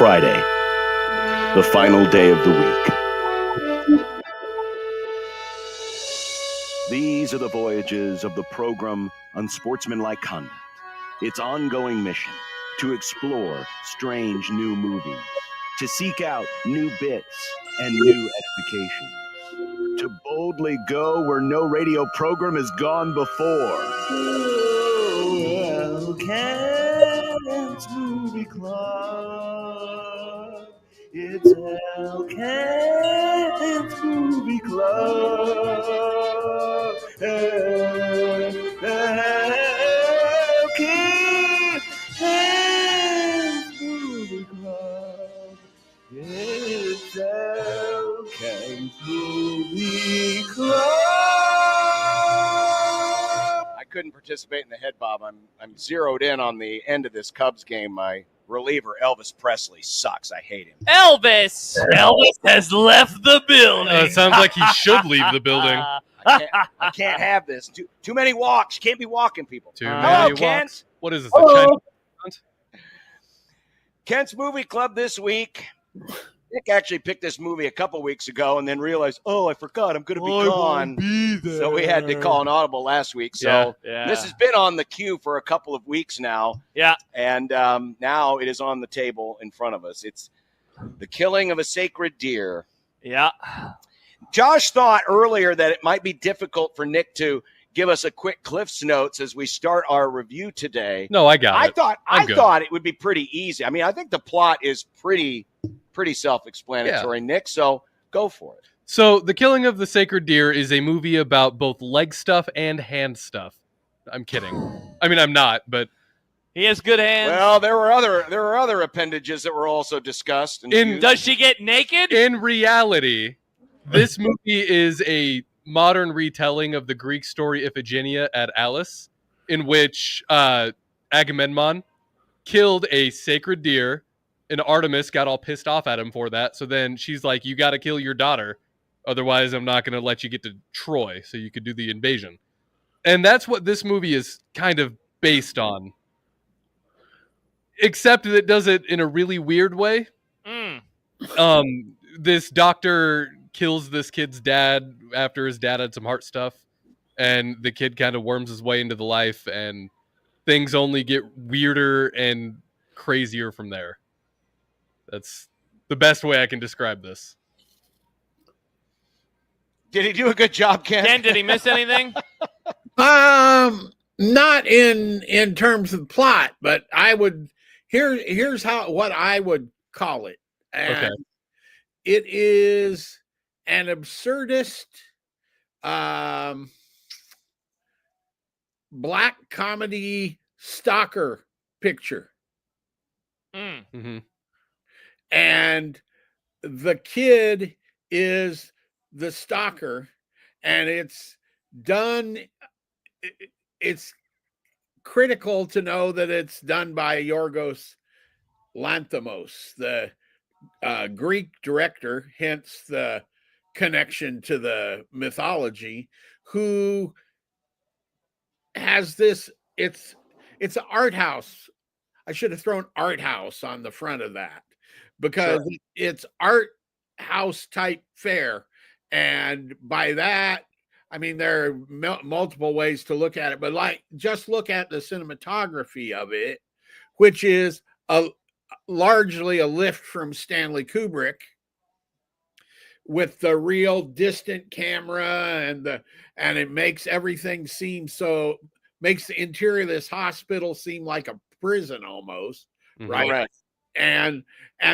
Friday, the final day of the week. These are the voyages of the program Unsportsmanlike Conduct. Its ongoing mission to explore strange new movies, to seek out new bits and new edifications, to boldly go where no radio program has gone before. Oh, Elkins Movie Club. It's Elkins Movie Club. Elkins Movie Club. It's Elkins Movie Club. I couldn't participate in the head bob. I'm zeroed in on the end of this Cubs game. My reliever, Elvis Presley, sucks. I hate him. Elvis has left the building. It sounds like he should leave the building. I can't have this. Too many walks. You can't be walking people. Too Hello, many Kent. walks. What is this? Hello. Kent's Movie Club this week. Nick actually picked this movie a couple weeks ago and then realized, I forgot I'm going to be gone. So we had to call an audible last week. So this has been on the queue for a couple of weeks now. Yeah. And now it is on the table in front of us. It's The Killing of a Sacred Deer. Yeah. Josh thought earlier that it might be difficult for Nick to give us a quick Cliff's Notes as we start our review today. No, I got it. I thought it would be pretty easy. I mean, I think the plot is pretty self-explanatory, Nick, so go for it. So, The Killing of the Sacred Deer is a movie about both leg stuff and hand stuff. I'm kidding. I mean, I'm not, but he has good hands. Well, there were other appendages that were also discussed. Does she get naked? In reality, this movie is a modern retelling of the Greek story Iphigenia at Alice, in which Agamemnon killed a sacred deer, and Artemis got all pissed off at him for that. So then she's like, you got to kill your daughter. Otherwise, I'm not going to let you get to Troy so you could do the invasion. And that's what this movie is kind of based on. Except that it does it in a really weird way. This doctor kills this kid's dad after his dad had some heart stuff. And the kid kind of worms his way into the life. And things only get weirder and crazier from there. That's the best way I can describe this. Did he do a good job, Ken? Ken, did he miss anything? Not in terms of plot, but I would here's what I would call it. And it is an absurdist black comedy stalker picture. Mm-hmm. And the kid is the stalker, and it's critical to know that it's done by Yorgos Lanthimos, the Greek director, hence the connection to the mythology, who has this, it's an art house. I should have thrown art house on the front of that, because it's art house type fare. And by that, I mean, there are multiple ways to look at it, but just look at the cinematography of it, which is largely a lift from Stanley Kubrick, with the real distant camera, and it makes everything makes the interior of this hospital seem like a prison almost, right? Correct. And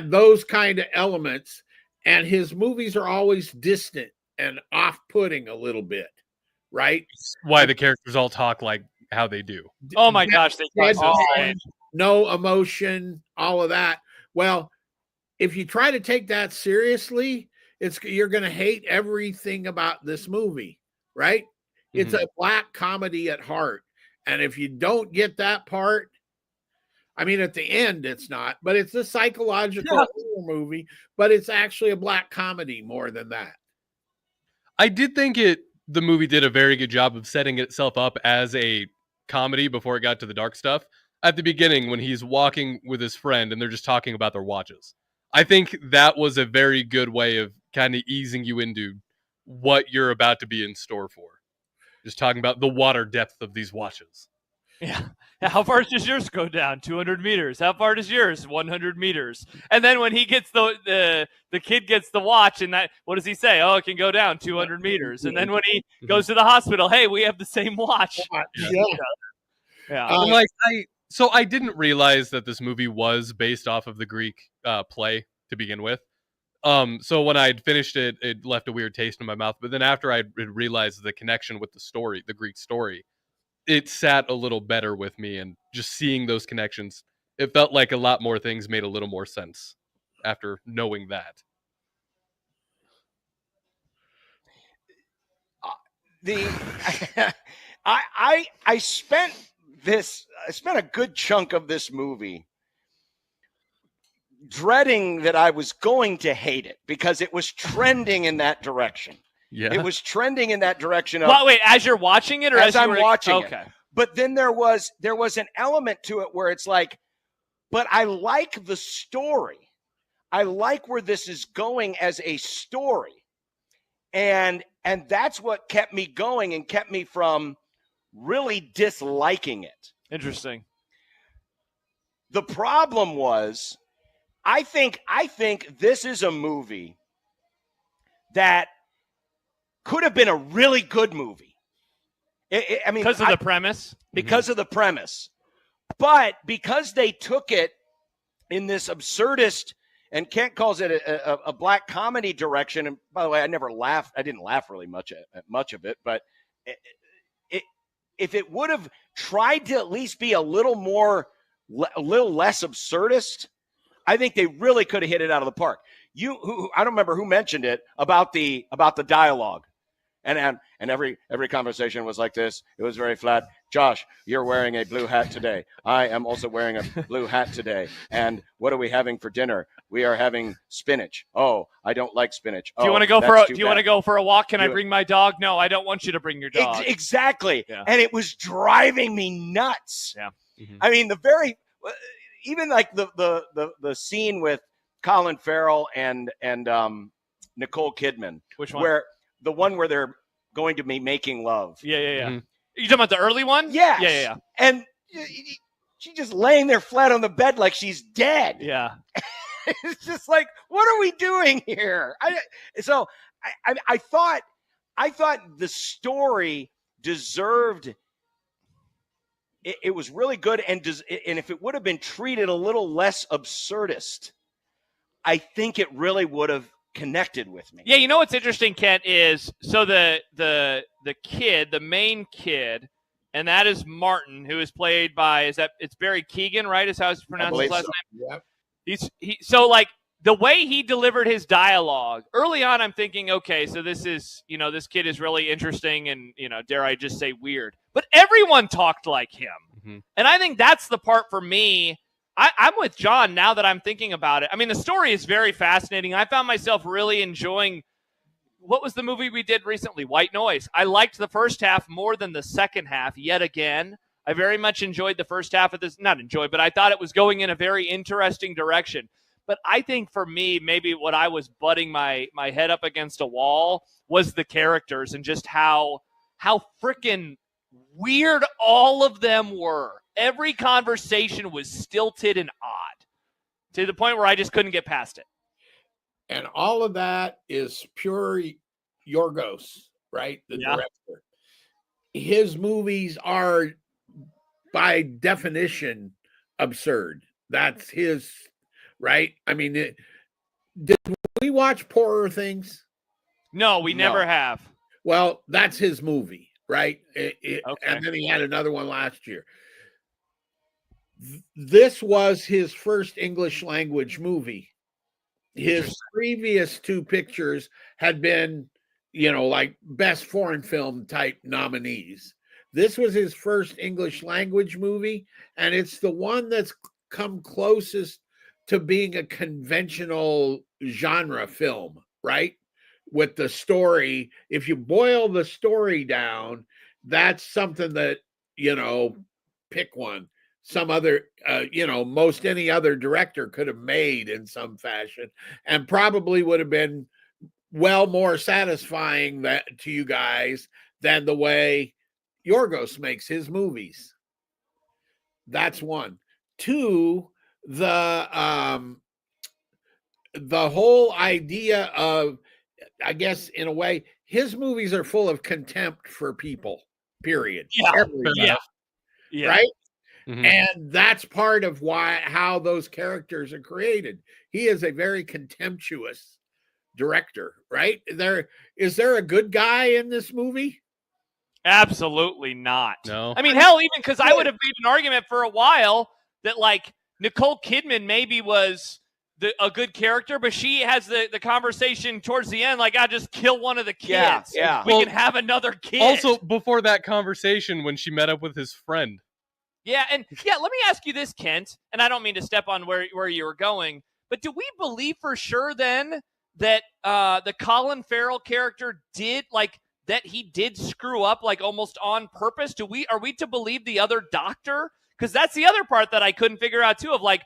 those kind of elements, and his movies are always distant and off-putting a little bit, right? Why the characters all talk like how they do. Oh my gosh, they no emotion, all of that. Well, if you try to take that seriously, you're going to hate everything about this movie, right? Mm-hmm. It's a black comedy at heart. And if you don't get that part, I mean, at the end, it's not, but it's a psychological horror movie, but it's actually a black comedy more than that. I did think the movie did a very good job of setting itself up as a comedy before it got to the dark stuff. at the beginning when he's walking with his friend and they're just talking about their watches. I think that was a very good way of kind of easing you into what you're about to be in store for. Just talking about the water depth of these watches. Yeah. How far does yours go down? 200 meters. How far does yours? 100 meters. And then when he gets the kid gets the watch, and that, what does he say? Oh, it can go down 200 meters. And then when he goes to the hospital, hey, we have the same watch. Yeah. I'm like, I didn't realize that this movie was based off of the Greek play to begin with. So when I'd finished it, it left a weird taste in my mouth. But then after I realized the connection with the story, the Greek story, it sat a little better with me. And just seeing those connections, it felt like a lot more things made a little more sense after knowing that. I spent a good chunk of this movie dreading that I was going to hate it because it was trending in that direction. Yeah. It was trending in that direction of, well, wait, as you're watching it or as I'm watching okay. it. But then there was an element to it where it's like, but I like the story. I like where this is going as a story. And that's what kept me going and kept me from really disliking it. Interesting. The problem was, I think this is a movie that could have been a really good movie. I mean, because of the premise? Because of the premise. But because they took it in this absurdist, and Kent calls it a black comedy direction. And by the way, I didn't laugh really much at much of it, but if it would have tried to at least be a little less absurdist, I think they really could have hit it out of the park. I don't remember who mentioned it about the dialogue. And every conversation was like this. It was very flat. Josh, you're wearing a blue hat today. I am also wearing a blue hat today. And what are we having for dinner? We are having spinach. Oh, I don't like spinach. Do you want to go for a walk? Can I bring my dog? No, I don't want you to bring your dog. Exactly. Yeah. And it was driving me nuts. Yeah. Mm-hmm. I mean, even like the scene with Colin Farrell and Nicole Kidman. Which one? Where the one where they're going to be making love. Yeah. Mm-hmm. You talking about the early one? Yes. Yeah. And she's just laying there flat on the bed like she's dead. Yeah. It's just like, what are we doing here? I thought the story deserved. It was really good, and if it would have been treated a little less absurdist, I think it really would have connected with me. Yeah, you know what's interesting, Kent, is so the kid, the main kid, and that is Martin, who is played by it's Barry Keoghan, right? Is how it's pronounced his last name? Yep. So like the way he delivered his dialogue early on, I'm thinking, okay, so this is, this kid is really interesting and, dare I just say weird, but everyone talked like him. Mm-hmm. And I think that's the part for me. I'm with John now that I'm thinking about it. I mean, the story is very fascinating. I found myself really enjoying, what was the movie we did recently? White Noise. I liked the first half more than the second half yet again. I very much enjoyed the first half of this. Not enjoyed, but I thought it was going in a very interesting direction. But I think for me, maybe what I was butting my head up against a wall was the characters and just how freaking weird all of them were. Every conversation was stilted and odd to the point where I just couldn't get past it. And all of that is pure Yorgos, right? The director. His movies are, by definition, absurd. That's his, right? I mean, did we watch Poorer Things? No, we never have. Well, that's his movie, right? Okay. And then he had another one last year. This was his first English language movie. His previous two pictures had been, like best foreign film type nominees. This was his first English language movie, and it's the one that's come closest to being a conventional genre film, right? With the story, if you boil the story down, that's something that, pick one. some other, most any other director could have made in some fashion, and probably would have been well more satisfying that to you guys than the way Yorgos makes his movies. That's one. Two, the whole idea of, I guess in a way, his movies are full of contempt for people, period. Yeah. Everybody. Yeah. Right? Mhm. And that's part of how those characters are created. He is a very contemptuous director, right? Is there a good guy in this movie? Absolutely not. No. I mean, hell, even because I would have made an argument for a while that, like, Nicole Kidman maybe was a good character, but she has the conversation towards the end, like, I just kill one of the kids. Yeah. We can have another kid. Also, before that conversation, when she met up with his friend. Yeah, and let me ask you this, Kent, and I don't mean to step on where you were going, but do we believe for sure then that the Colin Farrell character did, like, that he did screw up, like, almost on purpose? Are we to believe the other doctor? Because that's the other part that I couldn't figure out too, of, like,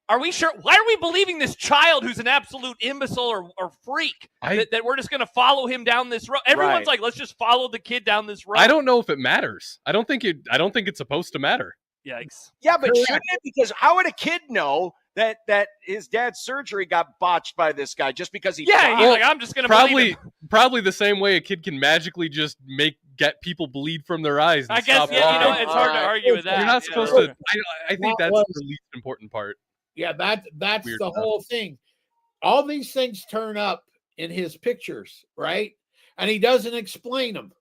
are we sure? Why are we believing this child who's an absolute imbecile or freak that we're just going to follow him down this road? Everyone's like, let's just follow the kid down this road. I don't know if it matters. I don't think it's supposed to matter. Yikes. Yeah, but shouldn't it? Because how would a kid know that his dad's surgery got botched by this guy just because he tried? He's like, I'm just going to probably the same way a kid can magically just get people bleed from their eyes. And I guess, it's hard to argue with that. You're not supposed to. I think that's the least important part. Yeah, that's Weird the stuff. whole thing. All these things turn up in his pictures, right? And he doesn't explain them,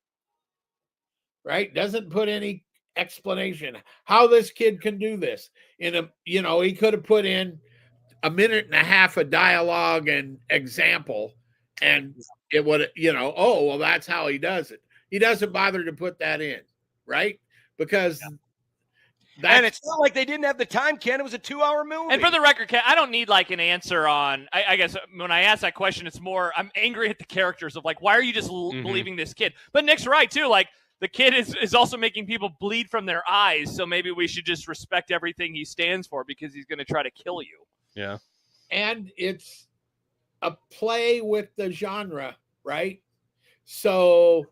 right? Doesn't put any explanation how this kid can do this. He could have put in a minute and a half of dialogue and example, and it would, that's how he does it. He doesn't bother to put that in, right? Because and it's not like they didn't have the time, Ken. It was a 2-hour movie. And for the record, Ken, I don't need like an answer on. I guess when I ask that question, it's more I'm angry at the characters of like, why are you just believing this kid? But Nick's right too. Like the kid is also making people bleed from their eyes, so maybe we should just respect everything he stands for because he's going to try to kill you. Yeah, and it's a play with the genre, right? So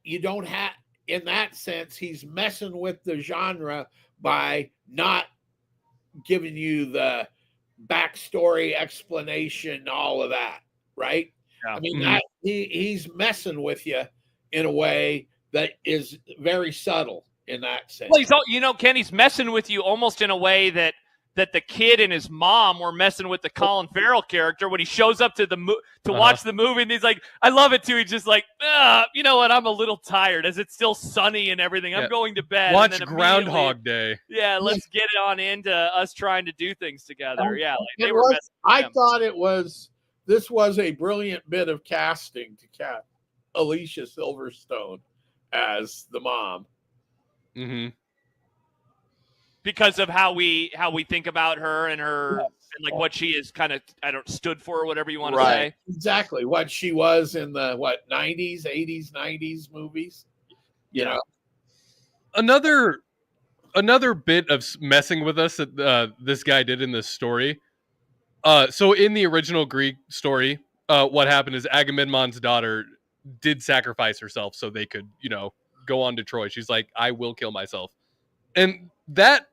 you don't have. In that sense, he's messing with the genre by not giving you the backstory explanation, all of that, right? Yeah. I mean, he's messing with you in a way that is very subtle in that sense. Well, Ken, he's messing with you almost in a way that the kid and his mom were messing with the Colin Farrell character when he shows up to watch the movie, and he's like, I love it too. He's just like, you know what? I'm a little tired as it's still sunny and everything. I'm going to bed. Watch and then Groundhog Day. Yeah, let's get it on into us trying to do things together. Yeah, like I thought this was a brilliant bit of casting to cast Alicia Silverstone as the mom. Mm-hmm. Because of how we think about her and her and like what she is kind of stood for, or whatever you want to say. Exactly what she was in the 90s, 80s, 90s movies. Another bit of messing with us that this guy did in this story. So in the original Greek story, what happened is Agamemnon's daughter did sacrifice herself so they could, go on to Troy. She's like, I will kill myself. And that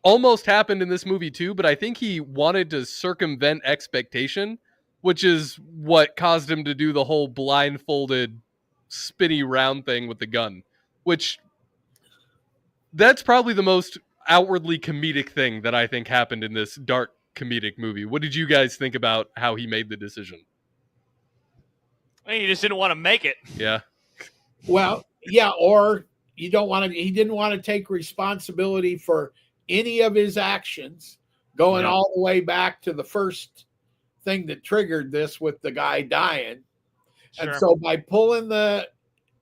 almost happened in this movie too, but I think he wanted to circumvent expectation, which is what caused him to do the whole blindfolded spinny round thing with the gun, which that's probably the most outwardly comedic thing that I think happened in this dark comedic movie. What did you guys think about how he made the decision? I mean, he just didn't want to make it. Yeah. Well, yeah, or he didn't want to take responsibility for any of his actions, going all the way back to the first thing that triggered this with the guy dying. Sure. And so by pulling the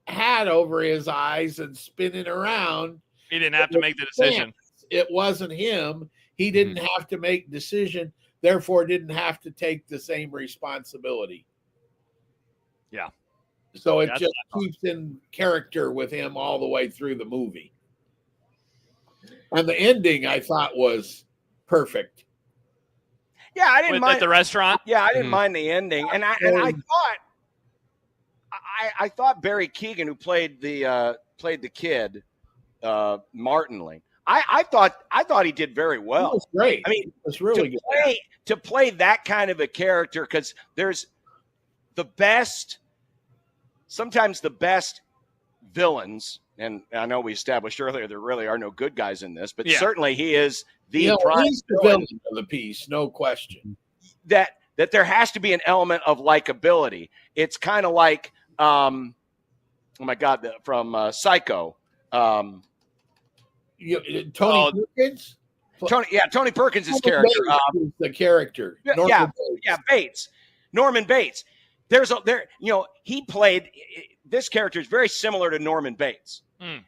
hat over his eyes and spinning around, he didn't have to make the decision. It wasn't him. He didn't have to make decision, therefore didn't have to take the same responsibility. Yeah. So it just keeps in character with him all the way through the movie. And the ending I thought was perfect. Yeah, I didn't mind at the restaurant. Yeah, I didn't mind the ending, and I thought Barry Keoghan, who played the kid, Martinling, I thought he did very well. That was great. I mean, it was really good. To play that kind of a character, because there's sometimes the best villains, and I know we established earlier there really are no good guys in this, but certainly he is the prime he's the villain of the piece, no question. That there has to be an element of likability. It's kind of like, oh my God, from Psycho. Tony Perkins? Tony Perkins' character. The character. Bates. Norman Bates. He played, this character is very similar to Norman Bates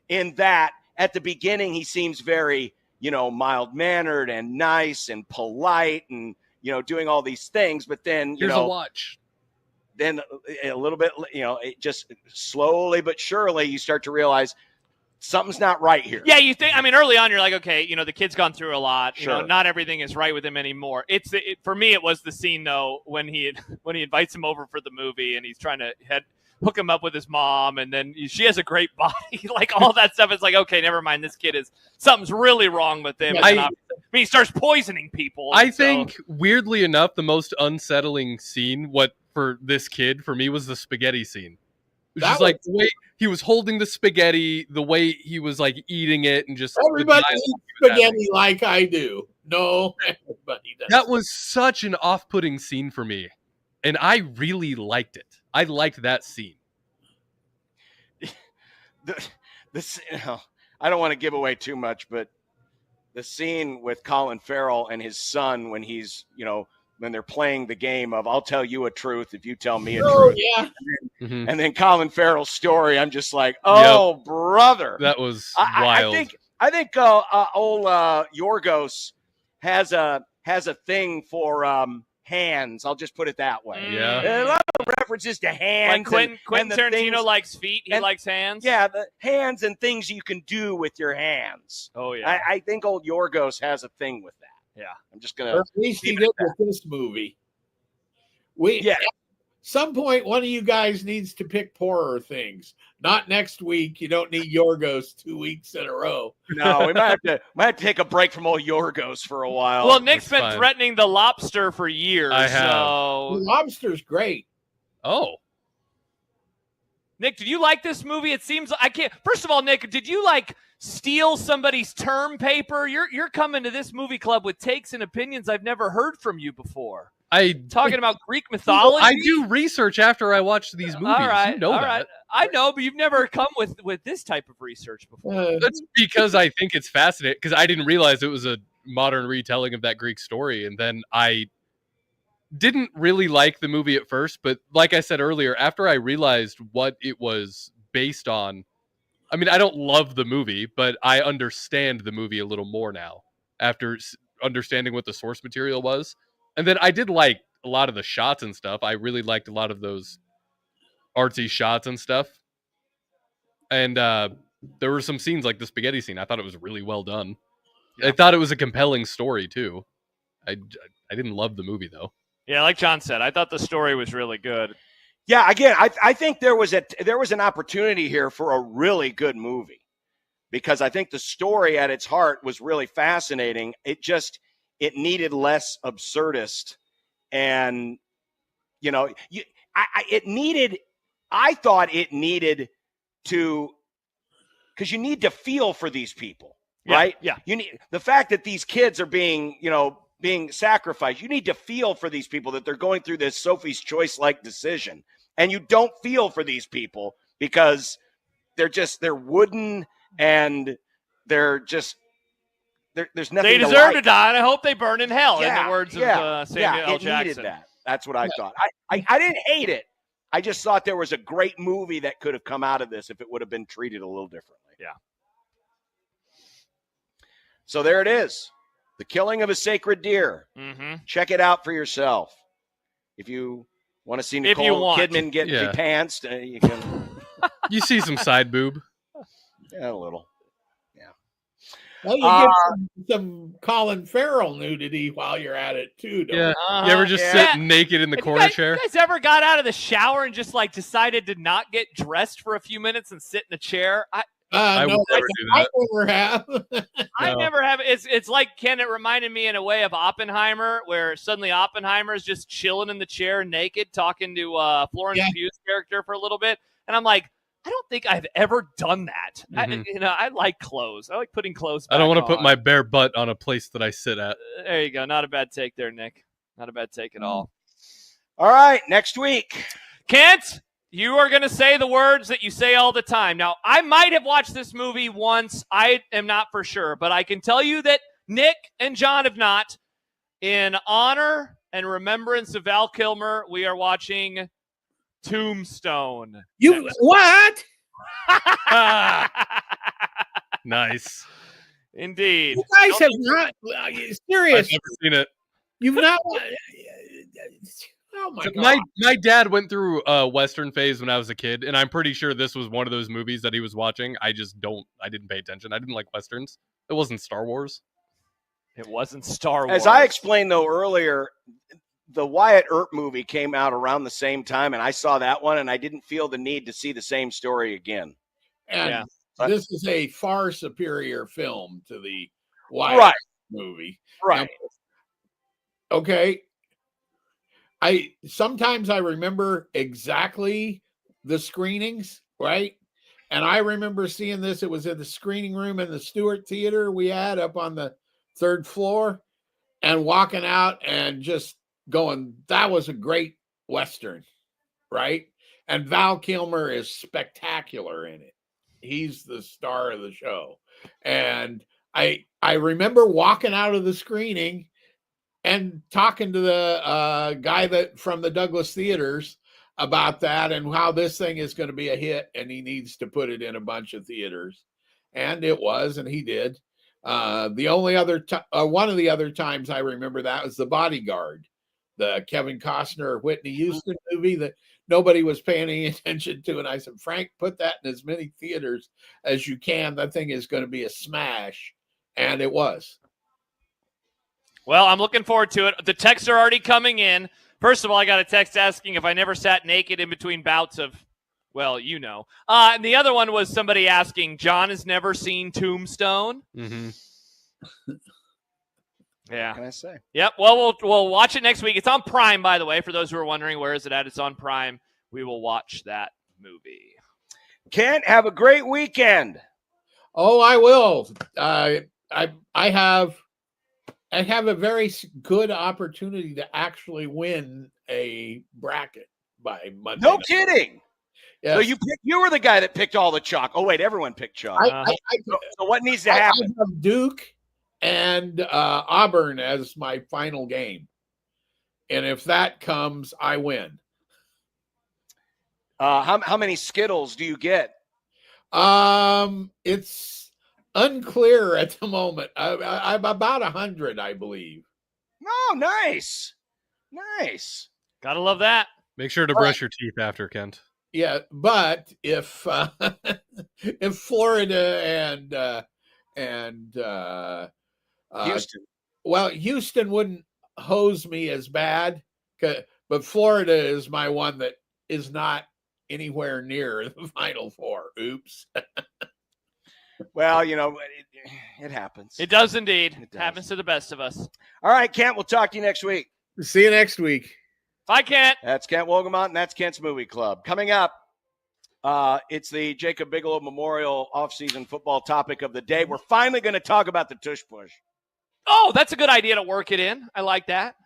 in that at the beginning he seems very, mild-mannered and nice and polite and, doing all these things, but then, here's a watch. Then a little bit, it just slowly but surely you start to realize something's not right here. Yeah, you think, early on you're like, okay, the kid's gone through a lot. Sure. Not everything is right with him anymore. For me, it was the scene though when he invites him over for the movie and he's trying to hook him up with his mom, and then she has a great body, like all that stuff. It's like, okay, never mind. This kid something's really wrong with him. He starts poisoning people. I think weirdly enough, the most unsettling scene, for this kid, for me, was the spaghetti scene. It was just like the way he was holding the spaghetti, the way he was like eating it, and just everybody eats spaghetti like I do. No, everybody does. That was such an off-putting scene for me, and I really liked it. I liked that scene. I don't want to give away too much, but the scene with Colin Farrell and his son when he's, when they're playing the game of I'll tell you a truth if you tell me a truth. Yeah. And then Colin Farrell's story, I'm just like, brother. That was wild. I think old Yorgos has a thing for hands. I'll just put it that way. Yeah. A lot of references to hands. Like Quentin Tarantino likes feet. He likes hands. Yeah, the hands and things you can do with your hands. Oh, yeah. I think old Yorgos has a thing with that. Yeah. I'm just going to. At least he did with this movie. At some point, one of you guys needs to pick poorer things. Not next week. You don't need Yorgos 2 weeks in a row. No, we might have to take a break from old Yorgos for a while. Well, Nick's been threatening The Lobster for years. I have. So... The Lobster's great. Oh. Nick, did you like this movie? It seems I can't. First of all, Nick, did you steal somebody's term paper? You're coming to this movie club with takes and opinions I've never heard from you before. Talking about Greek mythology. I do research after I watch these movies. All right, you know that. Right. I know, but you've never come with this type of research before. That's because I think it's fascinating. Because I didn't realize it was a modern retelling of that Greek story, and then I didn't really like the movie at first. But like I said earlier, after I realized what it was based on, I don't love the movie, but I understand the movie a little more now after understanding what the source material was. And then I did like a lot of the shots and stuff. I really liked a lot of those artsy shots and stuff. And there were some scenes like the spaghetti scene. I thought it was really well done. Yeah. I thought it was a compelling story too. I didn't love the movie though. Yeah, like John said, I thought the story was really good. Yeah, again, I think there was an opportunity here for a really good movie because I think the story at its heart was really fascinating. It needed less absurdist, and I thought it needed to, because you need to feel for these people, right? Yeah. You need the fact that these kids are being sacrificed. You need to feel for these people that they're going through this Sophie's Choice-like decision. And you don't feel for these people because they're wooden and there's nothing. They deserve to die, and I hope they burn in hell. In the words of Samuel L. It Jackson. Needed that. That's what I thought. I didn't hate it. I just thought there was a great movie that could have come out of this if it would have been treated a little differently. Yeah. So there it is. The Killing of a Sacred Deer. Mm-hmm. Check it out for yourself. If you want to see Nicole Kidman get pantsed, you can. You see some side boob. Yeah, a little. Yeah. Well, you get some Colin Farrell nudity while you're at it too. Don't Yeah. you? You ever just sit naked in the corner chair? You guys ever got out of the shower and just like decided to not get dressed for a few minutes and sit in a chair? I would never do that. I never have. I never have. It's like Ken. It reminded me in a way of Oppenheimer, where suddenly Oppenheimer is just chilling in the chair naked, talking to Florence Pugh's character for a little bit, and I'm like, I don't think I've ever done that. I like clothes. I like putting clothes back I don't want to put on. my bare butt on a place that I sit at. There you go. Not a bad take there, Nick. Not a bad take at all. All right, next week. Kent, you are going to say the words that you say all the time. Now, I might have watched this movie once. I am not for sure, but I can tell you that Nick and John have not. In honor and remembrance of Val Kilmer, we are watching Tombstone. You what? Nice. Indeed. You guys have not serious. I've never seen it. You've not. Oh my god! My dad went through a Western phase when I was a kid, and I'm pretty sure this was one of those movies that he was watching. I didn't pay attention. I didn't like Westerns. It wasn't Star Wars. It wasn't Star Wars. As I explained though earlier, the Wyatt Earp movie came out around the same time, and I saw that one, and I didn't feel the need to see the same story again. And this is a far superior film to the Wyatt movie. Right. Now, okay. Sometimes I remember exactly the screenings, right? And I remember seeing this. It was in the screening room in the Stewart Theater we had up on the 3rd floor, and walking out and just going, that was a great Western, right? And Val Kilmer is spectacular in it. He's the star of the show. And I remember walking out of the screening and talking to the guy that from the Douglas Theaters about that and how this thing is going to be a hit and he needs to put it in a bunch of theaters. And it was, and he did. The only other one of the other times I remember that was The Bodyguard, the Kevin Costner, Whitney Houston movie that nobody was paying any attention to. And I said, Frank, put that in as many theaters as you can. That thing is going to be a smash. And it was. Well, I'm looking forward to it. The texts are already coming in. First of all, I got a text asking if I never sat naked in between bouts of, well, you know. And the other one was somebody asking, John has never seen Tombstone. Mm-hmm. Yeah. What can I say? Yep. Well, we'll watch it next week. It's on Prime, by the way, for those who are wondering where is it at. It's on Prime. We will watch that movie. Kent, have a great weekend. Oh, I will. I have a very good opportunity to actually win a bracket by Monday. No kidding. Yes. So you were the guy that picked all the chalk. Oh wait, everyone picked chalk. So what needs to happen? I have Duke and Auburn as my final game, and if that comes, I win. How many Skittles do you get? It's unclear at the moment. I'm about 100, I believe. Oh, nice. Gotta love that. Make sure to brush your teeth after, Kent. Yeah, but if if Florida and Houston, Houston wouldn't hose me as bad, but Florida is my one that is not anywhere near the Final Four. Oops. Well, it happens. It does indeed. It happens to the best of us. All right, Kent, we'll talk to you next week. See you next week. Bye, Kent. That's Kent Wogemont, and that's Kent's Movie Club. Coming up, it's the Jacob Bigelow Memorial offseason football topic of the day. We're finally going to talk about the Tush Push. Oh, that's a good idea to work it in. I like that.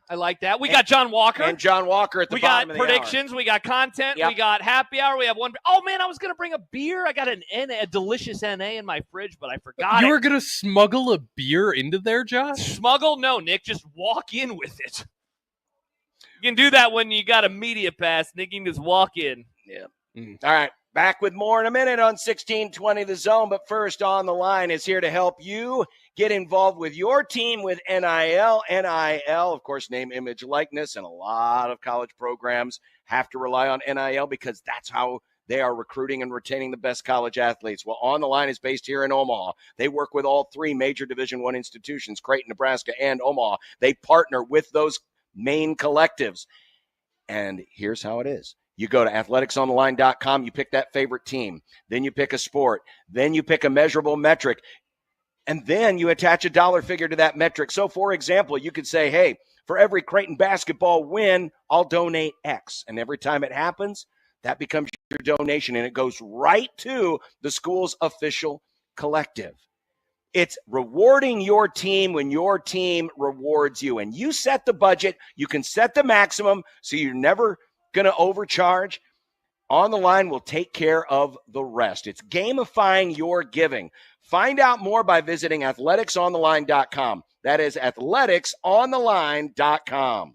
We got John Walker. And John Walker at the bottom of the hour. We got predictions. We got content. Yep. We got happy hour. We have one. Oh, man, I was going to bring a beer. I got a delicious NA in my fridge, but I forgot You were going to smuggle a beer into there, Josh? Smuggle? No, Nick. Just walk in with it. You can do that when you got a media pass. Nick, you can just walk in. Yeah. All right. Back with more in a minute on 1620 The Zone. But first on the line is here to help you get involved with your team with NIL. NIL, of course, name, image, likeness, and a lot of college programs have to rely on NIL because that's how They are recruiting and retaining the best college athletes. Well, On the Line is based here in Omaha. They work with all three major Division I institutions, Creighton, Nebraska, and Omaha. They partner with those main collectives. And here's how it is. You go to athleticsontheline.com, you pick that favorite team, then you pick a sport, then you pick a measurable metric, and then you attach a dollar figure to that metric. So, for example, you could say, hey, for every Creighton basketball win, I'll donate X. And every time it happens, that becomes your donation, and it goes right to the school's official collective. It's rewarding your team when your team rewards you. And you set the budget. You can set the maximum, so you're never going to overcharge. On the Line will take care of the rest. It's gamifying your giving. Find out more by visiting athleticsontheline.com. That is athleticsontheline.com.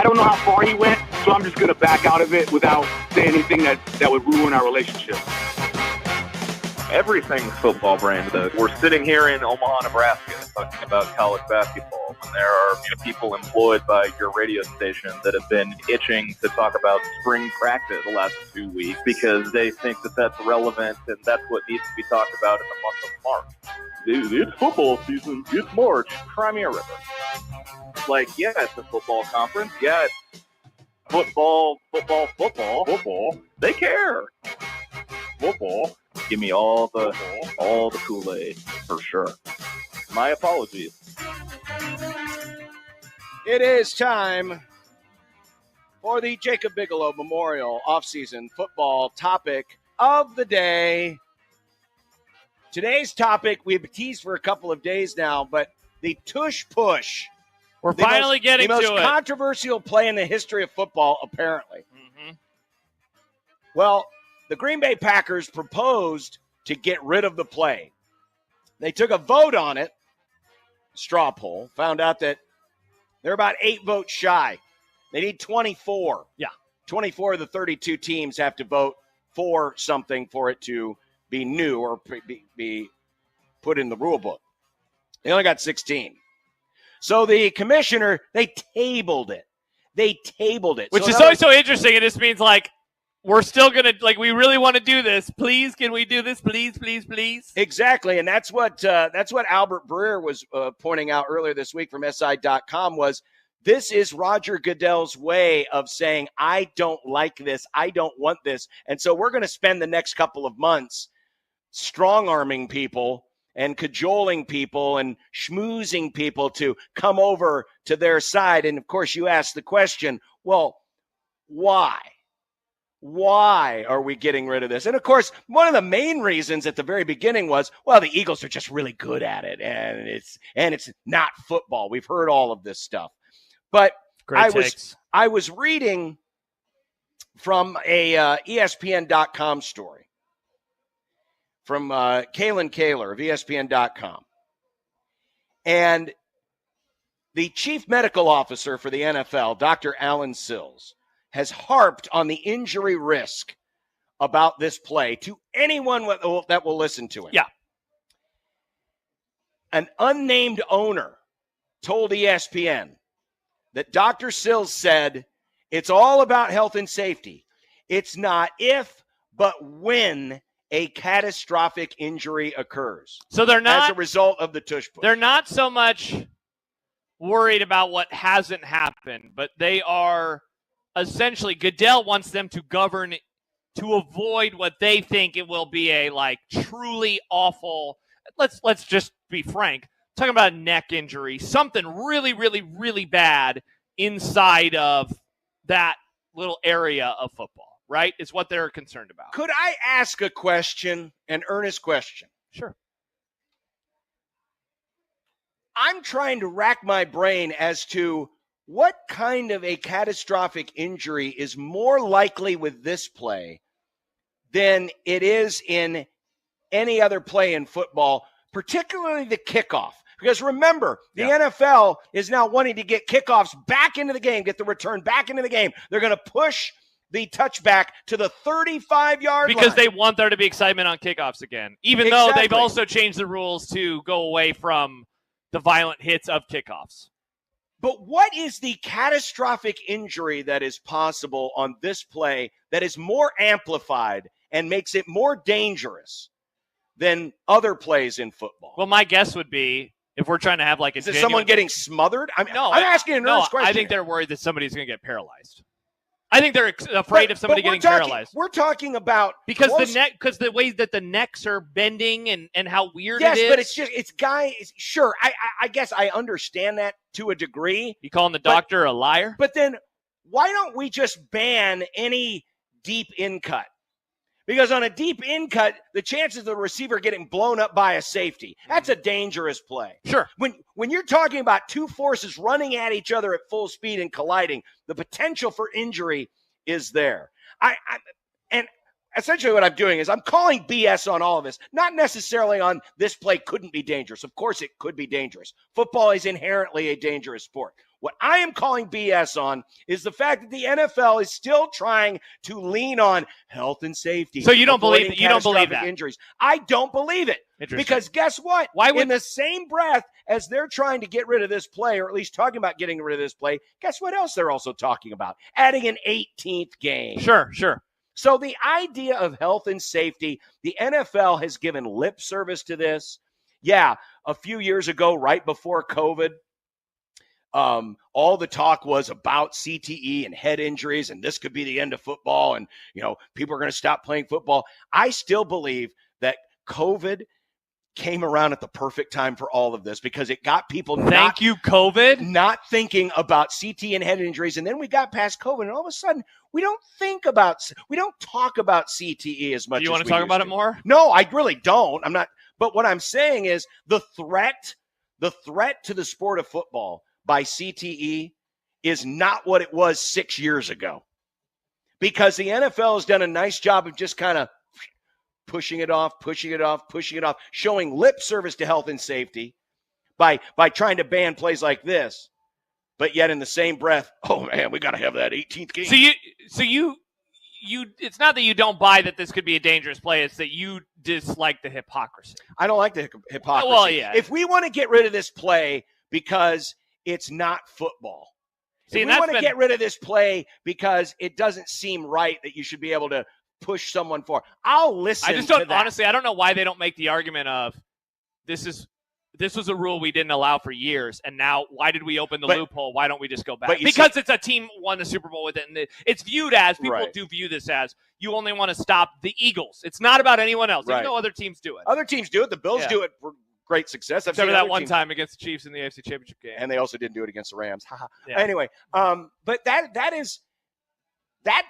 I don't know how far he went, so I'm just going to back out of it without saying anything that would ruin our relationship. Everything's football brand, though. We're sitting here in Omaha, Nebraska, talking about college basketball, and there are people employed by your radio station that have been itching to talk about spring practice the last 2 weeks because they think that that's relevant and that's what needs to be talked about in the month of March. Dude, it's football season. It's March. Crimea River. Like, yeah, it's a football conference. Yeah, it's football. They care. Football. Give me all the Kool-Aid for sure. My apologies. It is time for the Jacob Bigelow Memorial Offseason Football Topic of the Day. Today's topic we've teased for a couple of days now, but the Tush push. We're finally getting to it. The most controversial play in the history of football, apparently. Mm-hmm. Well, the Green Bay Packers proposed to get rid of the play. They took a vote on it, straw poll, found out that they're about 8 votes shy. They need 24. Yeah. 24 of the 32 teams have to vote for something for it to be new or be put in the rule book. They only got 16. So the commissioner, they tabled it. Which is always so interesting. It just means like, we're still going to, like, we really want to do this. Please, can we do this? Please, please, please. Exactly. And that's what Albert Breer was pointing out earlier this week from SI.com was this is Roger Goodell's way of saying, I don't like this. I don't want this. And so we're going to spend the next couple of months strong-arming people and cajoling people and schmoozing people to come over to their side. And, of course, you ask the question, well, why? Why are we getting rid of this? And, of course, one of the main reasons at the very beginning was, well, the Eagles are just really good at it, and it's not football. We've heard all of this stuff. But I was reading from a ESPN.com story from Kalen Kaler of ESPN.com. And the chief medical officer for the NFL, Dr. Alan Sills, has harped on the injury risk about this play to anyone that will listen to it. Yeah. An unnamed owner told ESPN that Dr. Sills said it's all about health and safety. It's not if, but when a catastrophic injury occurs. So they're not, as a result of the Tush push. They're not so much worried about what hasn't happened, but they are essentially, Goodell wants them to govern to avoid what they think it will be a like truly awful. Let's just be frank. Talking about a neck injury, something really, really, really bad inside of that little area of football, right? Is what they're concerned about. Could I ask a question, an earnest question? Sure. I'm trying to rack my brain as to what kind of a catastrophic injury is more likely with this play than it is in any other play in football, particularly the kickoff. Because remember, the NFL is now wanting to get kickoffs back into the game, get the return back into the game. They're going to push the touchback to the 35-yard line. Because they want there to be excitement on kickoffs again, even though they've also changed the rules to go away from the violent hits of kickoffs. But what is the catastrophic injury that is possible on this play that is more amplified and makes it more dangerous than other plays in football? Well, my guess would be if we're trying to have like a is it someone getting smothered? I'm asking an earnest question. I think they're worried that somebody's going to get paralyzed. I think they're afraid of somebody getting paralyzed. We're talking about because the way that the necks are bending and how weird it is. Yes, but it's guys. Sure, I guess I understand that to a degree. You calling the doctor a liar? But then why don't we just ban any deep in cut? Because on a deep in cut, the chances of the receiver getting blown up by a safety, that's a dangerous play. Sure. When you're talking about two forces running at each other at full speed and colliding, the potential for injury is there. And essentially what I'm doing is I'm calling BS on all of this, not necessarily on this play couldn't be dangerous. Of course it could be dangerous. Football is inherently a dangerous sport. What I am calling BS on is the fact that the NFL is still trying to lean on health and safety. So you don't believe avoiding that? You don't believe catastrophic that? Injuries. I don't believe it. Because guess what? In the same breath as they're trying to get rid of this play, or at least talking about getting rid of this play, guess what else they're also talking about? Adding an 18th game. Sure. So the idea of health and safety, the NFL has given lip service to this. Yeah, a few years ago, right before COVID, all the talk was about CTE and head injuries, and this could be the end of football, and people are going to stop playing football. I still believe that COVID came around at the perfect time for all of this because it got people not thinking about CT and head injuries. And then we got past COVID, and all of a sudden we don't talk about CTE as much. Do you as want to we talk used about to. it more? No, I really don't. I'm not. But what I'm saying is the threat to the sport of football by CTE is not what it was 6 years ago, because the NFL has done a nice job of just kind of pushing it off, showing lip service to health and safety by trying to ban plays like this. But yet in the same breath, oh man, we got to have that 18th game. So you it's not that you don't buy that this could be a dangerous play, it's that you dislike the hypocrisy. I don't like the hypocrisy. Well, yeah. If we want to get rid of this play because it's not football, if we want to get rid of this play because it doesn't seem right that you should be able to push someone for, I'll listen. I just don't, honestly, I don't know why they don't make the argument of this was a rule we didn't allow for years, and now why did we open the loophole? Why don't we just go back? Because it's a team won the Super Bowl with it, and it's viewed as, people do view this as, you only want to stop the Eagles. It's not about anyone else. Even though other teams do it. Other teams do it. The Bills do it for great success. Except for that one time against the Chiefs in the AFC Championship game. And they also didn't do it against the Rams. Yeah. Anyway, but that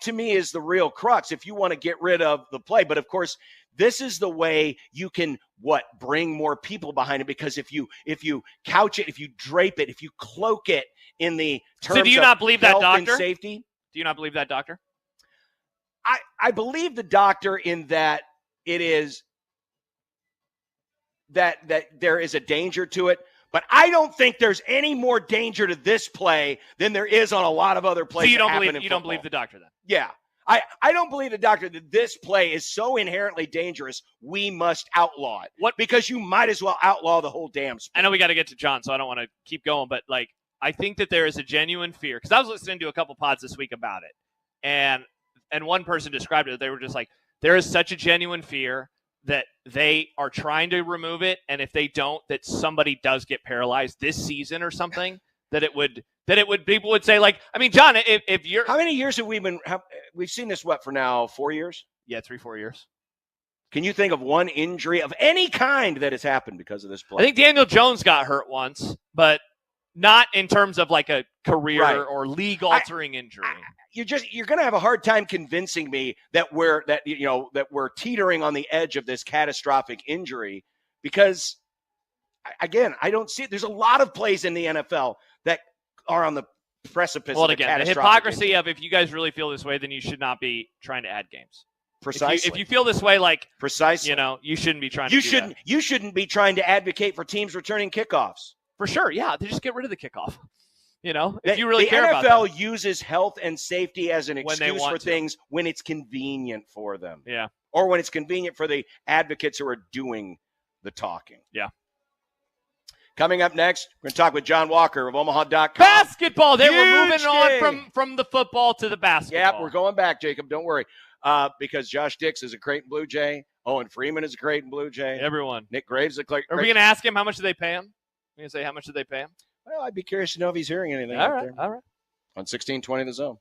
to me is the real crux if you want to get rid of the play. But of course, this is the way you can bring more people behind it, because if you couch it, if you drape it, if you cloak it in the terms so do you not believe that doctor? Safety. Do you not believe that doctor? I believe the doctor in that it is that there is a danger to it. But I don't think there's any more danger to this play than there is on a lot of other plays. So you don't believe the doctor then? Yeah. I don't believe the doctor that this play is so inherently dangerous, we must outlaw it. Because you might as well outlaw the whole damn sport. I know we got to get to John, so I don't want to keep going, but I think that there is a genuine fear, because I was listening to a couple pods this week about it, and one person described it. They were just like, there is such a genuine fear that they are trying to remove it, and if they don't, that somebody does get paralyzed this season or something. People would say, I mean, John, if you're, how many years have we've seen this? For now, 4 years? Yeah, 3-4 years. Can you think of one injury of any kind that has happened because of this play? I think Daniel Jones got hurt once, but not in terms of a career or league-altering injury. You're going to have a hard time convincing me that we're teetering on the edge of this catastrophic injury, because again, I don't see it. There's a lot of plays in the NFL that are on the precipice of a catastrophic the hypocrisy injury. of, if you guys really feel this way, then you should not be trying to add games. Precisely. If you feel this way, precisely, you shouldn't be trying. You shouldn't be trying to advocate for teams returning kickoffs. For sure, yeah, they just get rid of the kickoff. If you really care about the them. NFL uses health and safety as an excuse for things when it's convenient for them. Yeah. Or when it's convenient for the advocates who are doing the talking. Yeah. Coming up next, we're going to talk with John Walker of Omaha.com. Basketball. We're moving on from the football to the basketball. Yeah, we're going back, Jacob. Don't worry. Because Josh Dix is a Creighton Blue Jay. Owen Freeman is a Creighton Blue Jay. Everyone. Nick Graves is a Creighton. Are we going to ask him how much did they pay him? We're going to say how much did they pay him? Well, I'd be curious to know if he's hearing anything All out right, there. all right. On 1620 The Zone.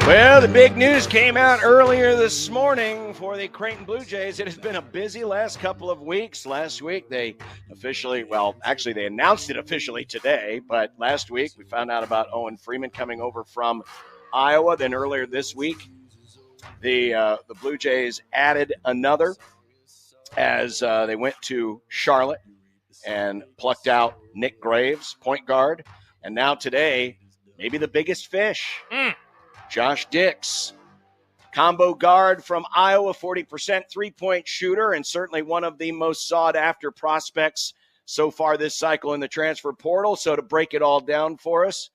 Well, the big news came out earlier this morning for the Creighton Blue Jays. It has been a busy last couple of weeks. Last week, they they announced it officially today, but last week we found out about Owen Freeman coming over from Iowa. Then earlier this week, the Blue Jays added another as they went to Charlotte and plucked out Nick Graves, point guard. And now today, maybe the biggest fish, Josh Dix, combo guard from Iowa, 40% three-point shooter, and certainly one of the most sought-after prospects so far this cycle in the transfer portal. So to break it all down for us,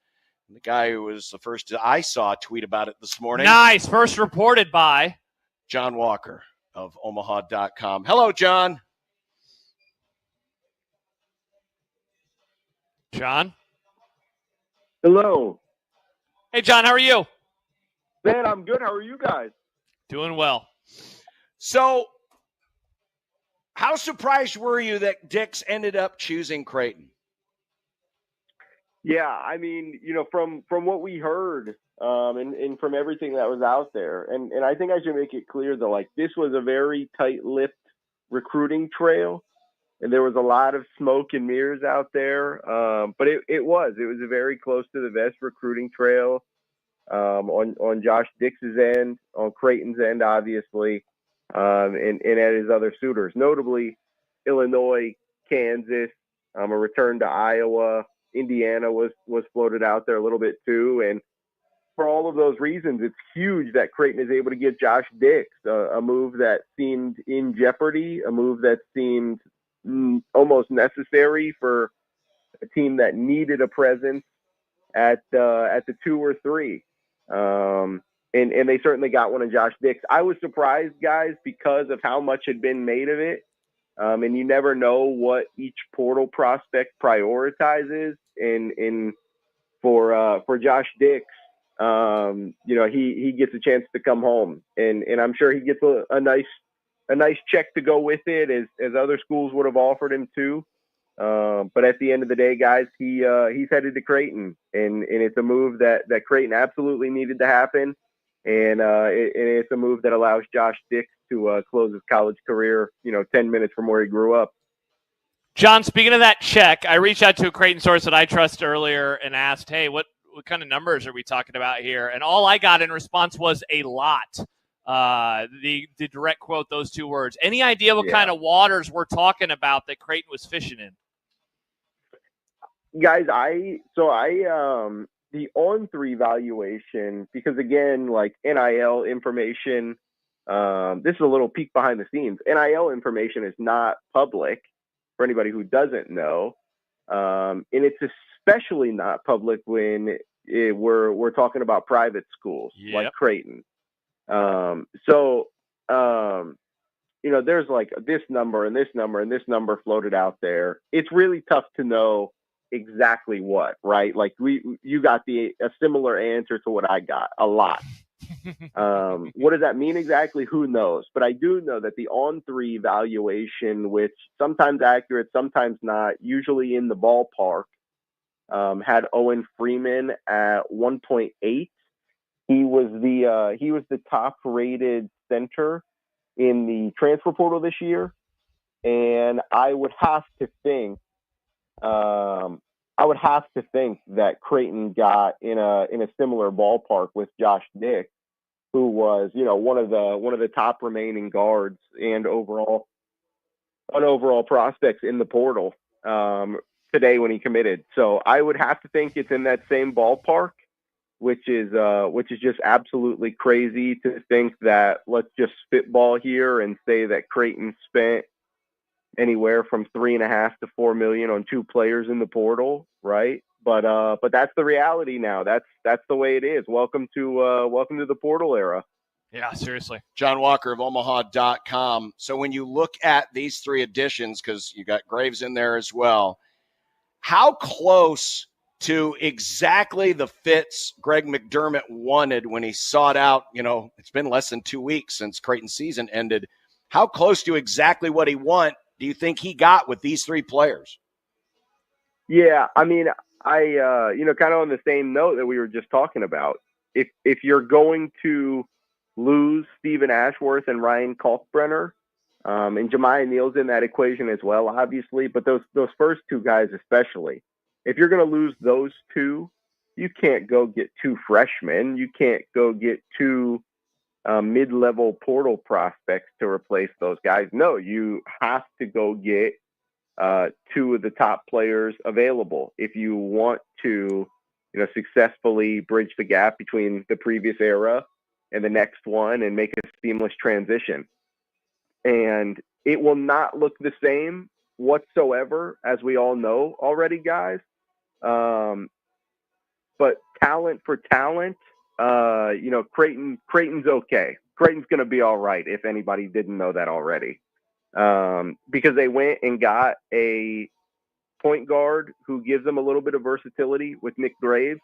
the guy who was the first I saw tweet about it this morning. Nice. First reported by John Walker of Omaha.com. Hello, John. John? Hello. Hey, John, how are you? Man, I'm good. How are you guys? Doing well. So, how surprised were you that Dix ended up choosing Creighton? Yeah, I mean, from what we heard, and from everything that was out there, and I think I should make it clear that this was a very tight-lipped recruiting trail, and there was a lot of smoke and mirrors out there. But it was a very close to the vest recruiting trail. On Josh Dix's end, on Creighton's end, obviously, and at his other suitors, notably Illinois, Kansas, a return to Iowa, Indiana was floated out there a little bit too. And for all of those reasons, it's huge that Creighton is able to get Josh Dix, a move that seemed in jeopardy, a move that seemed almost necessary for a team that needed a presence at the 2 or 3. And they certainly got one of Josh Dix. I was surprised, guys, because of how much had been made of it. And you never know what each portal prospect prioritizes. And for Josh Dix, he gets a chance to come home, and I'm sure he gets a nice check to go with it, as other schools would have offered him too. But at the end of the day, guys, he's headed to Creighton, and it's a move that Creighton absolutely needed to happen. And it's a move that allows Josh Dix to close his college career, 10 minutes from where he grew up. John, speaking of that check, I reached out to a Creighton source that I trust earlier and asked, hey, what kind of numbers are we talking about here? And all I got in response was a lot. The direct quote, those 2 words. Any idea what kind of waters we're talking about that Creighton was fishing in? Guys, the on-3 valuation, because again, NIL information, this is a little peek behind the scenes. NIL information is not public for anybody who doesn't know. And it's especially not public when we're talking about private schools like Creighton. There's this number and this number and this number floated out there. It's really tough to know exactly what, right? You got a similar answer to what I got, a lot. What does that mean exactly? Who knows? But I do know that the on-3 valuation, which sometimes accurate, sometimes not, usually in the ballpark, had Owen Freeman at 1.8. He was the top rated center in the transfer portal this year, and I would have to think that Creighton got in a similar ballpark with Josh Dix, who was one of the top remaining guards and overall prospects in the portal today when he committed. So I would have to think it's in that same ballpark, which is just absolutely crazy to think that. Let's just spitball here and say that Creighton spent anywhere from $3.5 to $4 million on 2 players in the portal, right? But that's the reality now. That's the way it is. Welcome to the portal era. Yeah, seriously. John Walker of Omaha.com. So when you look at these 3 additions, because you got Graves in there as well, how close to exactly the fits Greg McDermott wanted when he sought out, it's been less than 2 weeks since Creighton's season ended. How close to exactly what he want do you think he got with these 3 players? Yeah, I mean, I kind of on the same note that we were just talking about, if you're going to lose Stephen Ashworth and Ryan Kalkbrenner, and Jemiah Neal's in that equation as well, obviously, but those first two guys especially, if you're going to lose those two, you can't go get two freshmen. You can't go get two mid-level portal prospects to replace those guys. No, you have to go get two of the top players available if you want to, successfully bridge the gap between the previous era and the next one and make a seamless transition. And it will not look the same whatsoever, as we all know already, guys. But talent for talent, Creighton's okay. Creighton's going to be all right, if anybody didn't know that already. Because they went and got a point guard who gives them a little bit of versatility with Nick Graves.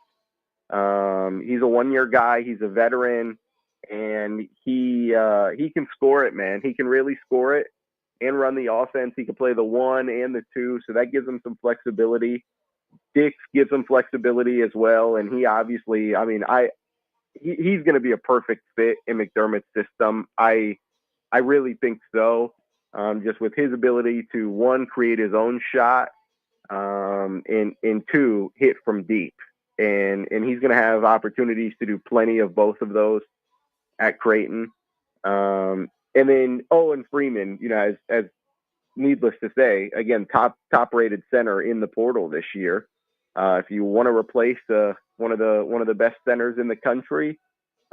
He's a one-year guy. He's a veteran, and he can score it, man. He can really score it and run the offense. He can play the 1 and the 2, so that gives him some flexibility. Dix gives him flexibility as well, and he obviously, he's going to be a perfect fit in McDermott's system. I really think so. Just with his ability to, 1, create his own shot, and 2, hit from deep. And he's going to have opportunities to do plenty of both of those at Creighton. And then Owen Freeman, as needless to say, again, top rated center in the portal this year. If you want to replace one of the best centers in the country,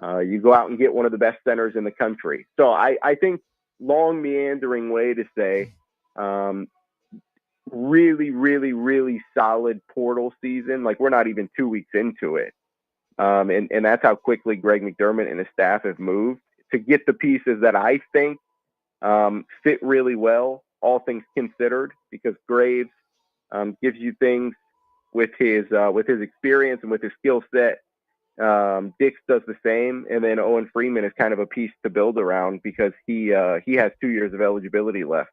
you go out and get one of the best centers in the country. So I think, long meandering way to say, really, really, really solid portal season. Like, we're not even 2 weeks into it. And that's how quickly Greg McDermott and his staff have moved to get the pieces that I think fit really well, all things considered, because Graves gives you things with his experience and with his skill set. Dix does the same, and then Owen Freeman is kind of a piece to build around because he has 2 years of eligibility left.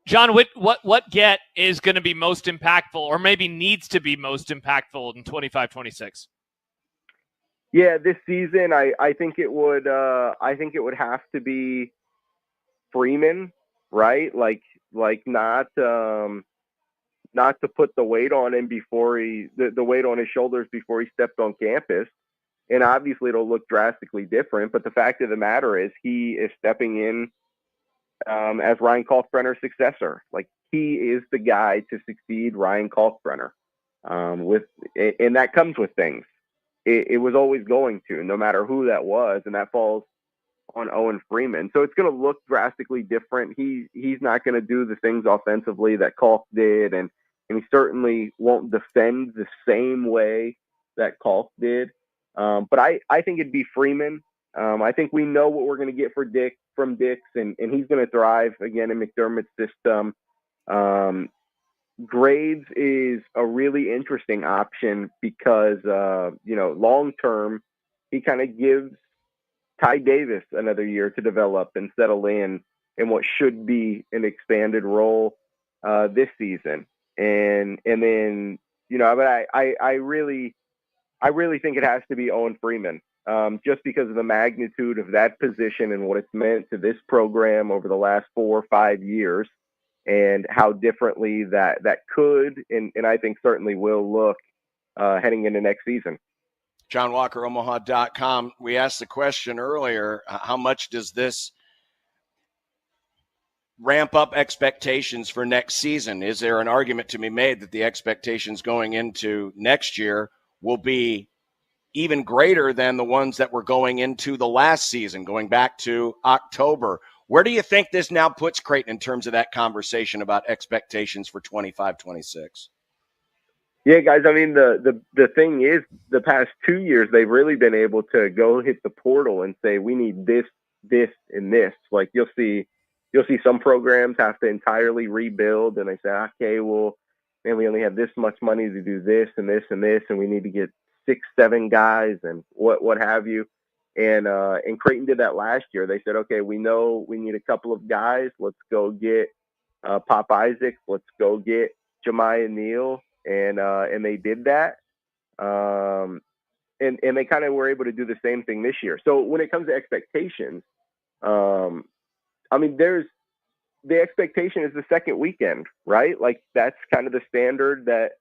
John, what get is going to be most impactful, or maybe needs to be most impactful in 25-26? Yeah, this season I think it would have to be Freeman, right? Like not to put the weight on him before the weight on his shoulders before he stepped on campus. And obviously it'll look drastically different, but the fact of the matter is he is stepping in as Ryan Kalkbrenner's successor. Like, he is the guy to succeed Ryan Kalkbrenner. And that comes with things. It was always going to, no matter who that was, and that falls on Owen Freeman. So it's going to look drastically different. He's not going to do the things offensively that Kalk did, and he certainly won't defend the same way that Kalk did. But I think it'd be Freeman. I think we know what we're going to get from Dix, and he's going to thrive again in McDermott's system. Graves is a really interesting option because, long term, he kind of gives Ty Davis another year to develop and settle in what should be an expanded role this season. And then, but I really think it has to be Owen Freeman, just because of the magnitude of that position and what it's meant to this program over the last 4 or 5 years, and how differently that could and I think certainly will look heading into next season. John Walker, Omaha.com. We asked the question earlier, how much does this ramp up expectations for next season? Is there an argument to be made that the expectations going into next year will be even greater than the ones that were going into the last season, going back to October? Where do you think this now puts Creighton in terms of that conversation about expectations for 25-26? Yeah, guys, I mean, the thing is, the past 2 years, they've really been able to go hit the portal and say, we need this, and this. Like, you'll see some programs have to entirely rebuild, and they say, okay, well, man, we only have this much money to do this and this and this, and we need to get 6-7 guys and what have you. And Creighton did that last year. They said, okay, we know we need a couple of guys. Let's go get Pop Isaac. Let's go get Jemiah Neal. And they did that. and they kind of were able to do the same thing this year. So when it comes to expectations, I mean, the expectation is the second weekend, right? Like that's kind of the standard that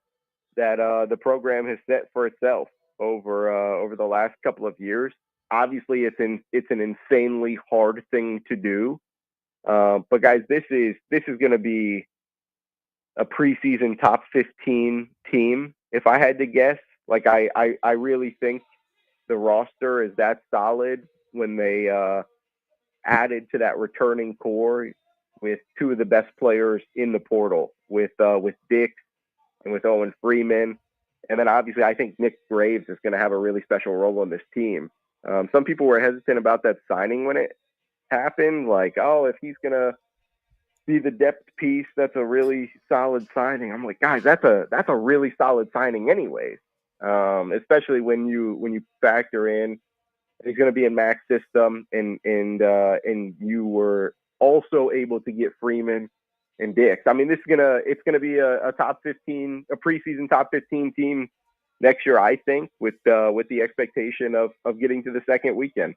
the program has set for itself over the last couple of years. Obviously, it's an insanely hard thing to do, but guys, this is going to be a preseason top 15 team. If I had to guess, like I really think the roster is that solid when they added to that returning core with two of the best players in the portal with Dick and with Owen Freeman. And then obviously I think Nick Graves is going to have a really special role on this team. Some people were hesitant about that signing when it happened. Like, oh, if he's going to be the depth piece, that's a really solid signing. I'm like, guys, that's a really solid signing anyways. Especially when you factor in he's going to be in Mac's system, and you were also able to get Freeman and Dix. I mean, it's gonna be a top 15, a preseason top 15 team next year, I think, with the expectation of getting to the second weekend.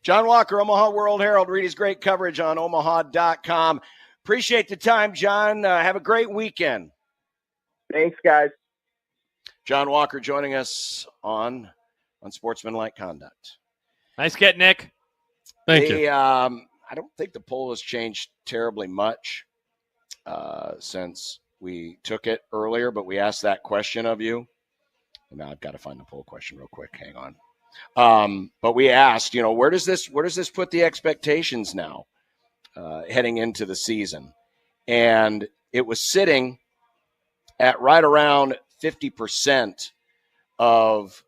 John Walker, Omaha World Herald. Read his great coverage on Omaha.com. Appreciate the time, John. Have a great weekend. Thanks, guys. John Walker joining us on Unsportsmanlike Conduct. Nice get, Nick. Thank you. I don't think the poll has changed terribly much since we took it earlier, but we asked that question of you. And now I've got to find the poll question real quick. Hang on. But we asked, where does this put the expectations now heading into the season? And it was sitting at right around 50% of,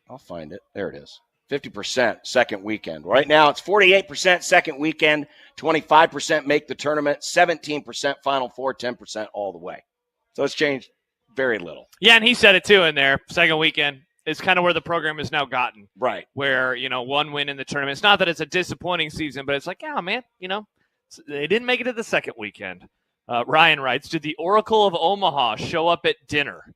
I'll find it. There it is. 50% second weekend. Right now it's 48% second weekend, 25% make the tournament, 17% Final Four, 10% all the way. So it's changed very little. Yeah, and he said it too in there. Second weekend is kind of where the program has now gotten. Right. Where, one win in the tournament. It's not that it's a disappointing season, but it's like, yeah, man, they didn't make it to the second weekend. Ryan writes, did the Oracle of Omaha show up at dinner?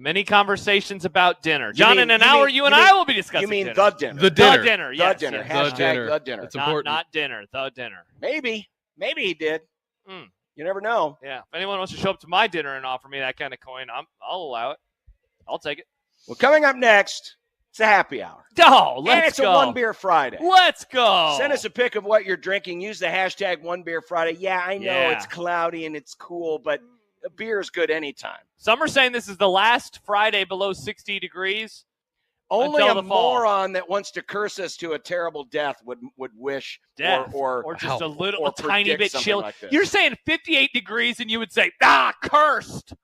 Many conversations about dinner. John, in an hour, you and I will be discussing You mean dinner. the dinner. The dinner. The dinner, The yes. dinner. yes. Hashtag the dinner. It's important. Not dinner, the dinner. Maybe he did. You never know. Yeah. If anyone wants to show up to my dinner and offer me that kind of coin, I'll allow it. I'll take it. Well, coming up next, it's a happy hour. Oh, let's and it's go. a One Beer Friday. Let's go. Send us a pic of what you're drinking. Use the hashtag One Beer Friday. Yeah, I know it's cloudy and it's cool, but a beer is good anytime. Some are saying this is the last Friday below 60 degrees. Only until a the fall. moron that wants to curse us to a terrible death would wish Death. or just a or tiny predict bit something chill. like this. You're saying 58 degrees and you would say, cursed.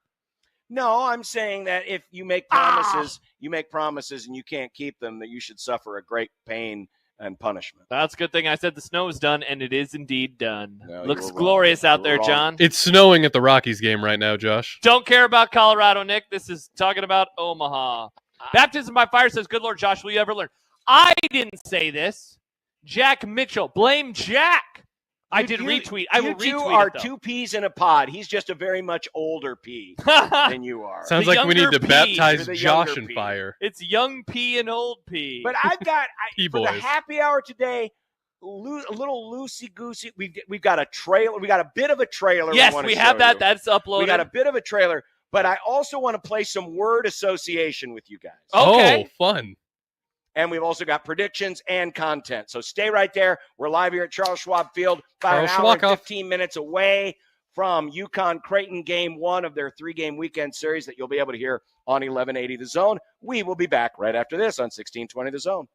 No, I'm saying that if you make promises, and you can't keep them, that you should suffer a great pain and punishment. That's a good thing I said the snow is done, and it is indeed done. No, you Looks were wrong. glorious out You there, were wrong. John. It's snowing at the Rockies game right now, Josh. Don't care about Colorado, Nick. This is talking about Omaha. Baptism by Fire says, good Lord, Josh, will you ever learn? I didn't say this. Jack Mitchell. Blame Jack. I did retweet. I will retweet You are it, though. two peas in a pod. He's just a very much older pea than you are. Sounds The like we need younger to pea. baptize You're the Josh younger in pea. fire. It's young pea and old pea. But I've got for the P-boys. happy hour today, a little loosey-goosey. We've got a trailer. We got a bit of a trailer. yes, wanna we have show that. you. That's uploaded. We got a bit of a trailer, but I also want to play some word association with you guys. Okay. Oh, fun. And we've also got predictions and content. So stay right there. We're live here at Charles Schwab Field, about an Charles hour and Schwab. 15 minutes away from UConn Creighton game 1 of their 3-game weekend series that you'll be able to hear on 1180 The Zone. We will be back right after this on 1620 The Zone.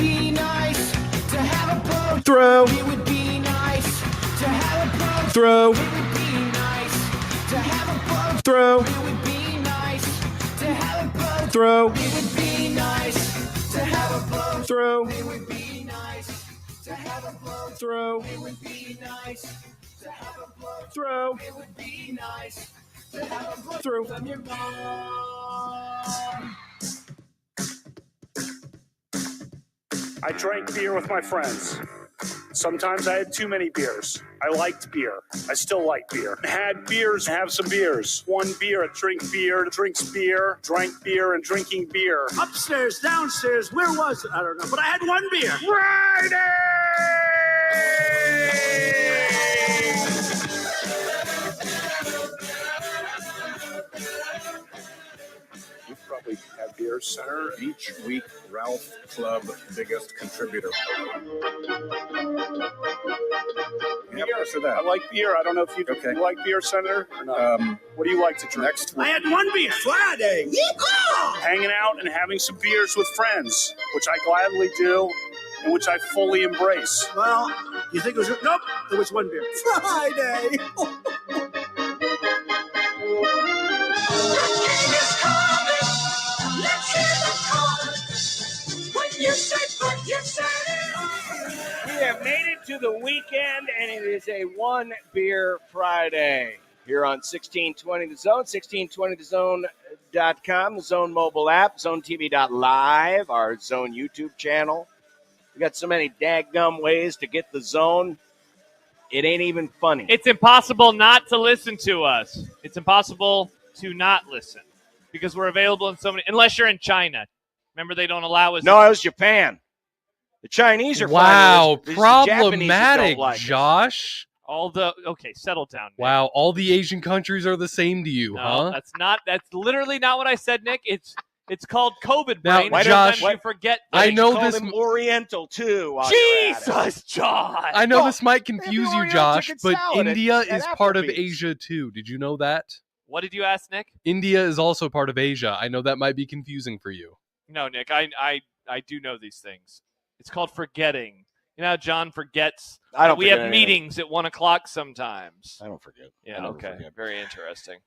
be nice to have a boat. Throw. It would be nice to have a boat. Throw. It would be nice to have a boat. Throw. It would be nice to have a boat. Throw. It would be nice to have a boat. Throw. It would be nice to have a boat. Throw. It would be nice to have a boat. Throw. It would be nice to have a boat. Throw. When you're gone. I drank beer with my friends. Sometimes I had too many beers. I liked beer. I still like beer. Had beers, have some beers. One beer, drink beer, drinks beer, drank beer, and drinking beer. Upstairs, downstairs, where was it? I don't know. But I had one beer. Friday! You probably have beer center. Each week, Ralph Club biggest contributor. Beer. I like beer. I don't know if you like beer, Senator, or not. What do you like to drink? Next week. I had one beer. Friday. Yeehaw! Hanging out and having some beers with friends, which I gladly do, and which I fully embrace. Well, you think it was... Nope, there was one beer. Friday. We have made it to the weekend, and it is a one beer Friday here on 1620 The Zone, 1620thezone.com, the Zone mobile app, zonetv.live, our Zone YouTube channel. We got so many daggum ways to get the Zone. It ain't even funny. It's impossible not to listen to us. It's impossible to not listen because we're available in so many, unless you're in China. Remember, they don't allow us. No, it was Japan. The Chinese are wow, fine. Wow, problematic, like Josh. Okay, settle down, Nick. Wow, all the Asian countries are the same to you, huh? That's literally not what I said, Nick. It's called COVID Now, brain. Josh, you forget. I know call this them Oriental too. Jesus, John. I know this might confuse you, Josh, but salad India at is part of Applebee's. Asia too. Did you know that? What did you ask, Nick? India is also part of Asia. I know that might be confusing for you. No, Nick, I do know these things. It's called forgetting. You know how John forgets? I don't We forget have anything. meetings at 1:00 sometimes. I don't forget. Yeah, okay. Very interesting.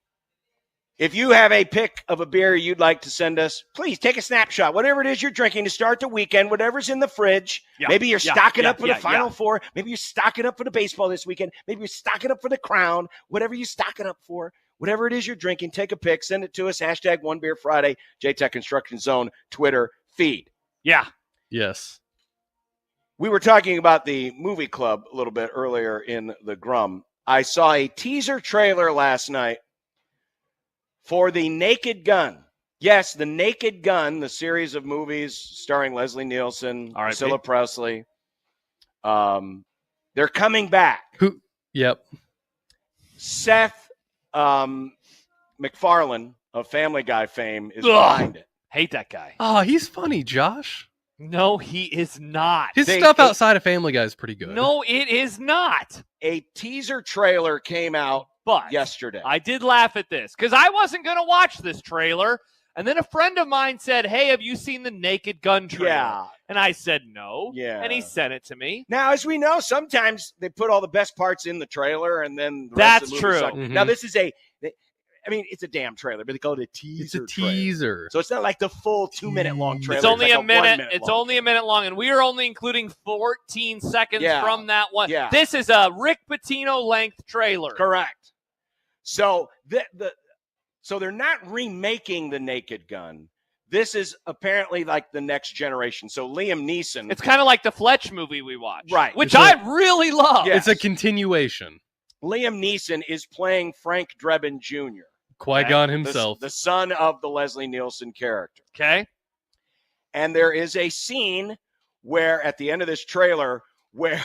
If you have a pick of a beer you'd like to send us, please take a snapshot. Whatever it is you're drinking to start the weekend, whatever's in the fridge. Yeah, Maybe you're yeah, stocking yeah, up for yeah, the Final yeah. Four. Maybe you're stocking up for the baseball this weekend. Maybe you're stocking up for the Crown. Whatever you're stocking up for, whatever it is you're drinking, take a pic, send it to us. Hashtag One Beer Friday, JTech Construction Zone, Twitter feed. Yeah. Yes. We were talking about the movie club a little bit earlier in the Grum. I saw a teaser trailer last night for The Naked Gun. Yes, The Naked Gun, the series of movies starring Leslie Nielsen, Priscilla Presley. They're coming back. Who? Yep. Seth MacFarlane of Family Guy fame is behind it. Hate that guy. Oh, he's funny, Josh. No, he is not. His stuff outside of Family Guy is pretty good. No, it is not. A teaser trailer came out yesterday. I did laugh at this because I wasn't going to watch this trailer. And then a friend of mine said, "Hey, have you seen the Naked Gun trailer?" Yeah. And I said, "No." Yeah. And he sent it to me. Now, as we know, sometimes they put all the best parts in the trailer and then the rest of the movie That's sucks. true. Now, this is it's a damn trailer, but they call it a teaser. It's a teaser. So it's not like the full 2-minute long trailer. It's only like a minute. 1 minute It's long. only a minute long, and we are only including 14 seconds Yeah. from that one. Yeah. This is a Rick Pitino length trailer. Correct. So so they're not remaking The Naked Gun. This is apparently like the next generation. So Liam Neeson. It's kind of like the Fletch movie we watched, Right. Which I really love. Yes. It's a continuation. Liam Neeson is playing Frank Drebin Jr. Qui-Gon Okay? himself. The son of the Leslie Nielsen character. Okay. And there is a scene where at the end of this trailer where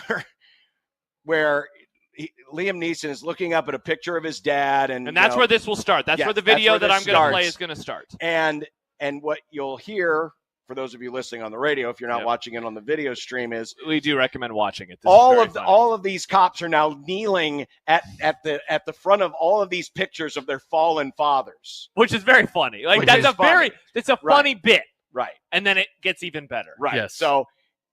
Liam Neeson is looking up at a picture of his dad. And that's where this will start. That's where the video that I'm going to play is going to start. And what you'll hear, for those of you listening on the radio, if you're not watching it on the video stream, is we do recommend watching it. All of these cops are now kneeling at the front of all of these pictures of their fallen fathers, which is very funny. Like Which that's is a funny. funny bit, right? And then it gets even better, right? Yes. So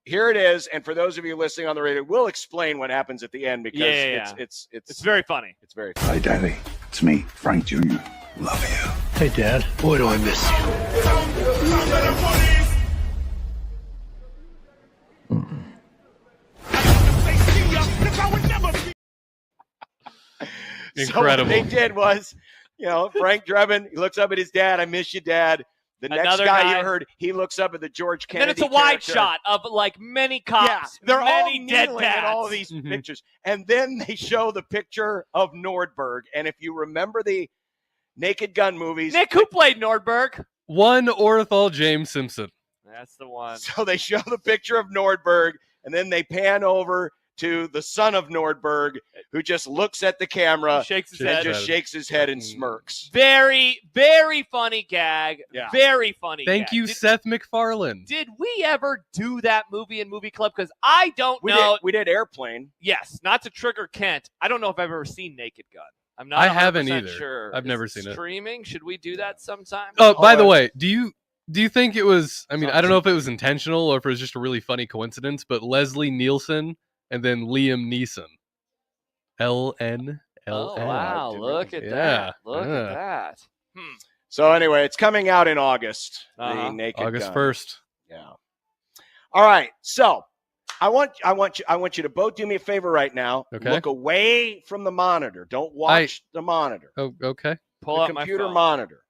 here it is. And for those of you listening on the radio, we'll explain what happens at the end because it's very funny. It's very funny. Hi, Daddy. It's me, Frank Jr. Love you. Hey, Dad. Boy, do I miss So Incredible. what they did was, Frank Drebin, he looks up at his dad. I miss you, Dad. The next Another guy guy. you heard, he looks up at the George And then Kennedy. it's a wide character. shot of like many cops. Yeah, they're all many dead kneeling in all of dads. these pictures. And then they show the picture of Nordberg. And if you remember the Naked Gun movies. Nick, who played Nordberg? One Orenthal James Simpson. That's the one. So they show the picture of Nordberg, and then they pan over to the son of Nordberg, who just looks at the camera, Shakes his and head. just shakes his head and smirks. Very, very funny gag. Yeah. Very funny Thank gag. you, Seth MacFarlane. Did we ever do that movie in Movie Club? Because I don't We know. did, we did Airplane. Yes, not to trigger Kent. I don't know if I've ever seen Naked Gun. I'm not. I haven't 100% either. Sure. I've Is never it seen it. Streaming? Should we do that sometime? Oh, by the way, do you think it was? I mean, I don't know if it was intentional or if it was just a really funny coincidence, but Leslie Nielsen and then Liam Neeson, LNLN. Oh wow! Look at Yeah, that! Look yeah. at that! So anyway, it's coming out in August. Uh-huh. The Naked August Gun. 1st. Yeah. All right. So I want you to both do me a favor right now. Okay. Look away from the monitor. Don't watch the monitor. Oh, okay. Pull the up my computer phone. monitor.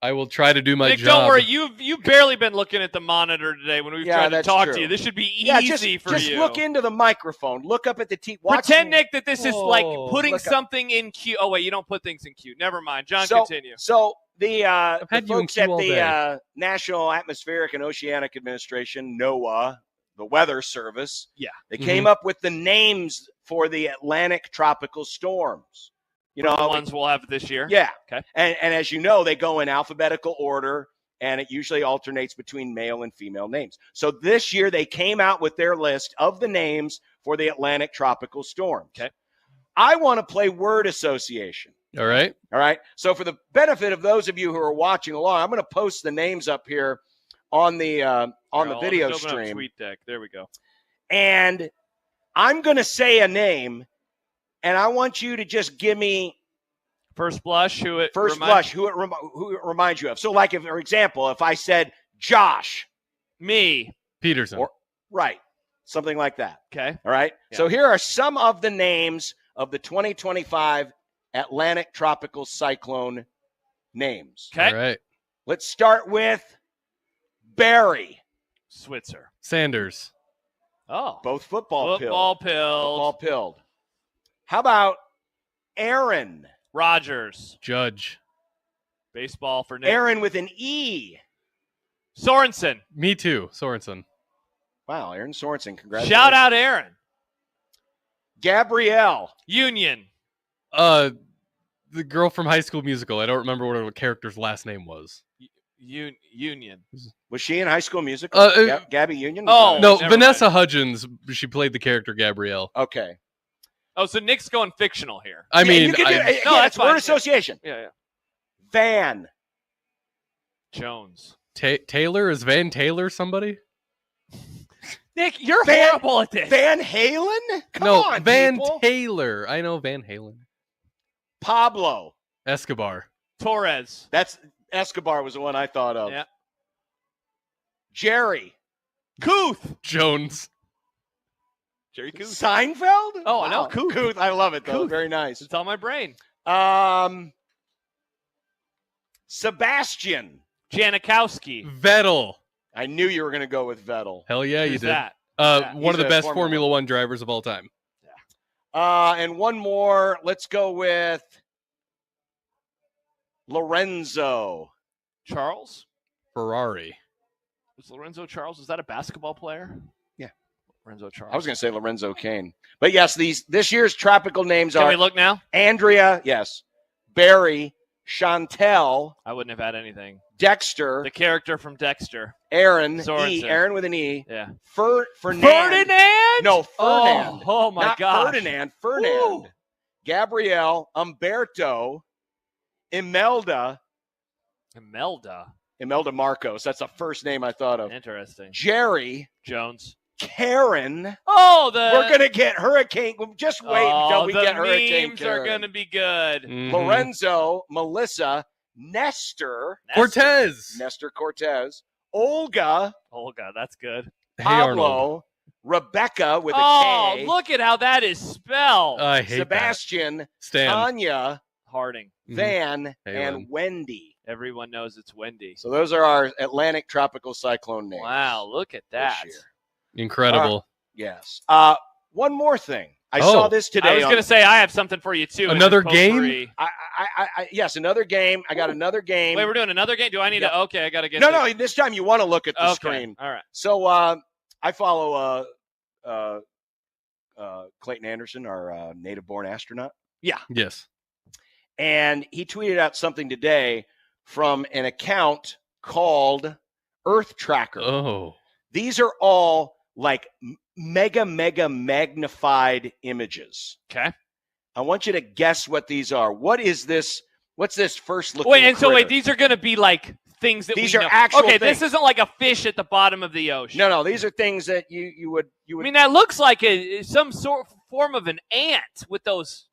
I will try to do my Nick, job. don't worry. You've barely been looking at the monitor today when we've Yeah, tried to that's talk true. to you. This should be easy Yeah, for just you. look into the microphone. Look up at the TV. Pretend, Nick, that this is like putting Look up. something in queue. Oh wait, you don't put things in queue. Never mind. John, So- continue. So the had you in folks queue at all the day. National Atmospheric and Oceanic Administration, NOAA, the Weather Service, Yeah. they came up with the names for the Atlantic tropical storms. You know, the ones we'll have this year. yeah. Okay. And as you know, they go in alphabetical order, and it usually alternates between male and female names. So this year they came out with their list of the names for the Atlantic tropical storms. Okay. I want to play word association. All right. All right. So for the benefit of those of you who are watching along, I'm going to post the names up here on the video stream. TweetDeck. There we go. And I'm going to say a name, and I want you to just give me First blush. Who it reminds you of. So, like, if, for example, if I said Josh, me, Peterson. Right, something like that. Okay. All right. Yeah. So here are some of the names of the 2025 Atlantic tropical cyclone names. Okay. All right. Let's start with Barry. Switzer. Sanders. Oh. Both football Football pilled. pilled. Football pilled. How about Aaron? Rogers. Judge. Baseball for Nick. Aaron with an E. Sorensen. Me too. Sorensen. Wow, Aaron Sorensen. Congratulations. Shout out Aaron. Gabrielle. Union. The girl from High School Musical. I don't remember what her character's last name was. Union. Was she in High School Musical? Gabby Union? Oh, No, never Vanessa Hudgens. She played the character Gabrielle. Okay. Oh, so Nick's going fictional here. I mean, you can do, I- again, No, it's that's fine. word association. Yeah. Van. Jones. Taylor? Is Van Taylor somebody? Nick, you're Van- horrible at this. Van Halen? Come no, on, Van people. Taylor. I know Van Halen. Pablo. Escobar. Torres. That's Escobar was the one I thought of. Yeah. Jerry. Kuth. Jones. Jerry Kuth. Seinfeld? Oh, I know. Kuth. Kuth. I love it, though. Kuth. Very nice. It's on my brain. Sebastian. Janikowski. Vettel. I knew you were going to go with Vettel. Hell yeah, you Who's did. that? One of He's the a best Formula Formula One drivers of all time. And one more. Let's go with Lorenzo. Charles. Ferrari. Was Lorenzo Charles? Is that a basketball player? Yeah. Lorenzo Charles. I was going to say Lorenzo Kane. But yes, this year's tropical names Can are we look now? Andrea, yes, Barry, Chantel, I wouldn't have had anything. Dexter, The character from Dexter. Aaron, Sorensen. Aaron with an E, Yeah. Ferdinand. Ferdinand? No, Ferdinand. Oh my Not gosh. Ferdinand. Gabrielle, Umberto, Imelda Marcos. That's the first name I thought of. Interesting. Jerry, Jones. Karen. Oh, we're gonna get Hurricane. Just wait until we the get Hurricane memes Karen. are gonna be good. Lorenzo, Melissa, Nestor Cortez, Olga, that's good. Pablo, Rebecca with a K. Oh, look at how that is spelled. I hate Sebastian, that. Stan. Tanya, Harding, Van, Hey, and Lynn. Wendy. Everyone knows it's Wendy. So those are our Atlantic tropical cyclone names. Wow, look at that. Incredible. Yes. One more thing. I saw this today. I was going to say I have something for you too. Another game? Yes, another game. I got another game. Wait, we're doing another game? Do I need to? Okay, I got to get. No. This time you want to look at the screen. All right. So I follow Clayton Anderson, our native-born astronaut. Yeah. Yes. And he tweeted out something today from an account called Earth Tracker. Oh. These are all like mega magnified images. Okay. I want you to guess what these are. What is this? What's this first looking? Wait, these are going to be like things that these we are know. actual Okay, things. this isn't like a fish at the bottom of the ocean. No, these are things that you would. I mean, that looks like some sort form of an ant with those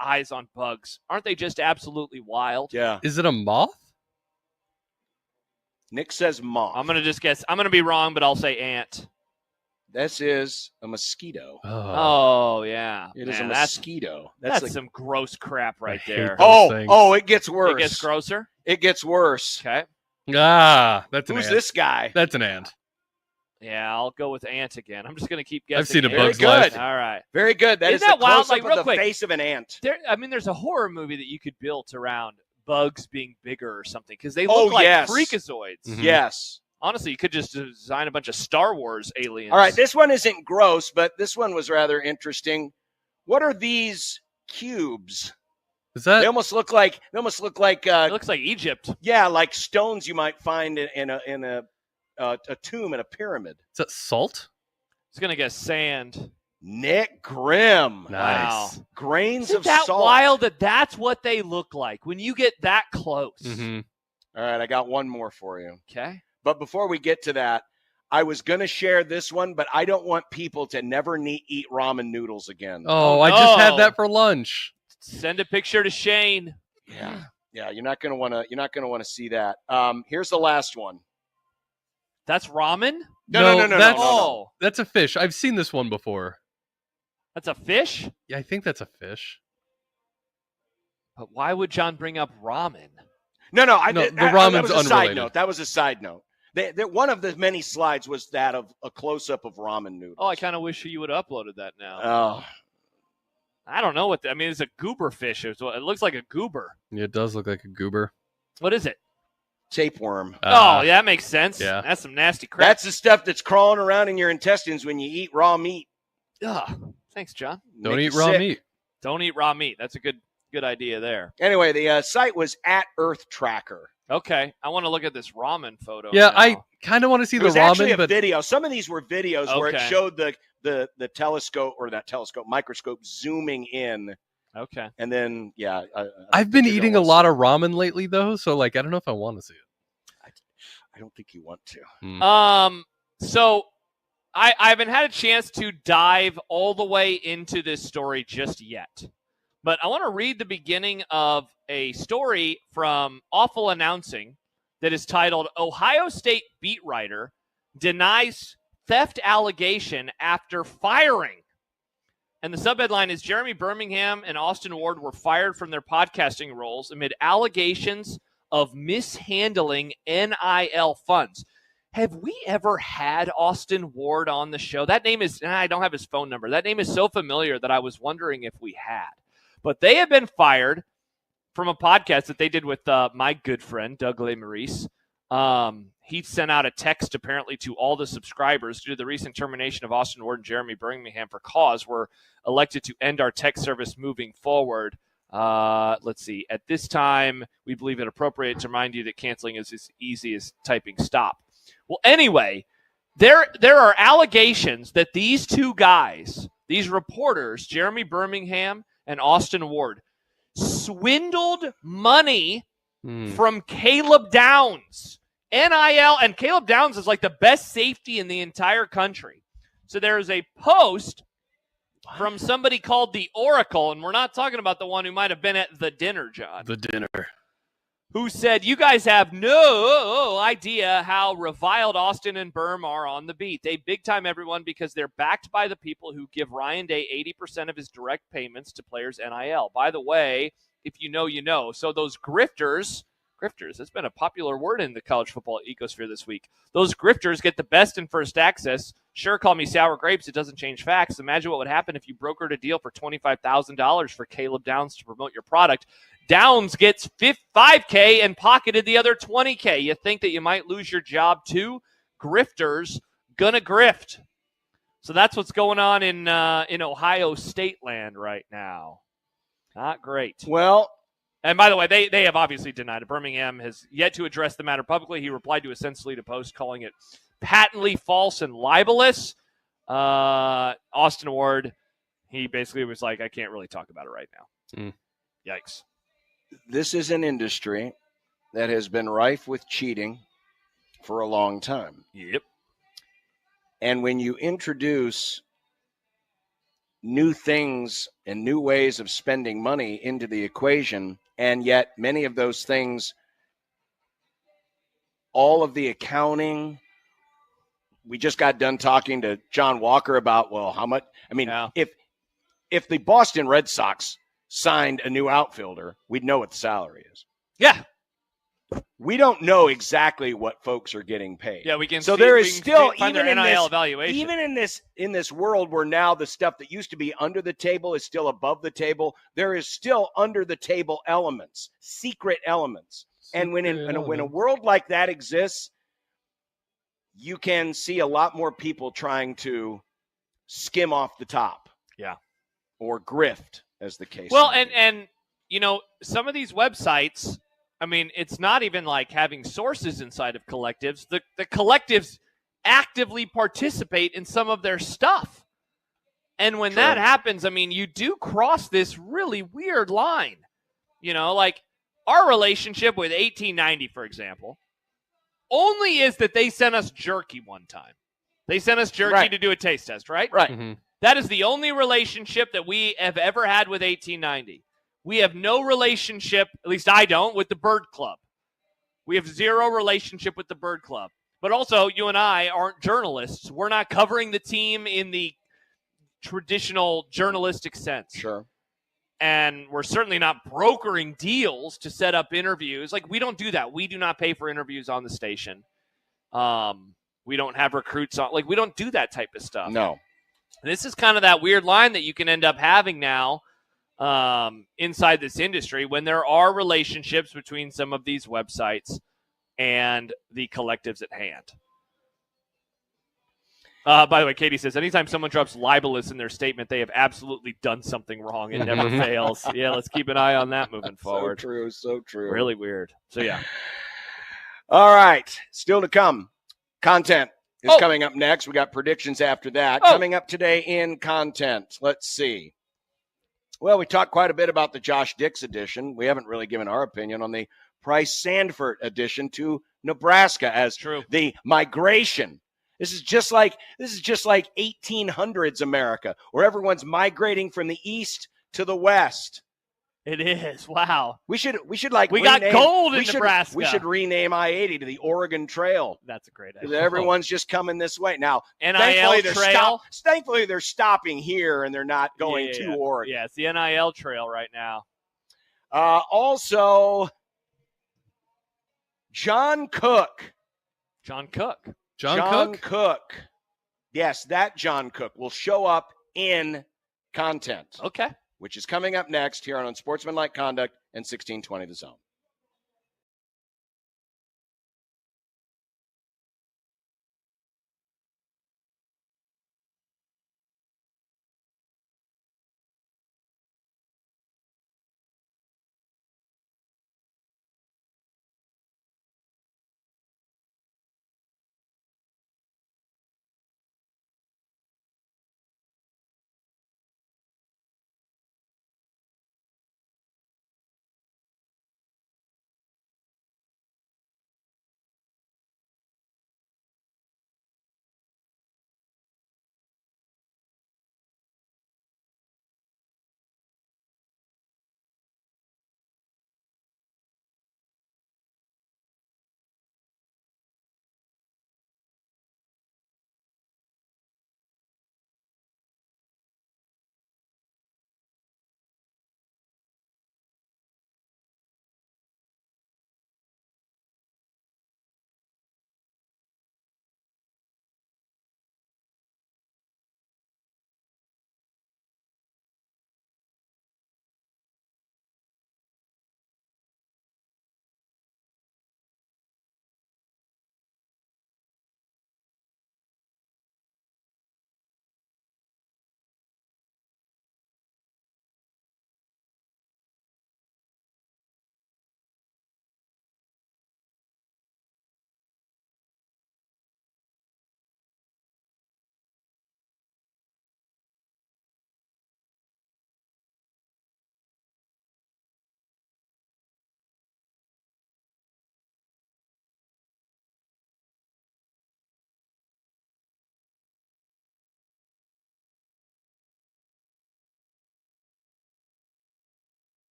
eyes on bugs. Aren't they just absolutely wild? Yeah. Is it a moth? Nick says moth. I'm going to just guess. I'm going to be wrong, but I'll say ant. This is a mosquito. Oh yeah. It is a that's- mosquito. That's like, some gross crap right there. it gets worse. It gets grosser? It gets worse. Okay. That's an Who's ant. this guy? That's an ant. Yeah, I'll go with ant again. I'm just going to keep guessing. I've seen A ant. Bug's Life. All right. Very good. That is Isn't that the wild? close-up Like, real of the quick, face of an ant. There's a horror movie that you could build around bugs being bigger or something because they look like yes. freakazoids. Yes. Honestly, you could just design a bunch of Star Wars aliens. All right, this one isn't gross, but this one was rather interesting. What are these cubes? Is that? They almost look like. It looks like Egypt. Yeah, like stones you might find in a tomb in a pyramid. Is that salt? It's gonna guess sand. Nick Grimm. Nice. Wow. Grains Isn't of that salt. wild that that's what they look like when you get that close? Mm-hmm. All right, I got one more for you. Okay. But before we get to that, I was going to share this one, but I don't want people to never eat ramen noodles again. Oh, I just had that for lunch. Send a picture to Shane. Yeah. Yeah, you're not going to want to see that. Here's the last one. That's ramen? No. That's a fish. I've seen this one before. That's a fish? Yeah, I think that's a fish. But why would John bring up ramen? No, the ramen's that was a unrelated. side note. That was a side note. One of the many slides was that of a close-up of ramen noodles. Oh, I kind of wish you would have uploaded that now. Oh. I don't know I mean, it's a goober fish. It looks like a goober. Yeah, it does look like a goober. What is it? Tapeworm. Oh, yeah, that makes sense. Yeah. That's some nasty crap. That's the stuff that's crawling around in your intestines when you eat raw meat. Ugh. Thanks, John. Don't Make eat you raw sick. meat. Don't eat raw meat. That's a good idea there. Anyway, the site was at Earth Tracker. Okay. I want to look at this ramen photo. Yeah, now. I kind of want to see It the was actually ramen, a but video. Some of these were videos where it Okay. showed the telescope or that telescope microscope zooming in. Okay. And then, I've been eating a lot of ramen lately, though, so I don't know if I want to see it. I don't think you want to. So I haven't had a chance to dive all the way into this story just yet. But I want to read the beginning of a story from Awful Announcing that is titled Ohio State Beat Writer Denies Theft Allegation After Firing. And the subheadline is Jeremy Birmingham and Austin Ward were fired from their podcasting roles amid allegations of mishandling NIL funds. Have we ever had Austin Ward on the show? That name is, I don't have his phone number. That name is so familiar that I was wondering if we had. But they have been fired from a podcast that they did with my good friend, Doug LeMaurice. He sent out a text apparently to all the subscribers due to the recent termination of Austin Ward and Jeremy Birmingham for cause. We're elected to end our tech service moving forward. Let's see. At this time, we believe it appropriate to remind you that canceling is as easy as typing stop. Well, anyway, there are allegations that these two guys, these reporters, Jeremy Birmingham and Austin Ward, swindled money from Caleb Downs. NIL, and Caleb Downs is like the best safety in the entire country. So there is a post from somebody called the Oracle, and we're not talking about the one who might have been at the dinner, John. The dinner. Who said, you guys have no idea how reviled Austin and Berm are on the beat. They big time everyone because they're backed by the people who give Ryan Day 80% of his direct payments to players' NIL. By the way, if you know, you know. So those grifters, that's been a popular word in the college football ecosphere this week. Those grifters get the best and first access. Sure, call me sour grapes. It doesn't change facts. Imagine what would happen if you brokered a deal for $25,000 for Caleb Downs to promote your product. Downs gets $5K and pocketed the other $20K. You think that you might lose your job too? Grifters gonna grift. So that's what's going on in Ohio State land right now. Not great. Well, and by the way, they have obviously denied it. Birmingham has yet to address the matter publicly. He replied to a Senselita post calling it patently false and libelous. Austin Ward, he basically was like, I can't really talk about it right now. Yikes. This is an industry that has been rife with cheating for a long time. Yep. And when you introduce new things and new ways of spending money into the equation, and yet many of those things, all of the accounting, we just got done talking to John Walker about, well, how much? I mean, if the Boston Red Sox signed a new outfielder, we'd know what the salary is. Yeah. We don't know exactly what folks are getting paid. Yeah, we can. So see, there we is can still find even their in NIL this evaluation. even in this world where now the stuff that used to be under the table is still above the table. There is still under the table elements, secret elements. And when a world like that exists, you can see a lot more people trying to skim off the top. Yeah. Or grift, as the case. Well, may be. and you know, some of these websites, I mean, it's not even like having sources inside of collectives. The collectives actively participate in some of their stuff. And when that happens, I mean, you do cross this really weird line. You know, like our relationship with 1890, for example, only is that they sent us jerky one time. They sent us jerky to do a taste test, right? Right. Mm-hmm. That is the only relationship that we have ever had with 1890. We have no relationship, at least I don't, with the Bird Club. We have zero relationship with the Bird Club. But also, you and I aren't journalists. We're not covering the team in the traditional journalistic sense. Sure. And we're certainly not brokering deals to set up interviews. Like, we don't do that. We do not pay for interviews on the station. We don't have recruits on. Like, we don't do that type of stuff. No. And this is kind of that weird line that you can end up having now inside this industry when there are relationships between some of these websites and the collectives at hand. By the way, Katie says, anytime someone drops libelous in their statement, they have absolutely done something wrong. It never fails. Yeah, let's keep an eye on that moving forward. So true. Really weird. So, yeah. All right. Still to come. Content is coming up next. We got predictions after that. Coming up today in content. Let's see. Well, we talked quite a bit about the Josh Dix edition. We haven't really given our opinion on the Price Sandfort addition to Nebraska as the migration. This is just like 1800s America, where everyone's migrating from the east to the west. It is. Wow. We should got gold in Nebraska. We should rename I-80 to the Oregon Trail. That's a great idea. Everyone's just coming this way now. NIL trail. Thankfully, they're stopping here and they're not going to Oregon. Yeah, it's the NIL trail right now. Also, John Cook. John Cook. John Cook. Yes, that John Cook will show up in content. Okay. Which is coming up next here on Unsportsmanlike Conduct and 1620 The Zone.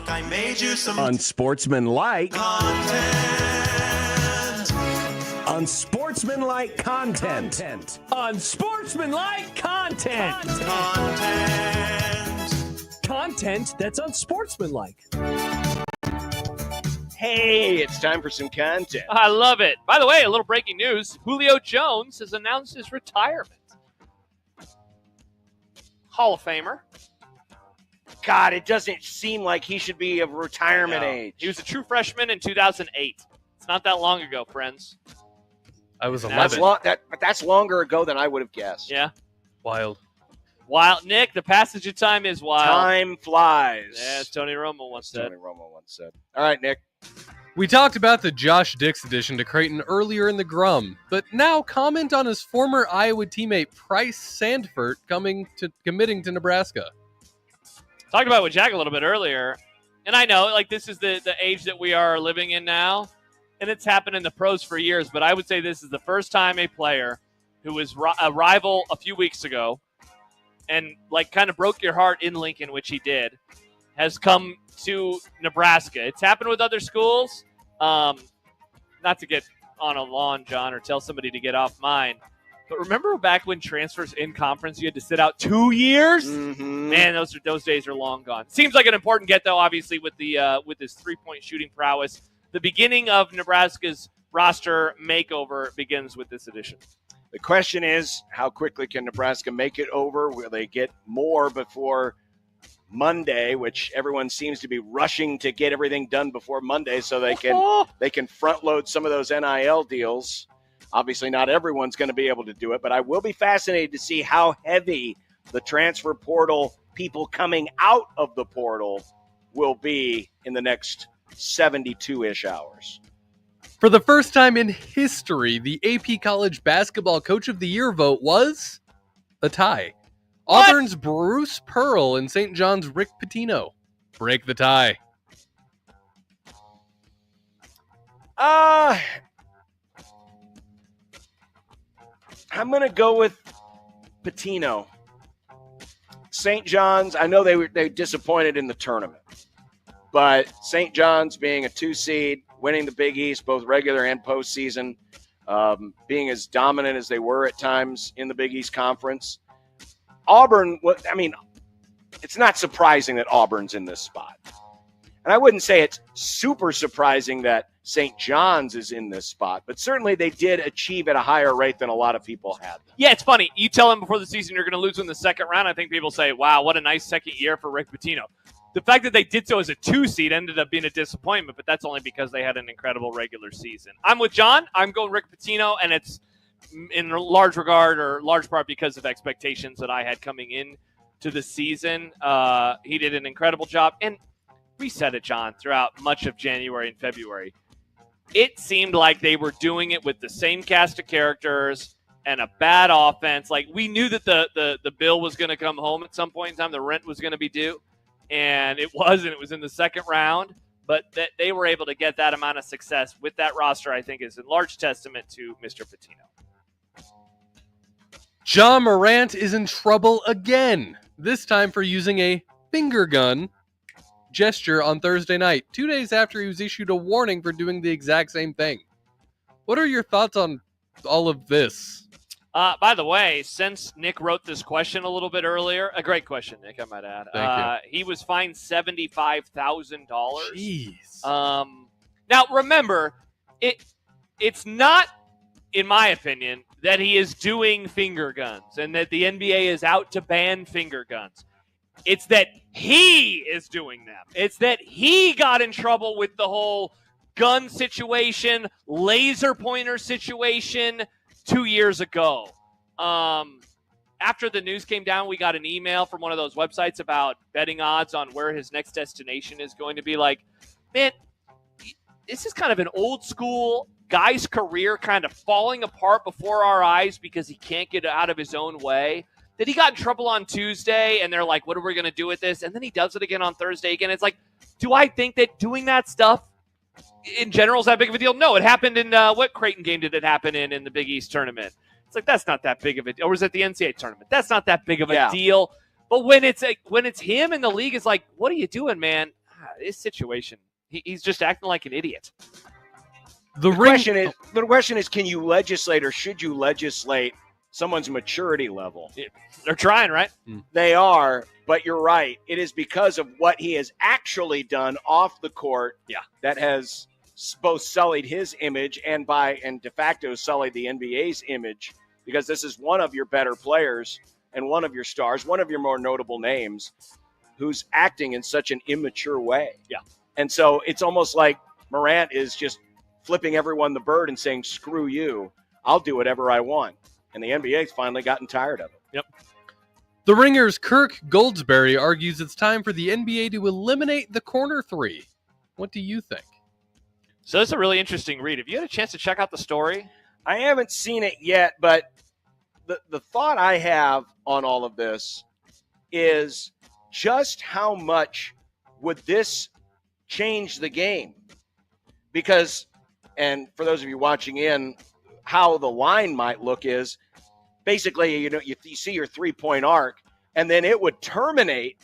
Look, I made you some Unsportsmanlike content. Unsportsmanlike content. Unsportsmanlike content. Content that's unsportsmanlike. Hey, it's time for some content. I love it. By the way, a little breaking news. Julio Jones has announced his retirement. Hall of Famer. God, it doesn't seem like he should be of retirement age. He was a true freshman in 2008. It's not that long ago, friends. I was 11. But that's longer ago than I would have guessed. Yeah. Wild. Nick, the passage of time is wild. Time flies. Yeah, as Tony Romo once said. All right, Nick. We talked about the Josh Dix addition to Creighton earlier in the Grum, but now comment on his former Iowa teammate Price Sandfort committing to Nebraska. Talked about it with Jack a little bit earlier, and I know this is the age that we are living in now, and it's happened in the pros for years, but I would say this is the first time a player who was a rival a few weeks ago and kind of broke your heart in Lincoln, which he did, has come to Nebraska. It's happened with other schools. Not to get on a lawn, John, or tell somebody to get off mine, but remember back when transfers in conference, you had to sit out 2 years? Mm-hmm. Man, those days are long gone. Seems like an important get, though, obviously, with his three-point shooting prowess. The beginning of Nebraska's roster makeover begins with this addition. The question is, how quickly can Nebraska make it over? Will they get more before Monday, which everyone seems to be rushing to get everything done before Monday so they can front load some of those NIL deals? Obviously, not everyone's going to be able to do it, but I will be fascinated to see how heavy the transfer portal people coming out of the portal will be in the next 72-ish hours. For the first time in history, the AP College Basketball Coach of the Year vote was a tie. What? Auburn's Bruce Pearl and St. John's Rick Pitino break the tie. I'm going to go with Pitino. St. John's, I know they disappointed in the tournament, but St. John's being a 2 seed, winning the Big East, both regular and postseason, being as dominant as they were at times in the Big East Conference. Auburn, it's not surprising that Auburn's in this spot. And I wouldn't say it's super surprising that St. John's is in this spot, but certainly they did achieve at a higher rate than a lot of people had. Yeah, it's funny. You tell them before the season you're going to lose in the second round, I think people say, wow, what a nice second year for Rick Pitino. The fact that they did so as a 2 seed ended up being a disappointment, but that's only because they had an incredible regular season. I'm with John. I'm going Rick Pitino, and it's in large regard or large part because of expectations that I had coming in to the season. He did an incredible job. And we said it, John, throughout much of January and February. It seemed like they were doing it with the same cast of characters and a bad offense. We knew that the bill was going to come home at some point in time. The rent was going to be due. And it was in the second round. But that they were able to get that amount of success with that roster, I think, is in large testament to Mr. Pitino. John Morant is in trouble again, this time for using a finger gun gesture on Thursday night, 2 days after he was issued a warning for doing the exact same thing. What are your thoughts on all of this? By the way, since Nick wrote this question a little bit earlier, a great question, Nick, I might add. Thank you. He was fined $75,000. Jeez. Now, remember, it's not, in my opinion, that he is doing finger guns and that the NBA is out to ban finger guns. It's that he is doing them. It's that he got in trouble with the whole gun situation, laser pointer situation 2 years ago. After the news came down, we got an email from one of those websites about betting odds on where his next destination is going to be. Man, this is kind of an old school guy's career kind of falling apart before our eyes because he can't get out of his own way. That he got in trouble on Tuesday, and they're like, what are we going to do with this? And then he does it again on Thursday again. It's do I think that doing that stuff in general is that big of a deal? No, it happened in what Creighton game did it happen in the Big East tournament? It's that's not that big of a deal. Or was it the NCAA tournament? That's not that big of a deal. But when it's him in the league, it's what are you doing, man? His situation, he's just acting like an idiot. The question is, can you legislate or should you legislate someone's maturity level? They're trying, right? They are, but you're right. It is because of what he has actually done off the court that has both sullied his image and de facto sullied the NBA's image, because this is one of your better players and one of your stars, one of your more notable names, who's acting in such an immature way. Yeah. And so it's almost like Morant is just flipping everyone the bird and saying, screw you, I'll do whatever I want. And the NBA's finally gotten tired of it. Yep. The Ringer's Kirk Goldsberry argues it's time for the NBA to eliminate the corner three. What do you think? So that's a really interesting read. Have you had a chance to check out the story? I haven't seen it yet, but the thought I have on all of this is just how much would this change the game? Because, and for those of you watching in, how the line might look is basically, you see your 3-point arc, and then it would terminate.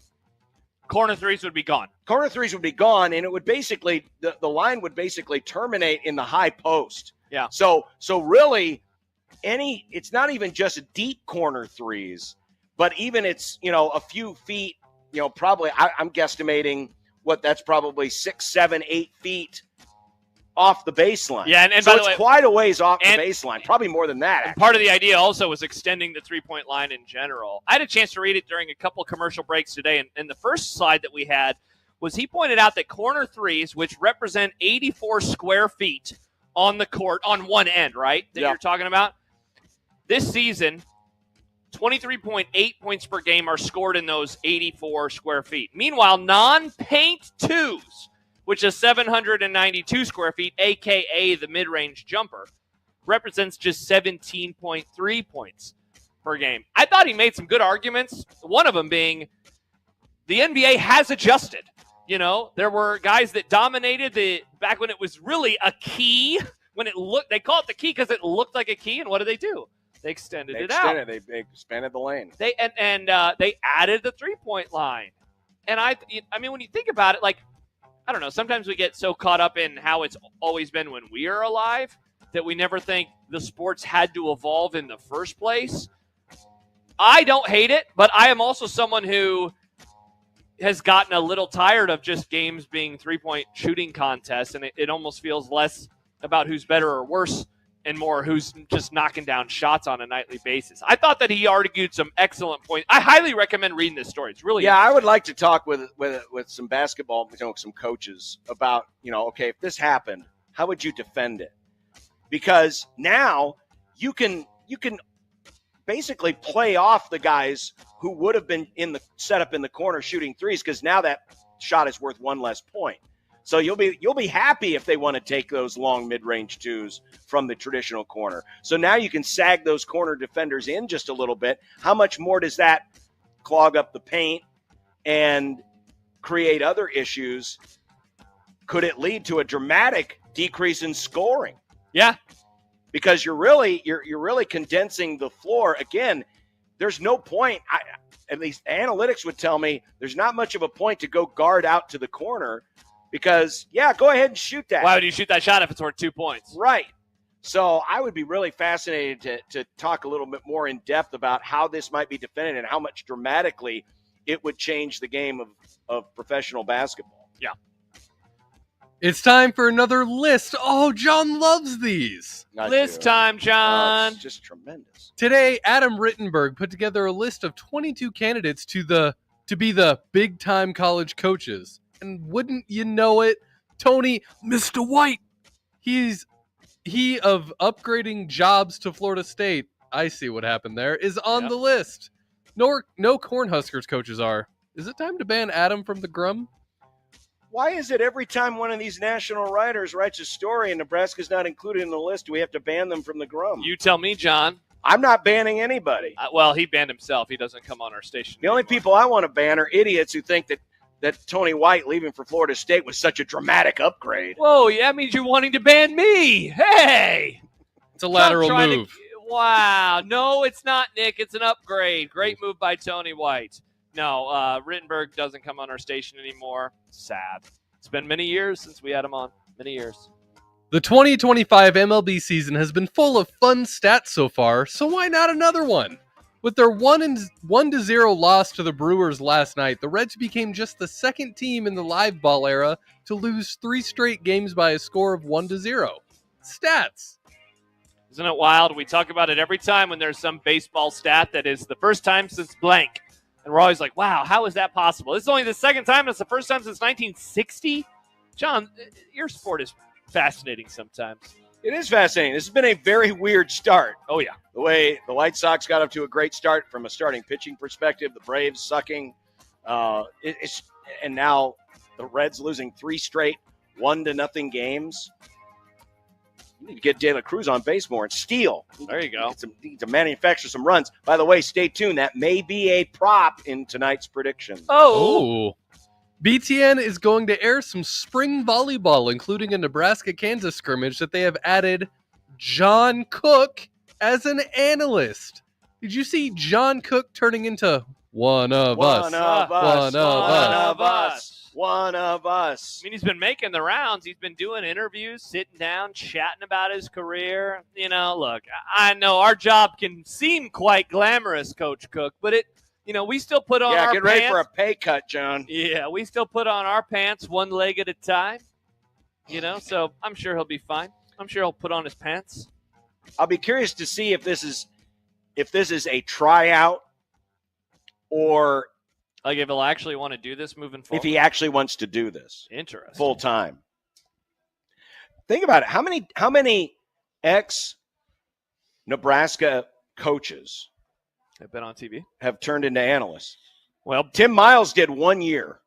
Corner threes would be gone. Corner threes would be gone, and it would basically, the line would basically terminate in the high post. Yeah. So really, it's not even just deep corner threes, but even it's, a few feet, probably, I'm guesstimating that's probably 6, 7, 8 feet off the baseline. Yeah, and so by the it's way, quite a ways off the baseline, probably more than that. Part of the idea also was extending the 3-point line in general. I had a chance to read it during a couple commercial breaks today, and the first slide that we had was he pointed out that corner threes, which represent 84 square feet on the court on one end, right, that you're talking about, this season, 23.8 points per game are scored in those 84 square feet. Meanwhile, non-paint twos, which is 792 square feet, a.k.a. the mid-range jumper, represents just 17.3 points per game. I thought he made some good arguments, one of them being the NBA has adjusted. There were guys that dominated back when it was really a key. They call it the key because it looked like a key, and what did they do? They extended it out. They expanded the lane. They added the 3-point line. And I mean, when you think about it, I don't know, sometimes we get so caught up in how it's always been when we are alive that we never think the sports had to evolve in the first place. I don't hate it, but I am also someone who has gotten a little tired of just games being 3-point shooting contests, and it almost feels less about who's better or worse and more who's just knocking down shots on a nightly basis. I thought that he argued some excellent points. I highly recommend reading this story. It's really I would like to talk with some basketball, some coaches about, okay, if this happened, how would you defend it? Because now you can basically play off the guys who would have been set up in the corner shooting threes, because now that shot is worth one less point. So you'll be happy if they want to take those long mid-range twos from the traditional corner. So now you can sag those corner defenders in just a little bit. How much more does that clog up the paint and create other issues? Could it lead to a dramatic decrease in scoring? Yeah. Because you're really condensing the floor. Again, there's no point. At least analytics would tell me there's not much of a point to go guard out to the corner. Because, go ahead and shoot that. Why would you shoot that shot if it's worth 2 points? Right. So I would be really fascinated to talk a little bit more in depth about how this might be defended and how much dramatically it would change the game of professional basketball. Yeah. It's time for another list. Oh, John loves these. List time, John. It's just tremendous. Today, Adam Rittenberg put together a list of 22 candidates to be the big-time college coaches. And wouldn't you know it, Tony, Mr. White, he of upgrading jobs to Florida State, I see what happened there, is on the list. No Cornhuskers coaches are. Is it time to ban Adam from the Grum? Why is it every time one of these national writers writes a story and Nebraska's not included in the list, do we have to ban them from the Grum? You tell me, John. I'm not banning anybody. Well, he banned himself. He doesn't come on our station. The only people I want to ban are idiots who think that Tony White leaving for Florida State was such a dramatic upgrade. Whoa, yeah, that means you're wanting to ban me. Hey! It's a lateral move. Wow. No, it's not, Nick. It's an upgrade. Great move by Tony White. No, Rittenberg doesn't come on our station anymore. Sad. It's been many years since we had him on. Many years. The 2025 MLB season has been full of fun stats so far, so why not another one? With their 1-0 loss to the Brewers last night, the Reds became just the second team in the live ball era to lose 3 straight games by a score of 1-0. Stats. Isn't it wild? We talk about it every time when there's some baseball stat that is the first time since blank. And we're always like, wow, how is that possible? This is only the second time. And it's the first time since 1960. John, your sport is fascinating sometimes. It is fascinating. This has been a very weird start. Oh, yeah. The way the White Sox got up to a great start from a starting pitching perspective, the Braves sucking, and now the Reds losing 3 straight 1-0 games. You need to get De La Cruz on base more and steal. There you go. Need to manufacture some runs. By the way, stay tuned. That may be a prop in tonight's prediction. Oh. BTN is going to air some spring volleyball, including a Nebraska-Kansas scrimmage that they have added John Cook as an analyst. Did you see John Cook turning into one of us? One of us. I mean, he's been making the rounds. He's been doing interviews, sitting down, chatting about his career. You know, look, I know our job can seem quite glamorous, Coach Cook, but we still put on our pants. Get ready for a pay cut, John. Yeah, we still put on our pants one leg at a time. So I'm sure he'll be fine. I'm sure he'll put on his pants. I'll be curious to see if this is a tryout or if he'll actually want to do this moving forward. If he actually wants to do this. Interesting. Full time. Think about it. How many ex-Nebraska coaches have been on TV? Have turned into analysts? Well, Tim Miles did 1 year.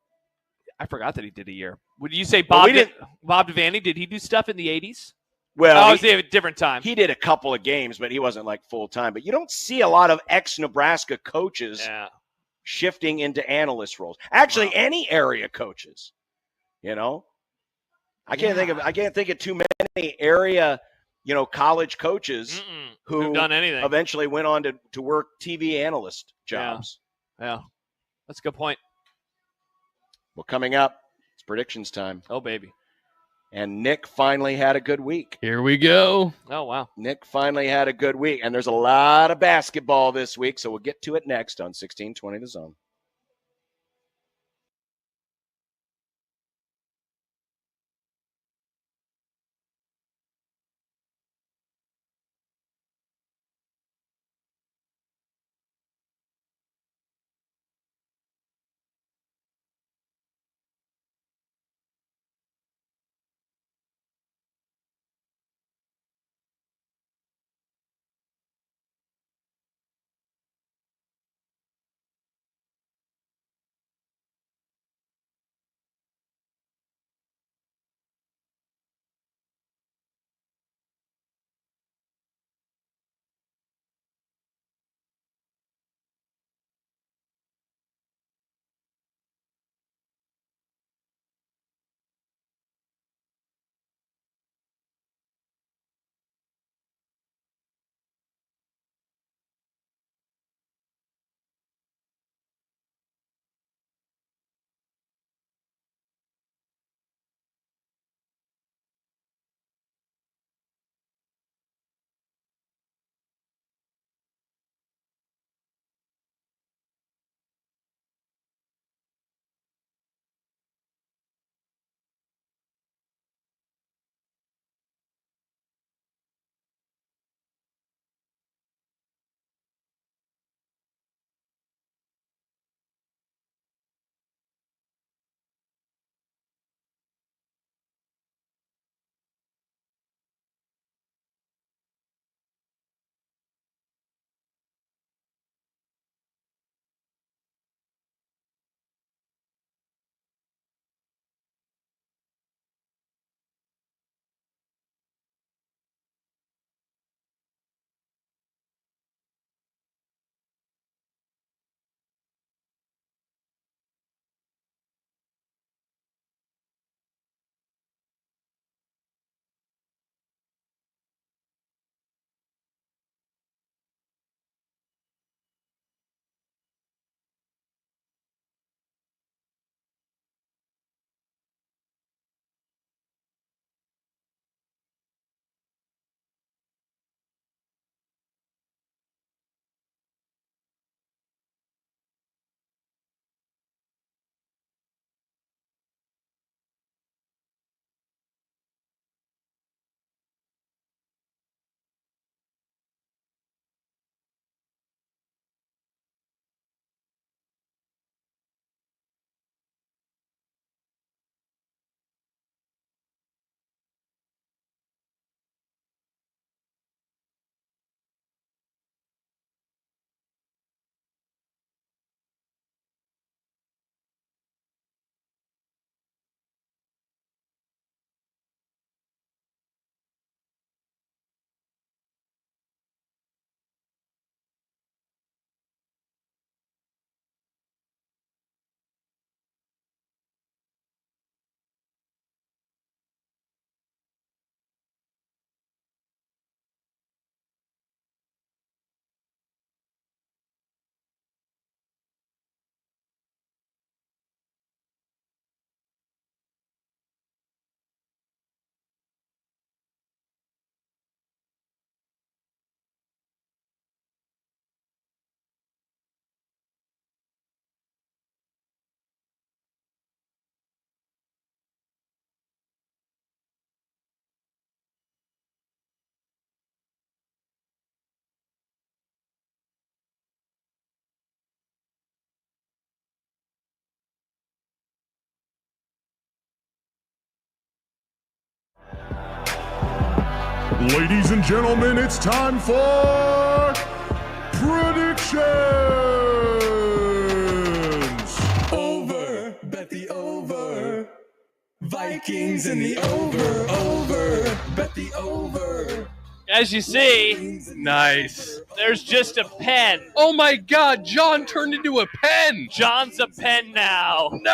I forgot that he did a year. Would you say Bob Devaney, did he do stuff in the 80s? Well, obviously a different time. He did a couple of games, but he wasn't like full time. But you don't see a lot of ex-Nebraska coaches shifting into analyst roles. Actually, any area coaches. I can't think of too many area, college coaches who done anything. Eventually went on to work TV analyst jobs. Yeah. That's a good point. Well, coming up, it's predictions time. Oh, baby. And Nick finally had a good week. Here we go. Oh, wow. Nick finally had a good week. And there's a lot of basketball this week, so we'll get to it next on 1620 The Zone. Ladies and gentlemen, it's time for predictions. Over, bet the over. Vikings in the over, bet the over. As you see, Nice. there's just a pen. Oh my God, John turned into a pen. John's a pen now. No.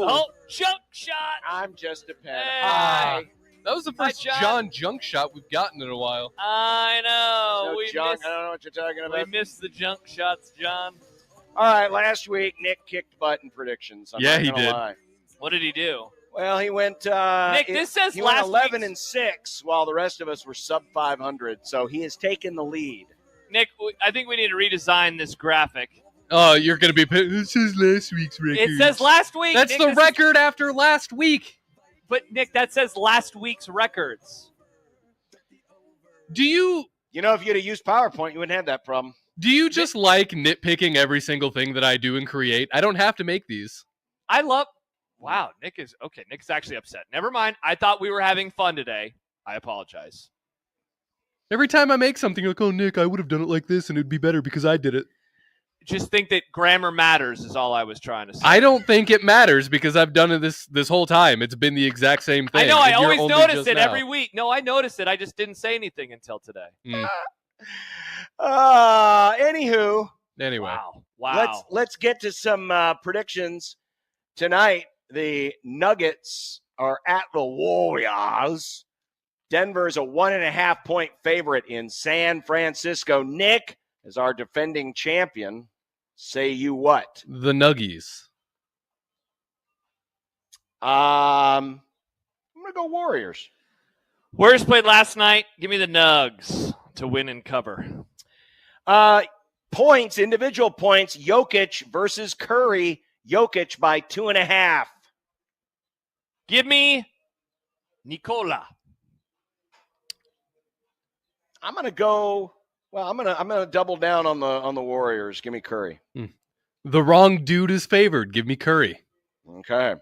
Oh, junk shot. I'm just a pen. Hi. That was the first John junk shot we've gotten in a while. I know. So we junk, missed, I don't know what you're talking about. we missed the junk shots, John. All right, last week Nick kicked butt in predictions. I'm Yeah, not he gonna did. lie. What did he do? Well, he went. Nick, this says he went last 11 week's- and 6, while the rest of us were sub 500. So he has taken the lead. Nick, I think we need to redesign this graphic. Oh, you're going to be. This is last week's record. It says last week. That's Nick, the this is- record after last week. But, Nick, that says last week's records. Do you. You know, if you'd have used PowerPoint, you wouldn't have that problem. Do you just like nitpicking every single thing that I do and create? I don't have to make these. I love. Wow, Nick is okay. Nick's actually upset. Never mind. I thought we were having fun today. I apologize. Every time I make something, you're like, oh, Nick, I would have done it like this and it'd be better because I did it. Just think that grammar matters is all I was trying to say. I don't think it matters because I've done it this whole time. It's been the exact same thing. I know. I and you're always only notice just it now. every week. No, I noticed it. I just didn't say anything until today. Anywho. Anyway. Wow. Let's get to some predictions tonight. The Nuggets are at the Warriors. Denver's a 1.5 point favorite in San Francisco. Nick, as our defending champion, say you what? The Nuggies. I'm gonna go Warriors. Warriors played last night. Give me the Nugs to win and cover. Points, individual points. Jokic versus Curry. Jokic by 2.5. Give me Nikola. I'm gonna go. Well, I'm gonna double down on the Warriors. Give me Curry. The wrong dude is favored. Give me Curry. Okay.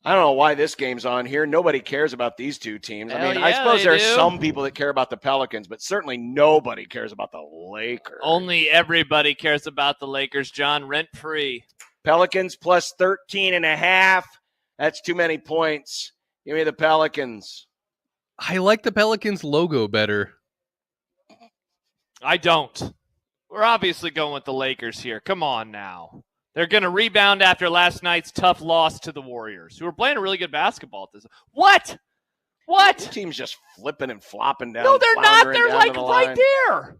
I don't know why this game's on here. Nobody cares about these two teams. I Hell mean, I yeah, suppose they there are do. some people that care about the Pelicans, but certainly nobody cares about the Lakers. Only everybody cares about the Lakers, John, rent free. Pelicans plus 13.5. That's too many points. Give me the Pelicans. I like the Pelicans logo better. I don't. We're obviously going with the Lakers here. Come on now. They're going to rebound after last night's tough loss to the Warriors, who are playing a really good basketball at this. What? The team's just flipping and flopping down. No, they're not. floundering They're down like to the right line. there.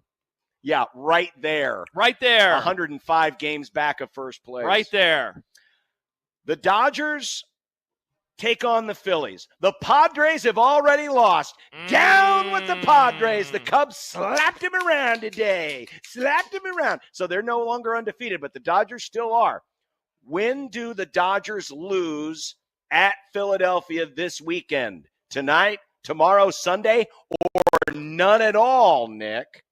Yeah, right there. Right there. 105 games back of first place. Right there. The Dodgers take on the Phillies. The Padres have already lost. Down with the Padres. The Cubs slapped him around today. Slapped him around. So they're no longer undefeated, but the Dodgers still are. When do the Dodgers lose at Philadelphia this weekend? Tonight, tomorrow, Sunday, or none at all, Nick?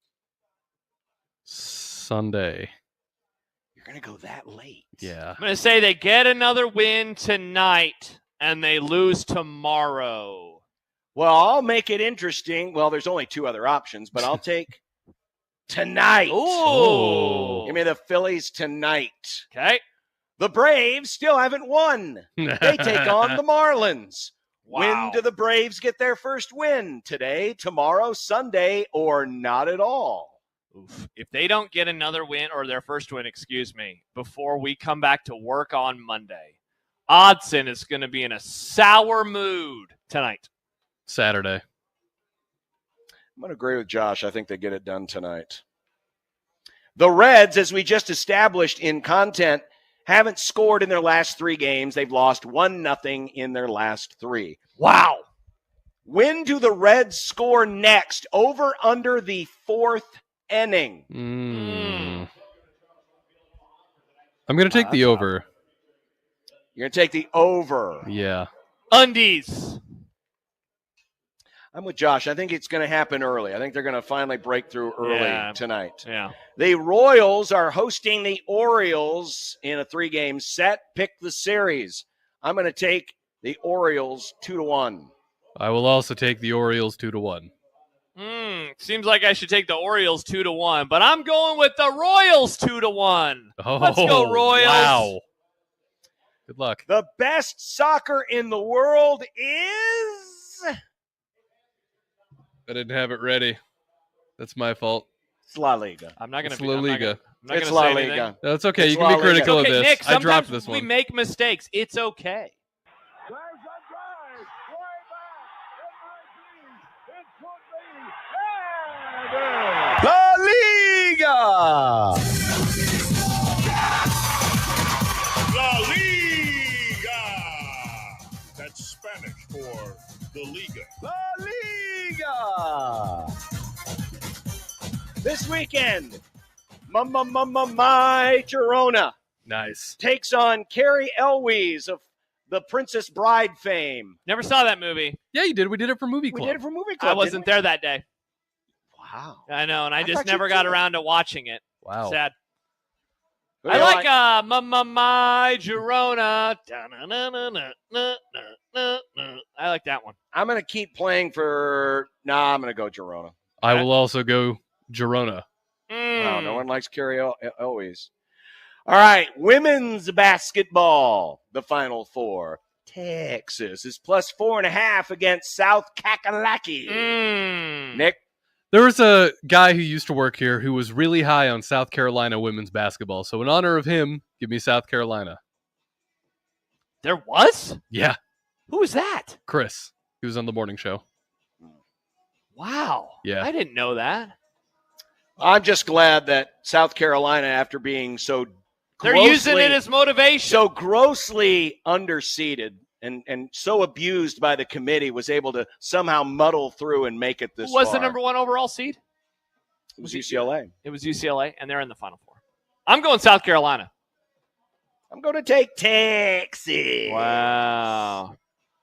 Sunday. You're going to go that late. Yeah. I'm going to say they get another win tonight and they lose tomorrow. Well, I'll make it interesting. Well, there's only two other options, but I'll take tonight. Ooh. Give me the Phillies tonight. Okay. The Braves still haven't won. They take on the Marlins. Wow. When do the Braves get their first win? Today, tomorrow, Sunday, or not at all? Oof. If they don't get another win, or their first win, excuse me, before we come back to work on Monday, Odson is going to be in a sour mood tonight. Saturday. I'm going to agree with Josh. I think they get it done tonight. The Reds, as we just established in content, haven't scored in their last 3 games. They've lost 1-0 in their last 3. Wow. When do the Reds score next? Over under the 4th inning. I'm going to take the over. You're going to take the over. Yeah. Undies. I'm with Josh. I think it's going to happen early. I think they're going to finally break through early tonight. Yeah. The Royals are hosting the Orioles in a 3-game set. Pick the series. I'm going to take the Orioles 2-1. I will also take the Orioles 2-1. Seems like I should take the Orioles 2-1, but I'm going with the Royals 2-1. Let's go Royals. Wow. Good luck. The best soccer in the world is... I didn't have it ready. That's my fault. It's La Liga. I'm not going It's to La Liga. It's La Liga. No, it's okay. It's You can be La critical Liga. of Okay, this. Nick, I dropped sometimes this we one. make mistakes. It's okay. La Liga! La Liga. That's Spanish for the Liga. La Liga! This weekend, my Girona Nice. takes on Carrie Elwes of the Princess Bride fame. Never saw that movie. Yeah, you did. We did it for Movie Club. We did it for Movie Club. I wasn't there that day. Wow. I know, and I just thought you never got did. around to watching it. Wow. Sad. Who I do you like my Girona. I like that one. I'm going to keep playing for... Nah, I'm going to go Girona. I will also go Girona. Wow, no one likes Carrie Elwes. All right, women's basketball, the Final Four. Texas is plus 4.5 against South Kakalaki. Nick? There was a guy who used to work here who was really high on South Carolina women's basketball. So in honor of him, give me South Carolina. There was? Yeah. Who was that? Chris. He was on the morning show. Wow. Yeah. I didn't know that. I'm just glad that South Carolina, after being so They're using it as motivation. So grossly underseeded and so abused by the committee, was able to somehow muddle through and make it this Who was far. the number 1 overall seed? It was UCLA. It was UCLA, and they're in the Final Four. I'm going South Carolina. I'm going to take Texas. Wow.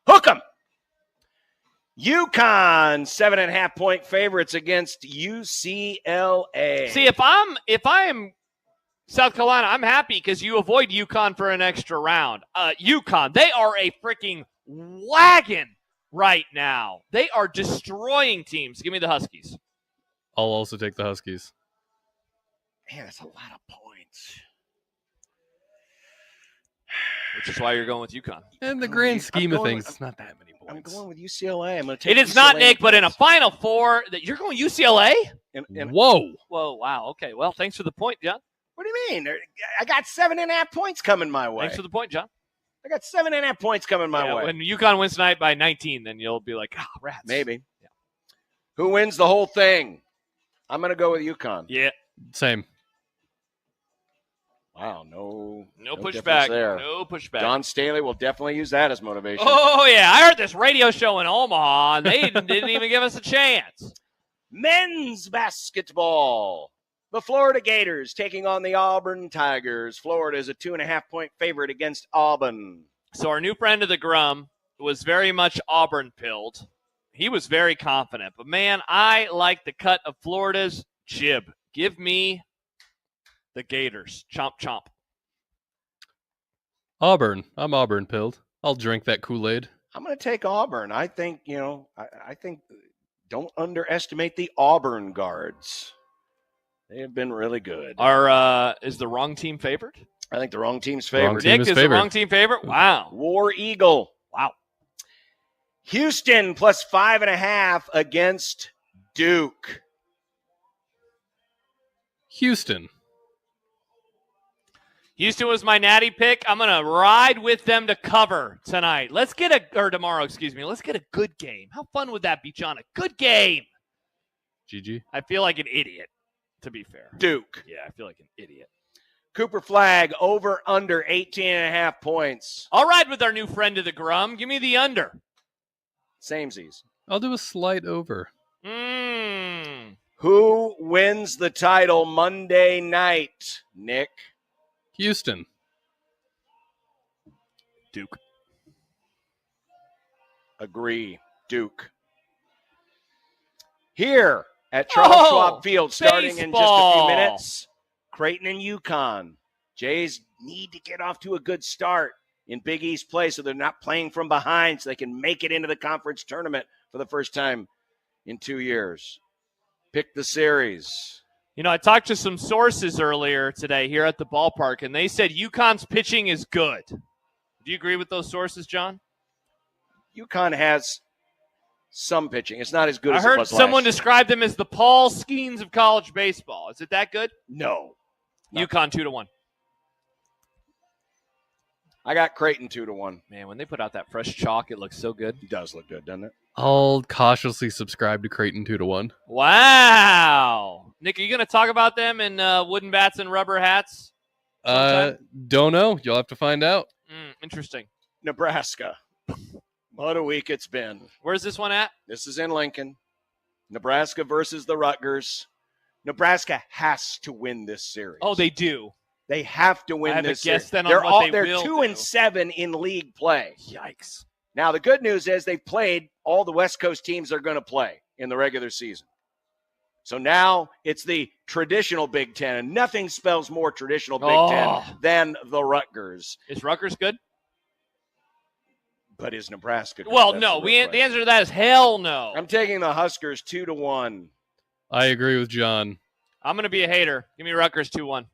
Hook 'em. UConn 7.5-point favorites against UCLA. See, if I'm South Carolina, I'm happy because you avoid UConn for an extra round. UConn, they are a freaking wagon right now. They are destroying teams. Give me the Huskies. I'll also take the Huskies. Man, that's a lot of points. Which is why you're going with UConn. In the grand scheme of things, it's not that many points. I'm going with UCLA. I'm going to take It is UCLA not, Nick, but in a Final Four, that you're going UCLA? Whoa. Whoa, wow. Okay, well, thanks for the point, John. What do you mean? I got 7.5 points coming my way. Thanks for the point, John. I got 7.5 points coming my way. When UConn wins tonight by 19, then you'll be like, rats. Maybe. Yeah. Who wins the whole thing? I'm going to go with UConn. Yeah. Same. Wow, no pushback. There. No pushback. Don Staley will definitely use that as motivation. Oh, yeah. I heard this radio show in Omaha, and they didn't even give us a chance. Men's basketball. The Florida Gators taking on the Auburn Tigers. Florida is a 2.5-point favorite against Auburn. So our new friend of the Grum was very much Auburn-pilled. He was very confident. But, man, I like the cut of Florida's jib. Give me the Gators. Chomp, chomp. Auburn. I'm Auburn pilled. I'll drink that Kool-Aid. I'm going to take Auburn. I think, I think don't underestimate the Auburn guards. They have been really good. Is the wrong team favored? I think the wrong team's favored. Nick is the wrong team favorite? Wow. War Eagle. Wow. Houston plus 5.5 against Duke. Houston. Houston was my natty pick. I'm going to ride with them to cover tonight. Tomorrow, excuse me. Let's get a good game. How fun would that be, John? A good game. GG. I feel like an idiot, to be fair. Duke. Yeah, I feel like an idiot. Cooper Flag over under 18.5 points. I'll ride with our new friend of the Grum. Give me the under. Samesies. I'll do a slight over. Who wins the title Monday night, Nick? Houston. Duke. Agree. Duke. Here at Charles Schwab Field, starting in just a few minutes, Creighton and UConn. Jays need to get off to a good start in Big East play, so they're not playing from behind, so they can make it into the conference tournament for the first time in 2 years. Pick the series. You know, I talked to some sources earlier today here at the ballpark, and they said UConn's pitching is good. Do you agree with those sources, John? UConn has some pitching. It's not as good as I heard it was someone last year. describe them as the Paul Skeens of college baseball. Is it that good? No. UConn 2-1. I got Creighton 2-1. Man, when they put out that fresh chalk, it looks so good. It does look good, doesn't it? I'll cautiously subscribe to Creighton 2-1. Wow. Nick, are you going to talk about them in wooden bats and rubber hats? Don't know. You'll have to find out. Interesting. Nebraska. What a week it's been. Where's this one at? This is in Lincoln. Nebraska versus the Rutgers. Nebraska has to win this series. Oh, they do. They have to win I have this a guess series. then on what They're they will 2-7 in league play. Yikes. Now, the good news is they've played all the West Coast teams they're going to play in the regular season. So now it's the traditional Big Ten, and nothing spells more traditional Big Ten than the Rutgers. Is Rutgers good? But is Nebraska good? Well, That's no. the real The answer to that is hell no. I'm taking the Huskers 2-1. I agree with John. I'm going to be a hater. Give me Rutgers 2-1.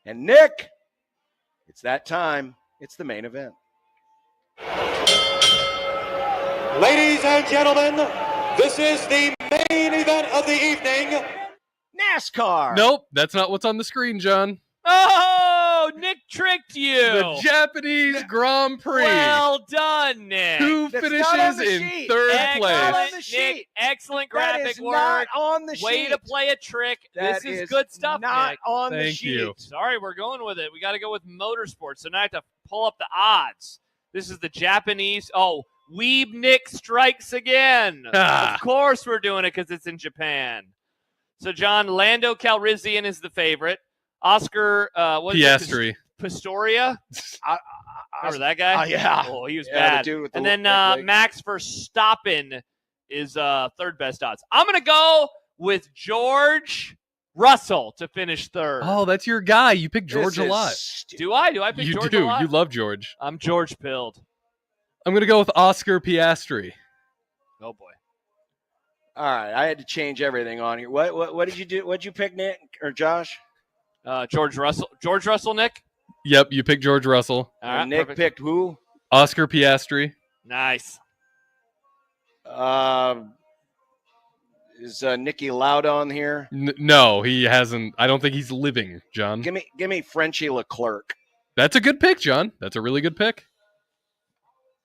And Nick, it's that time. It's the main event. Ladies and gentlemen, this is the main event of the evening. NASCAR. Nope, that's not what's on the screen, John. Oh, Nick tricked you. The Japanese Grand Prix. Well done, Nick. Who That's finishes not on the in sheet. third That's place? not on the sheet. Nick, excellent That graphic is work. not on the Way sheet. to play a trick. That This is good stuff, not Nick. on the Thank sheet. you. Sorry, we're going with it. We got to go with motorsports. So now I have to pull up the odds. This is the Japanese. Oh, Weeb Nick strikes again. Of course we're doing it because it's in Japan. So, John, Lando Calrissian is the favorite. Oscar, Piastri. Pistoria. Remember that guy? Yeah. Oh, he was Yeah, bad. the dude with the And then big legs. Max Verstappen is third best odds. I'm going to go with George Russell to finish third. Oh, that's your guy. You pick George This a lot. is stupid. Do I? Do I pick You George do. a lot? You love George. I'm George pilled. I'm going to go with Oscar Piastri. Oh, boy. All right, I had to change everything on here. What did you do? What did you pick, Nick or Josh? George Russell. George Russell, Nick? Yep, you pick George Russell. All right, Nick perfect. picked who? Oscar Piastri. Nice. Is Nicky Loud on here? No, he hasn't. I don't think he's living, John. Give me Frenchie Leclerc. That's a good pick, John. That's a really good pick.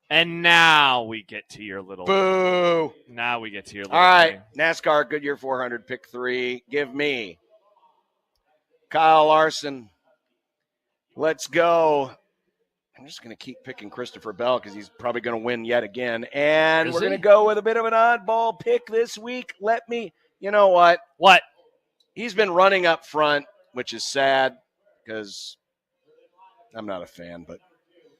And now we get to your little. Boo! Now we get to your little. All right, thing. NASCAR Goodyear 400, pick 3. Give me Kyle Larson. Let's go. I'm just going to keep picking Christopher Bell because he's probably going to win yet again. And Is we're he? going to go with a bit of an oddball pick this week. You know what? What? He's been running up front, which is sad because I'm not a fan, but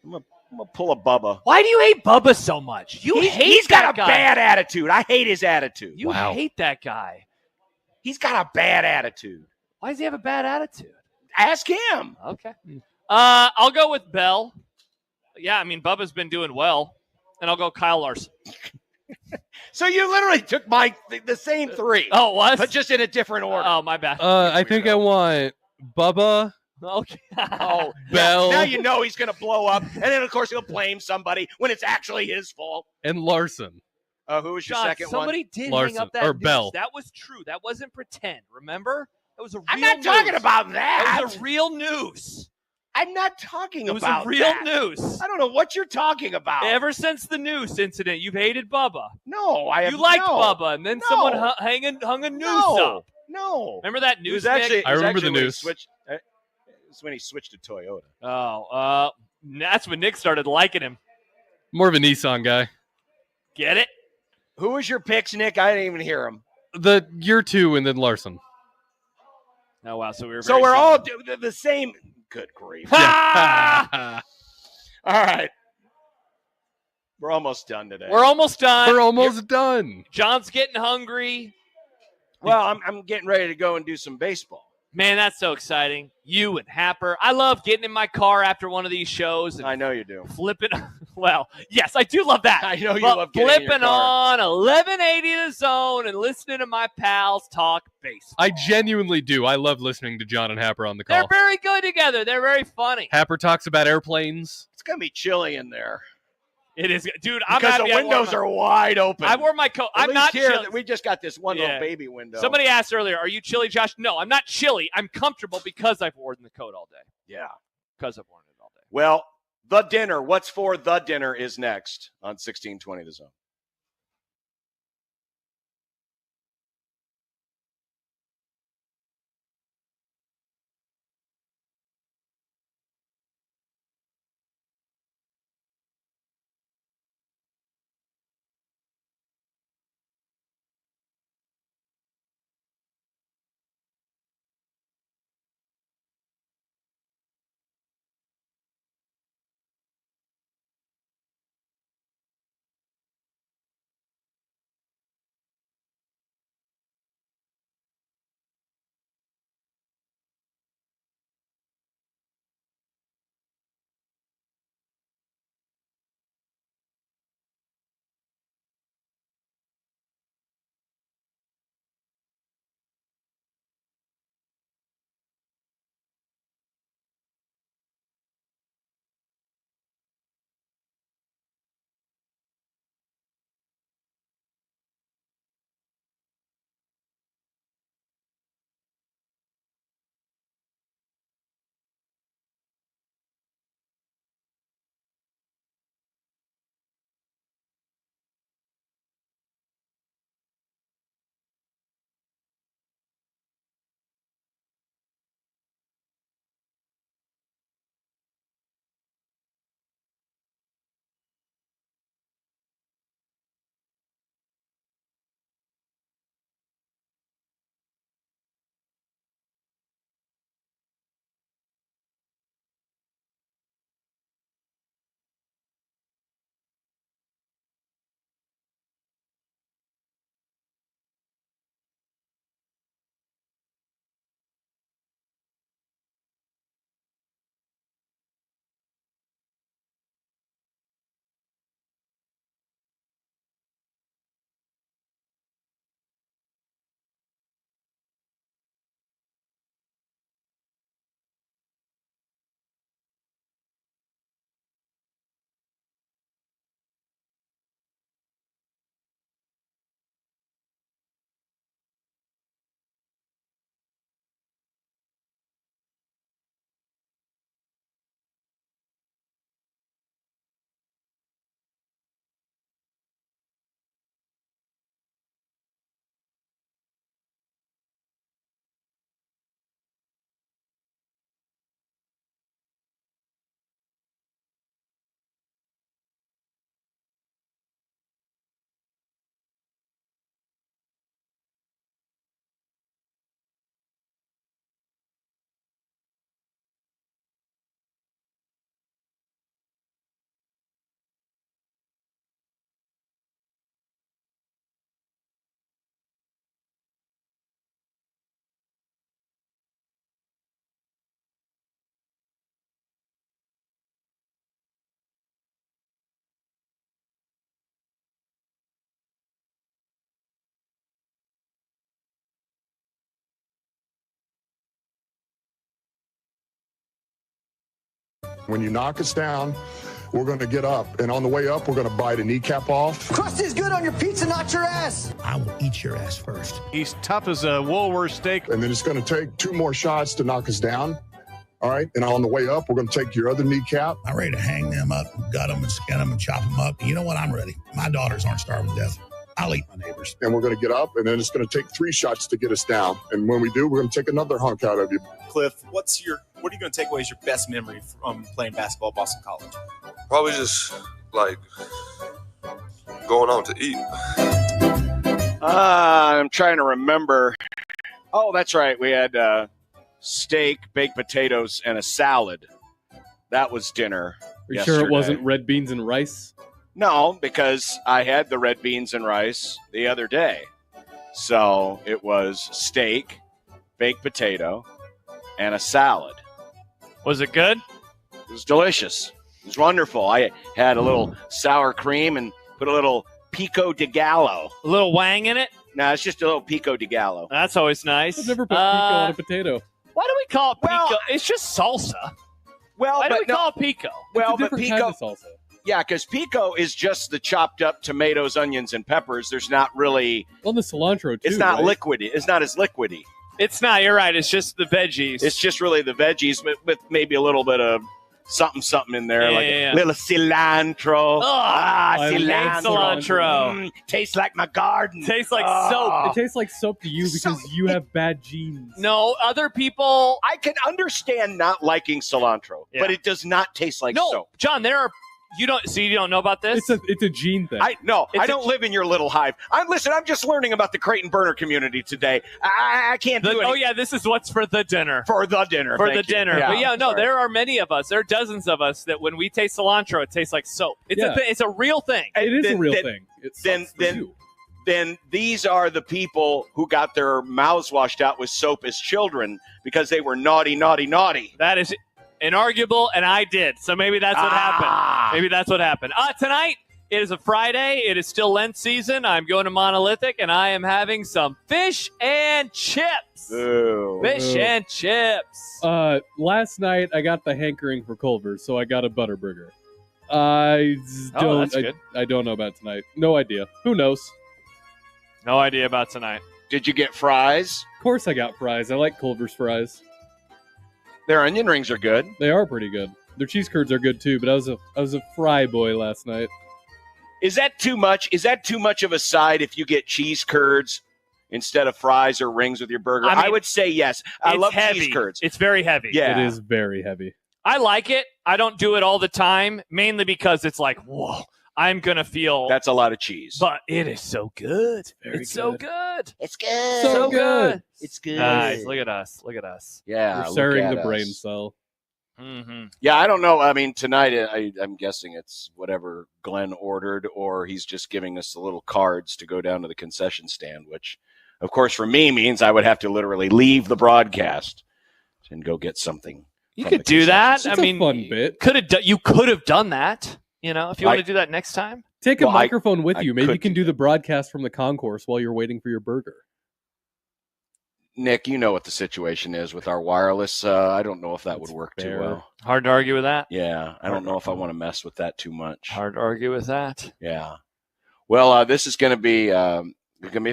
I'm going to pull a Bubba. Why do you hate Bubba so much? He's got a guy. bad attitude. I hate his attitude. You hate that guy. He's got a bad attitude. Why does he have a bad attitude? Ask him. Okay. I'll go with Bell. Yeah, I mean, Bubba's been doing well. And I'll go Kyle Larson. So you literally took the same 3. Oh, what? But just in a different order. Oh, my bad. I think I want Bubba, Okay. Oh, Bell, now you know he's going to blow up. And then, of course, he'll blame somebody when it's actually his fault. and Larson. Who was your John, second somebody one? did Larson, hang up that or news. Bell. That was true. That wasn't pretend. Remember? That was a real I'm not talking noose. about that. That was a real noose. I'm not talking It was about a real that. noose. I don't know what you're talking about. Ever since the noose incident, you've hated Bubba. No, I have You liked no. Bubba, and then No. someone hung a noose No. up. No. Remember that It noose? was actually, Nick? I remember the when he news. switched. It was when he switched to Toyota. Oh, that's when Nick started liking him. More of a Nissan guy. Get it? Who was your picks, Nick? I didn't even hear him. The year 2 and then Larson. Oh wow! So we were. So very we're similar. all the same. Good grief. Yeah. All right. We're almost done today. We're almost done. We're almost done. John's getting hungry. Well, I'm getting ready to go and do some baseball. Man, that's so exciting. You and Happer. I love getting in my car after one of these shows. And I know you do. Flipping. Well, yes, I do love that. I know you But love getting in your flipping car. on 1180 The Zone and listening to my pals talk baseball. I genuinely do. I love listening to John and Happer on the call. They're very good together. They're very funny. Happer talks about airplanes. It's going to be chilly in there. It is. Dude, I'm because happy the windows are wide open. I wore my coat. At I'm least not here, chilly. we just got this one little baby window. Somebody asked earlier, are you chilly, Josh? No, I'm not chilly. I'm comfortable because I've worn the coat all day. Yeah. Because I've worn it all day. Well, the dinner. What's for the dinner is next on 1620 The Zone. When you knock us down, we're going to get up. And on the way up, we're going to bite a kneecap off. Crust is good on your pizza, not your ass. I will eat your ass first. He's tough as a Woolworth steak. And then it's going to take 2 more shots to knock us down. All right. And on the way up, we're going to take your other kneecap. I'm ready to hang them up, gut them, and skin them, and chop them up. You know what? I'm ready. My daughters aren't starving to death. I'll eat my neighbors. And we're going to get up, and then it's going to take 3 shots to get us down. And when we do, we're going to take another hunk out of you. Cliff, what are you going to take away as your best memory from playing basketball at Boston College? Probably just like going out to eat. I'm trying to remember. Oh, that's right. We had steak, baked potatoes, and a salad. That was dinner. Are you sure it wasn't red beans and rice? No, because I had the red beans and rice the other day. So it was steak, baked potato, and a salad. Was it good? It was delicious. It was wonderful. I had a little sour cream and put a little pico de gallo. A little wang in it? No, it's just a little pico de gallo. That's always nice. I've never put pico on a potato. Why do we call it pico? It's just salsa. Well, why do we call it pico? Well, It's a different kind of salsa. Yeah, because pico is just the chopped up tomatoes, onions, and peppers. There's not really. Well, the cilantro too. It's not right? liquidy. It's not as liquidy. It's not. You're right. It's just the veggies. It's just really the veggies with maybe a little bit of something in there, Yeah. a little cilantro. I hate cilantro. Tastes like my garden. Tastes like soap. It tastes like soap to you because you have bad genes. No, other people. I can understand not liking cilantro, but it does not taste like soap. John, there are. You don't know about this? It's a gene thing. I don't live in your little hive. I'm just learning about the Creighton burner community today. I can't do it. Oh yeah, this is what's for the dinner. For the dinner. For Thank the you. dinner. Yeah, But yeah, no, sorry. there are many of us. There are dozens of us that when we taste cilantro, it tastes like soap. It's a real thing. It is a real thing. Then these are the people who got their mouths washed out with soap as children because they were naughty. That is inarguable, and I did. So maybe that's what happened. Maybe that's what happened. Tonight, it is a Friday. It is still Lent season. I'm going to Monolithic, and I am having some fish and chips. Ooh. Fish and chips. Last night I got the hankering for Culver's, so I got a Butterburger. I that's good. I don't know about tonight. No idea. Who knows? No idea about tonight. Did you get fries? Of course I got fries. I like Culver's fries. Their onion rings are good. They are pretty good. Their cheese curds are good too, but I was a fry boy last night. Is that too much? Is that too much of a side if you get cheese curds instead of fries or rings with your burger? I mean, I would say yes. I love heavy. cheese curds. It's very heavy. Yeah. It is very heavy. I like it. I don't do it all the time, mainly because it's like, whoa, I'm going to feel. That's a lot of cheese. But it is so good. Very so good. good. It's good. So good. It's good. Guys, look at us. Look at us. Yeah. You're look sharing at the us. brain cell. Mm-hmm. Yeah, I don't know. I mean, tonight I'm guessing it's whatever Glenn ordered, or he's just giving us the little cards to go down to the concession stand, which, of course, for me means I would have to literally leave the broadcast and go get something. You could do that. It's I mean, a fun bit. You could have done that. You know, if you want to do that next time. Take a microphone with I you. Maybe could you can do the broadcast from the concourse while you're waiting for your burger. Nick, you know what the situation is with our wireless. I don't know if that would work too well. Hard to argue with that. Yeah, I don't know if I want to mess with that too much. Hard to argue with that. Yeah. Well, this is going to be a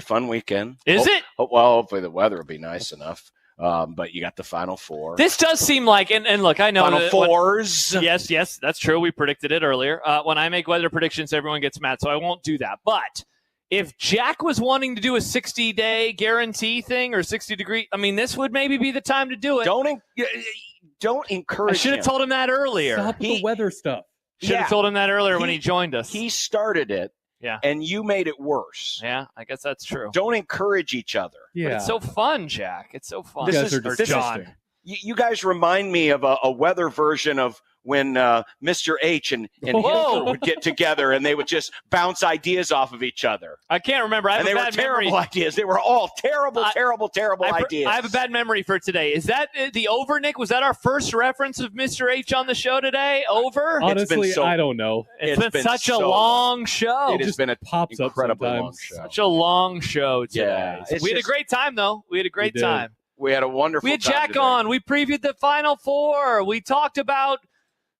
fun weekend. Is it? Well, hopefully the weather will be nice enough. But you got the Final Four. This does seem like, and look, I know Final that Fours. Yes, that's true. We predicted it earlier. When I make weather predictions, everyone gets mad, so I won't do that. But if Jack was wanting to do a 60-day guarantee thing or 60-degree, I mean, this would maybe be the time to do it. Don't encourage. I should have told him that earlier. Stop the weather stuff. Should have told him that earlier when he joined us. He started it. Yeah. And you made it worse. Yeah, I guess that's true. Don't encourage each other. Yeah. But it's so fun, Jack. It's so fun. This is John. You guys remind me of a weather version of when Mr. H and Hitler would get together and they would just bounce ideas off of each other. I can't remember. I have and a they bad were terrible memory. ideas. They were all terrible ideas. I have a bad memory for today. Is that the over, Nick? Was that our first reference of Mr. H on the show today? Over? Honestly, I don't know. It's been such a long show. It has been an pops up incredibly sometimes. long show. Such a long show today. Yeah, We had a great time, though. We had a great time. We had a wonderful We had time Jack today. on. We previewed the Final Four. We talked about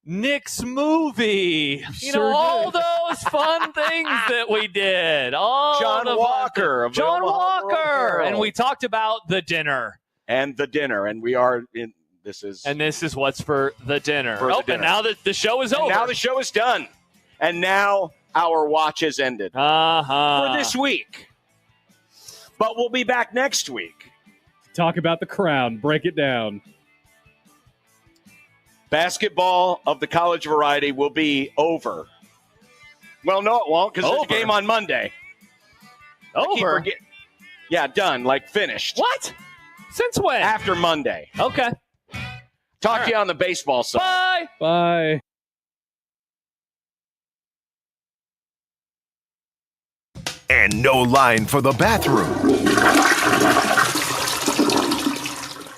Nick's movie. All those fun things that we did. John Walker of the John Omaha World Walker. Herald. And we talked about the dinner. And we are in. This is what's for the dinner. For the dinner. And now the show is over. And now the show is done. And now our watch has ended for this week. But we'll be back next week. Talk about the Crown. Break it down. Basketball of the college variety will be over. Well, no, it won't, because there's a game on Monday. Over? Yeah, done. Like, finished. What? Since when? After Monday. Okay. Talk to you on the baseball side. Bye. Bye. And no line for the bathroom.